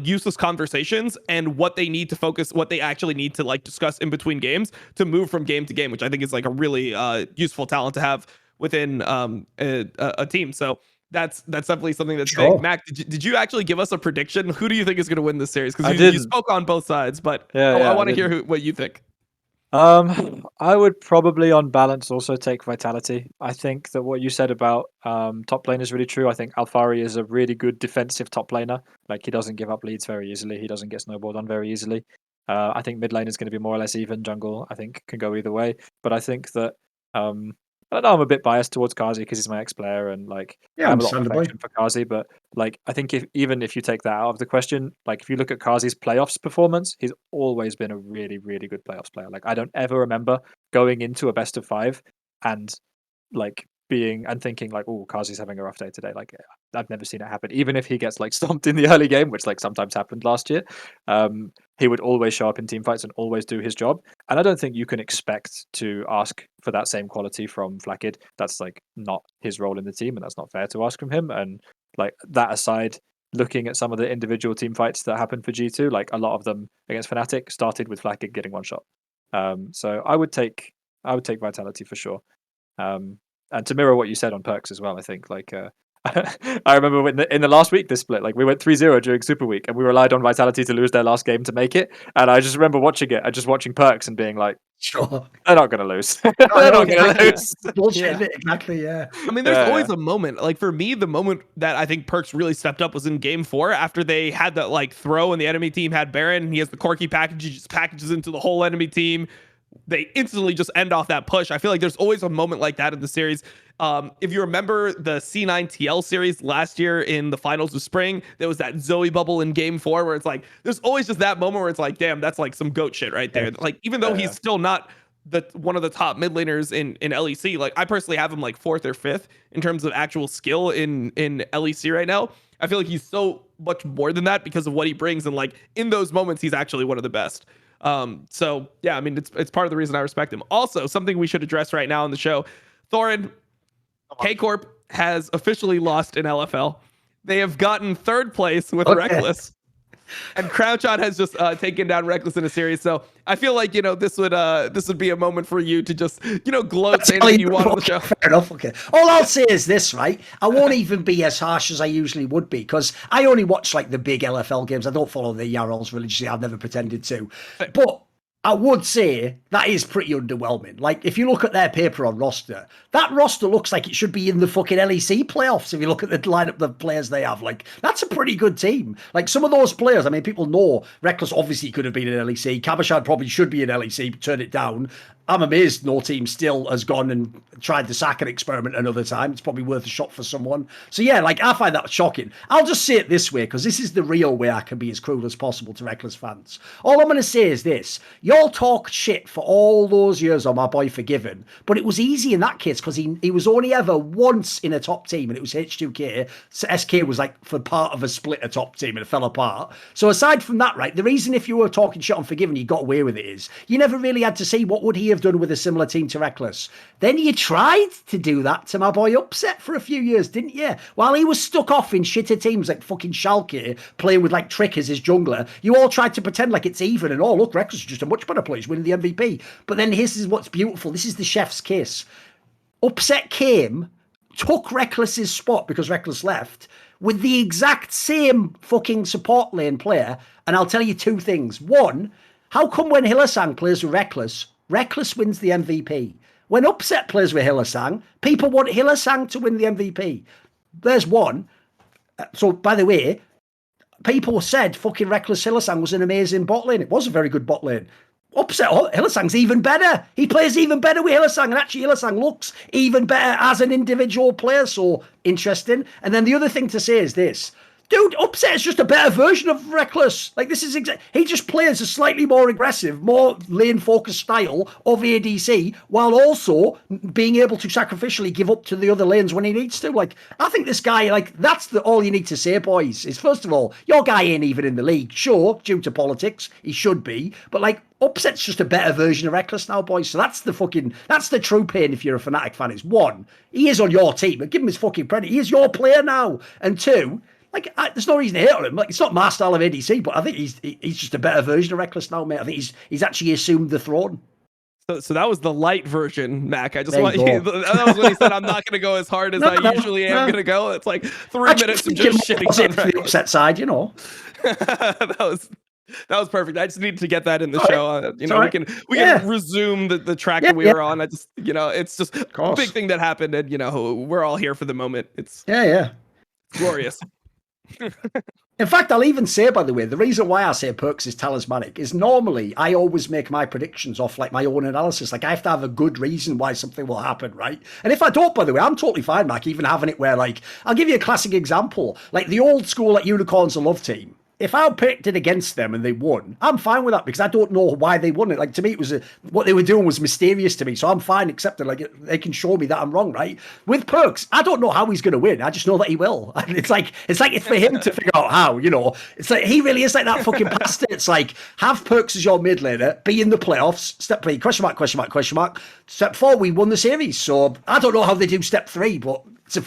useless conversations and what they need to focus, what they actually need to like discuss in between games to move from game to game, which I think is like a really useful talent to have within a team. So that's definitely something that's big. Mac, did you actually give us a prediction? Who do you think is going to win this series? Because you spoke on both sides, but I want to hear what you think. I would probably, on balance, also take Vitality. I think that what you said about top lane is really true. I think Alfari is a really good defensive top laner. Like, he doesn't give up leads very easily. He doesn't get snowballed on very easily. I think mid lane is going to be more or less even. Jungle, I think, can go either way. But I think that I don't know, I'm a bit biased towards Kazi because he's my ex-player and like I have a lot of affection for Kazi, but like I think even if you take that out of the question, like if you look at Kazi's playoffs performance, he's always been a really, really good playoffs player. Like I don't ever remember going into a best of 5 and like thinking like, oh, Kazi's having a rough day today. Like I've never seen it happen. Even if he gets like stomped in the early game, which like sometimes happened last year, he would always show up in team fights and always do his job. And I don't think you can expect to ask for that same quality from Flakkid. That's like not his role in the team, and that's not fair to ask from him. And like that aside, looking at some of the individual team fights that happened for G2, like a lot of them against Fnatic started with Flakkid getting one shot. So I would take Vitality for sure. And to mirror what you said on Perks as well, I think like I remember in the last week this split, like we went 3-0 during Super Week and we relied on Vitality to lose their last game to make it. And I just remember watching it and just watching Perks and being like, sure, they're not going to lose. They're not going to lose. Bullshit, exactly, yeah. I mean, there's always a moment. Like for me, the moment that I think Perks really stepped up was in game 4 after they had that like throw and the enemy team had Baron and he has the Corki package, he just packages into the whole enemy team. They instantly just end off that push. I feel like there's always a moment like that in the series. If you remember the C9 TL series last year in the finals of spring, there was that Zoe bubble in game 4 where it's like, there's always just that moment where it's like, damn, that's like some GOAT shit right there. Like, even though he's still not one of the top mid laners in LEC, like I personally have him like 4th or 5th in terms of actual skill in LEC right now. I feel like he's so much more than that because of what he brings, and like in those moments he's actually one of the best. So yeah, I mean, it's part of the reason I respect him. Also, something we should address right now on the show, Thorin, Kcorp has officially lost in LFL. They have gotten 3rd place with Reckless. And Crownshot has just taken down Reckless in a series. So I feel like, this would be a moment for you to just, gloat anything you want on the show. Fair enough, okay. All I'll say is this, right? I won't even be as harsh as I usually would be, because I only watch like the big LFL games. I don't follow the Yarrels religiously. I've never pretended to. But I would say that is pretty underwhelming. Like, if you look at their paper on roster, that roster looks like it should be in the fucking LEC playoffs. If you look at the lineup, the players they have, like, that's a pretty good team. Like, some of those players, I mean, people know Reckless obviously could have been in LEC. caPs's probably should be in LEC, but turned it down. I'm amazed no team still has gone and tried the Sakan experiment another time. It's probably worth a shot for someone. So yeah, like, I find that shocking. I'll just say it this way, because this is the real way I can be as cruel as possible to Reckless fans. All I'm going to say is this. Y'all talk shit for all those years on my boy Forgiven, but it was easy in that case because he was only ever once in a top team, and it was H2K. So SK was like for part of a split a top team, and it fell apart. So aside from that, right, the reason if you were talking shit on Forgiven, you got away with it is you never really had to see what would he have done with a similar team to Reckless. Then you tried to do that to my boy Upset for a few years, didn't you? While he was stuck off in shitter teams like fucking Schalke, playing with like Trick as his jungler, you all tried to pretend like it's even and, oh, look, Reckless is just a much better player, he's winning the MVP. But then this is what's beautiful. This is the chef's kiss. Upset came, took Reckless's spot because Reckless left, with the exact same fucking support lane player. And I'll tell you 2 things. One, how come when Hylissang plays with Reckless, Reckless wins the MVP? When Upset plays with Hylissang, people want Hylissang to win the MVP. There's one. So, by the way, people said fucking Reckless Hylissang was an amazing bot lane. It was a very good bot lane. Upset Hylissang's even better. He plays even better with Hylissang, and actually Hylissang looks even better as an individual player. So interesting. And then the other thing to say is this. Dude, Upset is just a better version of Reckless. Like, this is he just plays a slightly more aggressive, more lane-focused style of ADC, while also being able to sacrificially give up to the other lanes when he needs to. Like, I think this guy, like, that's all you need to say, boys, is, first of all, your guy ain't even in the league. Sure, due to politics, he should be, but, like, Upset's just a better version of Reckless now, boys. So that's the true pain if you're a Fnatic fan. Is 1, he is on your team, but give him his fucking credit. He is your player now. And 2, like, there's no reason to hate on him. Like, it's not my style of ADC, but I think he's just a better version of Reckless now, mate. I think he's actually assumed the throne. So that was the light version, Mac. I just want you. That was when he said, "I'm not going to go as hard as I usually am going to go." It's like 3 minutes of just shitting on the Upset side, you know. that was perfect. I just needed to get that in the show. We can resume the track that we were on. I just, it's just a big thing that happened, and we're all here for the moment. It's glorious. In fact, I'll even say, by the way, the reason why I say Perks is talismanic is normally I always make my predictions off like my own analysis. Like, I have to have a good reason why something will happen, right? And if I don't, by the way, I'm totally fine, Mac, even having it where, like, I'll give you a classic example. Like, the old school, like, Unicorns of Love team. If I picked it against them and they won, I'm fine with that because I don't know why they won it. Like, to me, it was what they were doing was mysterious to me. So I'm fine accepting, like, they can show me that I'm wrong, right? With Perks, I don't know how he's going to win. I just know that he will. And it's for him to figure out how, It's like, he really is like that fucking pastor. It's like, have Perks as your mid laner, be in the playoffs, step 3, question mark. Step 4, we won the series. So I don't know how they do step 3, but it's a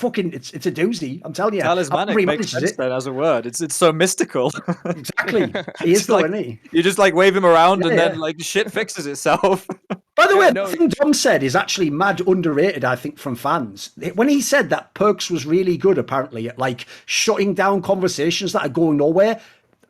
doozy. I'm telling you. Talismanic makes sense then as a word. It's so mystical. Exactly. He is like, isn't he? You just like wave him around and then like shit fixes itself. By the way, the thing Dom said is actually mad underrated, I think, from fans. When he said that Perks was really good, apparently, at like shutting down conversations that are going nowhere,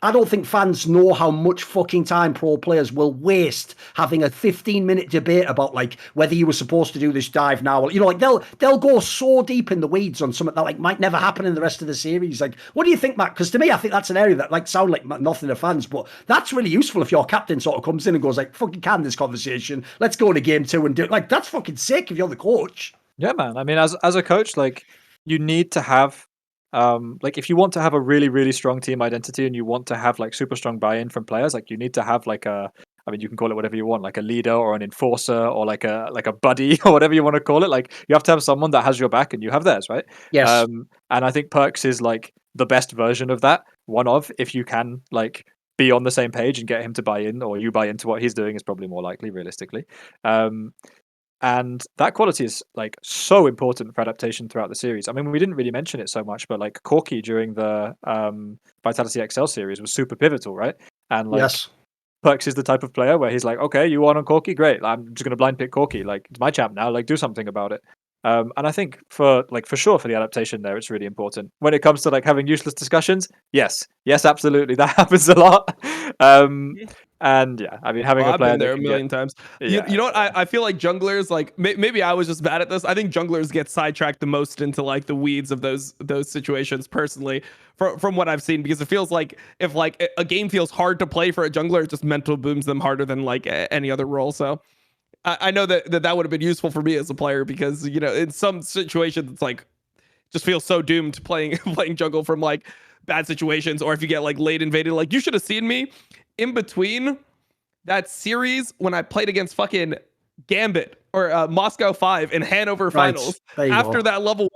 I don't think fans know how much fucking time pro players will waste having a 15-minute debate about like whether you were supposed to do this dive now. Like they'll go so deep in the weeds on something that like might never happen in the rest of the series. Like, what do you think, Matt? Because to me, I think that's an area that like sound like nothing to fans, but that's really useful if your captain sort of comes in and goes like, "Fucking can this conversation? Let's go to game 2 and do it." Like, that's fucking sick if you're the coach. Yeah, man. I mean, as a coach, like you need to have, like if you want to have a really really strong team identity and you want to have like super strong buy-in from players, like you need to have like a, I mean, you can call it whatever you want, like a leader or an enforcer or like a buddy or whatever you want to call it. Like you have to have someone that has your back and you have theirs, right? Yes. And I think Perks is like the best version of that. One of, if you can like be on the same page and get him to buy in, or you buy into what he's doing, is probably more likely, realistically. And that quality is like so important for adaptation throughout the series. I mean, we didn't really mention it so much, but like Corki during the Vitality XL series was super pivotal, right? And like Yes. Perks is the type of player where he's like, okay, you want on Corki? Great. I'm just going to blind pick Corki. Like, it's my champ now. Like, do something about it. And I think for sure for the adaptation there, it's really important. When it comes to like having useless discussions, yes, absolutely, that happens a lot. And yeah, I mean, having a I've player been there that a can million times. yeah, You know what? I feel like junglers, like maybe I was just bad at this. I think junglers get sidetracked the most into like the weeds of those situations. Personally, from what I've seen, because it feels like if like a game feels hard to play for a jungler, it just mental booms them harder than like any other role. So I know that would have been useful for me as a player, because you know in some situations it's like just feels so doomed playing playing jungle from like bad situations, or if you get like late invaded. Like you should have seen me in between that series when I played against fucking Gambit or Moscow 5 in Hanover Right. finals. There you After go. that level,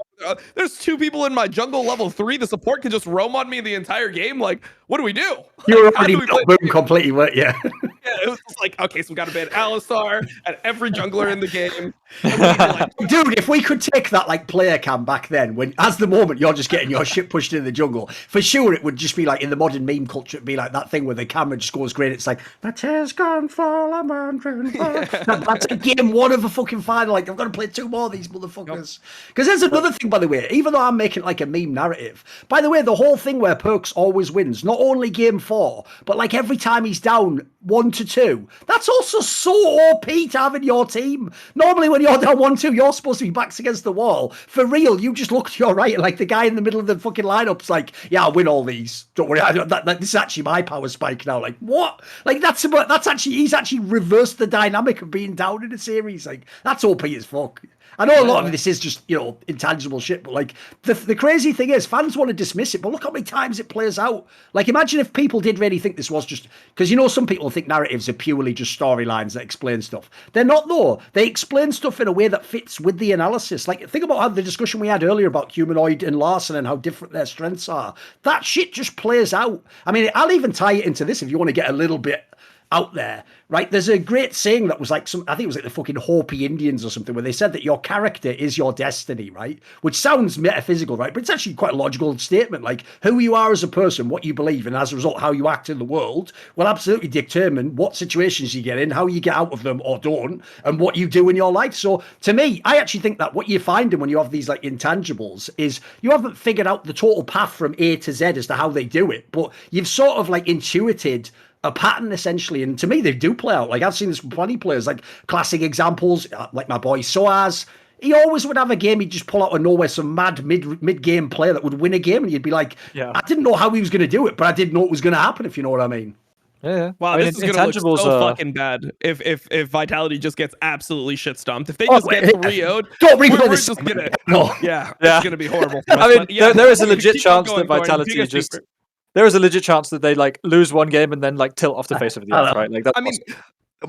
there's 2 people in my jungle level 3. The support can just roam on me the entire game. Like, what do we do? You Like, were how already do we play? boom completely, weren't you? Yeah, it was just like, okay, so we got to ban Alistar and every jungler in the game. And we need to like, Dude, if we could take that like player cam back then, when as the moment you're just getting your shit pushed in the jungle, for sure it would just be like in the modern meme culture, it'd be like that thing where the camera just goes green. It's like the tears gone fall, I'm wondering. That's a game 1 of a fucking final. Like I've got to play 2 more of these motherfuckers. Because there's another thing, by the way. Even though I'm making like a meme narrative, by the way, the whole thing where Perks always wins, not only game 4, but like every time he's down 1-2, that's also so OP to have in your team. Normally, when you're down 1-2, you're supposed to be backs against the wall. For real, you just look to your right, and like the guy in the middle of the fucking lineup's like, "Yeah, I'll win all these. Don't worry. This is actually my power spike now." Like what? Like that's actually he's actually reversed the dynamic of being down in a series. Like that's OP as fuck. I know a lot of this is just, you know, intangible shit, but like the crazy thing is fans want to dismiss it, but look how many times it plays out. Like imagine if people did really think this was just, because you know some people think narratives are purely just storylines that explain stuff. They're not though. They explain stuff in a way that fits with the analysis. Like think about how the discussion we had earlier about Humanoid and Larssen and how different their strengths are. That shit just plays out. I mean, I'll even tie it into this if you want to get a little bit out there, right? There's a great saying that was like I think it was like the fucking Hopi Indians or something, where they said that your character is your destiny, right? Which sounds metaphysical, right? But it's actually quite a logical statement. Like who you are as a person, what you believe, and as a result, how you act in the world will absolutely determine what situations you get in, how you get out of them or don't, and what you do in your life. So to me, I actually think that what you're finding when you have these like intangibles is you haven't figured out the total path from A to Z as to how they do it, but you've sort of like intuited a pattern essentially, and to me they do play out. Like I've seen this with plenty of players, like classic examples, like my boy Soaz. He always would have a game, he'd just pull out of nowhere some mad mid game player that would win a game, and you'd be like, Yeah. I didn't know how he was going to do it, but I did know it was going to happen, if you know what I mean. Yeah. wow, I mean, this is gonna look intangibles so are fucking bad if Vitality just gets absolutely shit stomped. If they just get 3-0'd, Don't replay we're this. just gonna No. yeah, Yeah. it's gonna be horrible for us. I mean, But yeah, there is a legit keep on chance going, that Thorin. Vitality Dig us just deeper. there is a legit chance that they like lose one game and then like tilt off the face of the earth, right? Like that's I mean,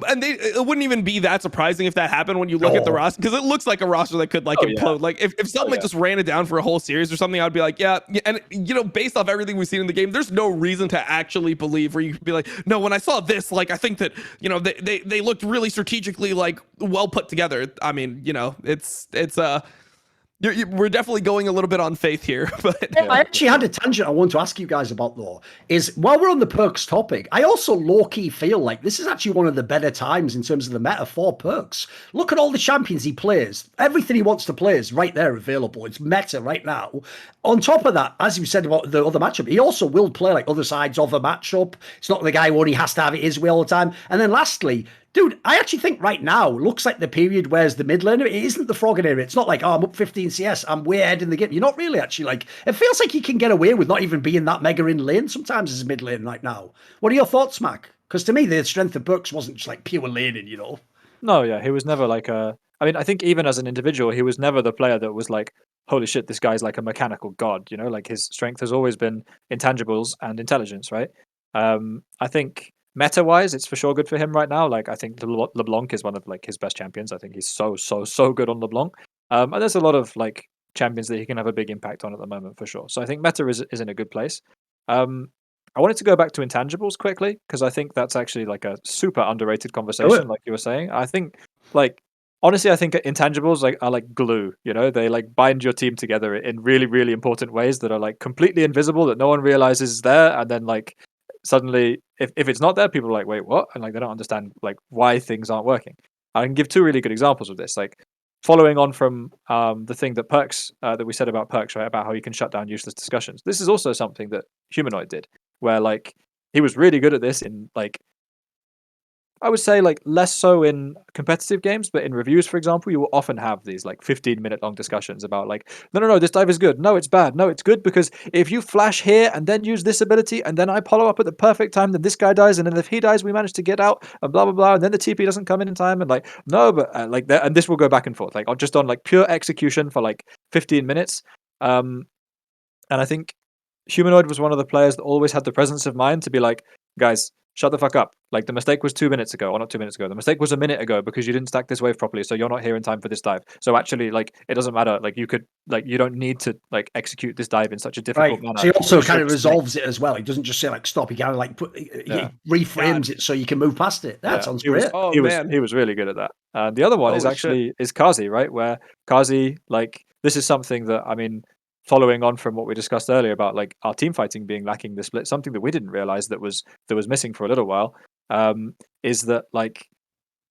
and it wouldn't even be that surprising if that happened when you look at the No. roster, because it looks like a roster that could like Oh, yeah. implode. Like if someone just ran it down for a whole series or something, I'd be like, yeah. And you know, based off everything we've seen in the game, there's no reason to actually believe where you could be like, no, when I saw this, like I think that, you know, they looked really strategically like well put together. I mean, you know, it's we're definitely going a little bit on faith here, but I actually had a tangent I want to ask you guys about, though, is while we're on the Perks topic, I also low-key feel like this is actually one of the better times in terms of the meta for Perks. Look at all the champions he plays. Everything he wants to play is right there available. It's meta right now. On top of that, as you said about the other matchup, he also will play like other sides of a matchup. It's not the guy who only has to have it his way all the time. And then lastly, dude, I actually think right now looks like the period where's the mid laner. It isn't the Froggen area. It's not like, oh, I'm up 15 CS. I'm way ahead in the game. You're not really actually like, it feels like you can get away with not even being that mega in lane sometimes as a mid lane right now. What are your thoughts, Mac? Because to me, the strength of Perks wasn't just like pure laning, you know? No, yeah, he was never like a. I mean, I think even as an individual, he was never the player that was like, holy shit, this guy's like a mechanical god. You know, like his strength has always been intangibles and intelligence, right? I think meta wise, it's for sure good for him right now. Like I think LeBlanc is one of like his best champions. I think he's so good on LeBlanc. And there's a lot of like champions that he can have a big impact on at the moment for sure. So I think meta is in a good place. Um, I wanted to go back to intangibles quickly because I think that's actually like a super underrated conversation, like you were saying. I think like honestly, I think intangibles like are like glue. You know, they like bind your team together in really really important ways that are like completely invisible that no one realizes is there, and then like suddenly if it's not there, people are like, wait, what? And like they don't understand like why things aren't working. I can give two really good examples of this. Like following on from the thing that Perks that we said about Perks, right, about how you can shut down useless discussions. This is also something that Humanoid did, where like he was really good at this in like I would say like less so in competitive games, but in reviews, for example, you will often have these like 15-minute long discussions about like, no, this dive is good. No, it's bad. No, it's good because if you flash here and then use this ability and then I follow up at the perfect time, then this guy dies. And then if he dies, we manage to get out and blah, blah, blah. And then the TP doesn't come in time. And like, no, but like that. And this will go back and forth, like just on like pure execution for like 15 minutes. And I think Humanoid was one of the players that always had the presence of mind to be like, guys, shut the fuck up. Like the mistake was 2 minutes ago, or not 2 minutes ago. The mistake was a minute ago because you didn't stack this wave properly, so you're not here in time for this dive. So actually, like it doesn't matter. Like you could, like you don't need to like execute this dive in such a difficult manner. So he also Just kind of like, resolves it as well. He doesn't just say like stop. He kind of like he reframes it so you can move past it. That sounds great. Oh he man, was really good at that. The other one is actually is Kazi, right? Where Kazi, like this is something that I mean, following on from what we discussed earlier about like our team fighting being lacking the split, something that we didn't realize that was missing for a little while, is that like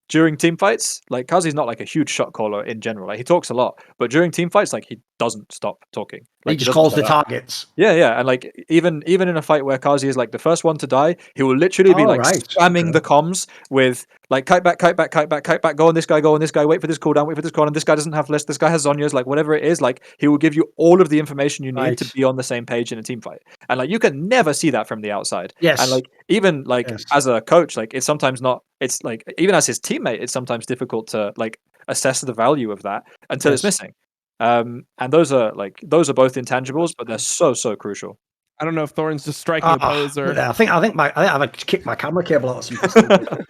during team fights, like Kazi's not like a huge shot caller in general. Like he talks a lot, but during team fights, like he doesn't stop talking. Like He just calls the shut up. targets. Yeah, and like even in a fight where Kazi is like the first one to die, he will literally be like spamming the comms with like kite back, go on this guy, wait for this cooldown, wait for this cooldown, this guy doesn't have list, this guy has Zhonya's, like whatever it is, like he will give you all of the information you need to be on the same page in a team fight. And like you can never see that from the outside. Yes. And like even like as a coach, like it's sometimes not, it's like even as his teammate, it's sometimes difficult to like assess the value of that until it's missing. And those are both intangibles, but they're so crucial. I don't know if Thorin's just striking a pose or. I think I've kicked my camera cable out of some.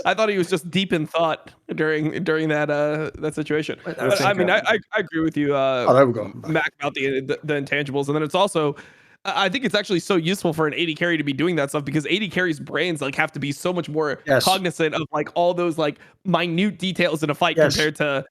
I thought he was just deep in thought during that situation. But, I mean, I agree with you, there we go. Mac, about the intangibles, and then it's also. I think it's actually so useful for an AD carry to be doing that stuff because AD carries brains like have to be so much more cognizant of like all those like minute details in a fight compared to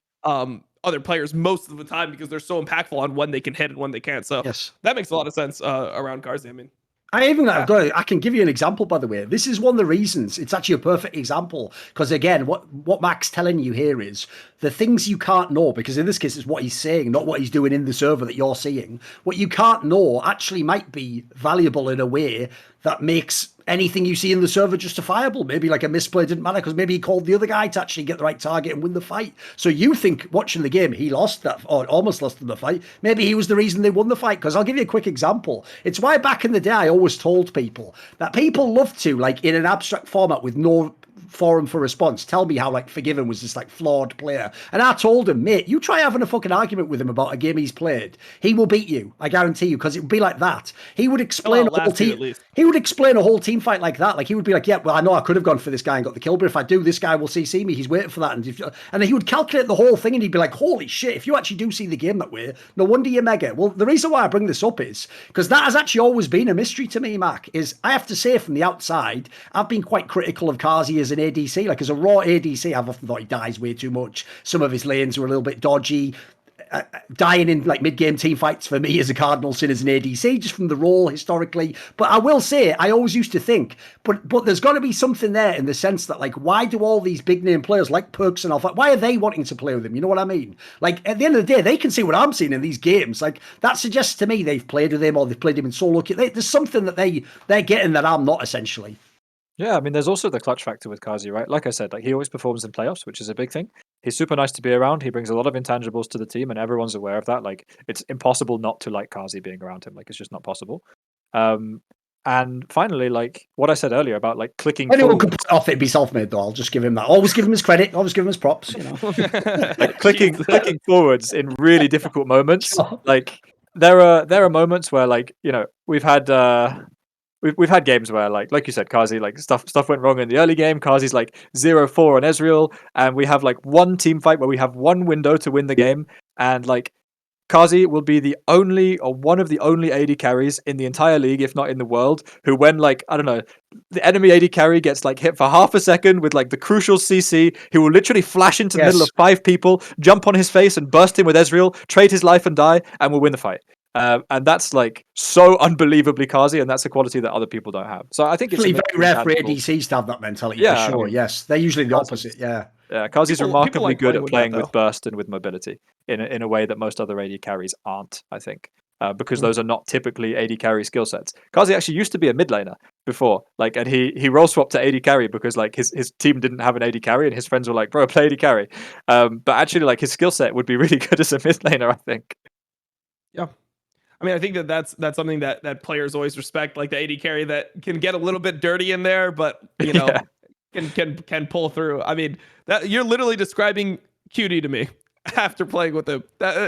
other players most of the time because they're so impactful on when they can hit and when they can't. So that makes a lot of sense around Garzi. I mean, I can give you an example, by the way. This is one of the reasons. It's actually a perfect example because, again, what Mac's telling you here is the things you can't know, because in this case, it's what he's saying, not what he's doing in the server that you're seeing. What you can't know actually might be valuable in a way that makes anything you see in the server justifiable. Maybe like a misplay didn't matter because maybe he called the other guy to actually get the right target and win the fight. So you think watching the game, he lost that or almost lost in the fight. Maybe he was the reason they won the fight. Because I'll give you a quick example. It's why back in the day, I always told people that people love to, like in an abstract format with no forum for response, tell me how like Forgiven was this like flawed player. And I told him, mate, you try having a fucking argument with him about a game he's played, he will beat you. I guarantee you, because it would be like that. He would explain a whole team. He would explain a whole team fight like that. Like he would be like, yeah, well, I know I could have gone for this guy and got the kill, but if I do, this guy will CC me. He's waiting for that. And he would calculate the whole thing and he'd be like, holy shit, if you actually do see the game that way, no wonder you're mega. Well, the reason why I bring this up is because that has actually always been a mystery to me, Mac, is I have to say from the outside, I've been quite critical of Kazi as an ADC. Like as a raw ADC, I've often thought he dies way too much. Some of his lanes were a little bit dodgy. Dying in like mid-game team fights for me is a cardinal sin as an ADC, just from the role historically. But I will say, I always used to think, but there's got to be something there in the sense that like, why do all these big name players like Perks and Alpha, why are they wanting to play with him? You know what I mean? Like at the end of the day, they can see what I'm seeing in these games. Like that suggests to me they've played with him or they've played him in solo. There's something that they're getting that I'm not, essentially. Yeah, I mean, there's also the clutch factor with Kazi, right? Like I said, like he always performs in playoffs, which is a big thing. He's super nice to be around. He brings a lot of intangibles to the team, and everyone's aware of that. Like, it's impossible not to like Kazi being around him. Like, it's just not possible. And finally, like what I said earlier about like clicking Anyone forward, could put off it'd be self-made though. I'll just give him that. Always give him his credit. Always give him his props. You know, like clicking forwards in really difficult moments. Sure. Like there are moments where like we've had games where like you said, Kazi, like stuff went wrong in the early game. Kazi's like 0-4 on Ezreal, and we have like one team fight where we have one window to win the game, and like Kazi will be the only or one of the only AD carries in the entire league, if not in the world, who when like I don't know, the enemy AD carry gets like hit for half a second with like the crucial CC, he will literally flash into the middle of 5 people, jump on his face and burst in with Ezreal, trade his life and die, and will win the fight. And that's like so unbelievably Kazi, and that's a quality that other people don't have. So I think it's very rare for ADCs to have that mentality. Yeah, for sure. I mean, yes, they're usually the Kazi's- opposite. Yeah. Yeah, Kazi's People remarkably like good playing at with playing that, with though. burst and with mobility in a way that most other AD carries aren't, I think. Because Mm. those are not typically AD carry skill sets. Kazi actually used to be a mid laner before, like, and he role swapped to AD carry because like his team didn't have an AD carry, and his friends were like, "Bro, play AD carry." But actually, like his skill set would be really good as a mid laner, I think. Yeah. I mean, I think that's something that players always respect, like the AD carry that can get a little bit dirty in there, but Yeah. can pull through. I mean, that you're literally describing QD to me after playing with him.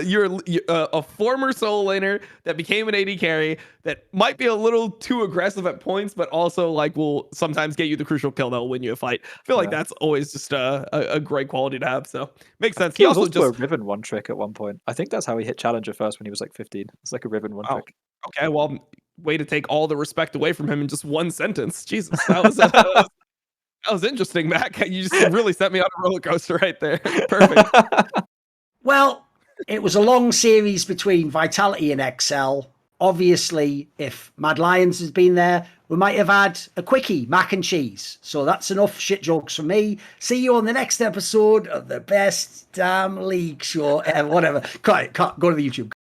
You're a former solo laner that became an AD carry that might be a little too aggressive at points, but also like will sometimes get you the crucial kill that will win you a fight. I feel like that's always just a great quality to have. So makes sense. He also just a Riven one trick at one point. I think that's how he hit Challenger first when he was like 15. It's like a Riven one trick. Okay, well, way to take all the respect away from him in just one sentence. Jesus, that was interesting, Mac. You just really set me on a roller coaster right there. Perfect. Well, it was a long series between Vitality and XL. Obviously, if Mad Lions has been there, we might have had a quickie, mac and cheese. So that's enough shit jokes from me. See you on the next episode of the best damn league show ever. Whatever. Cut it. Go to the YouTube.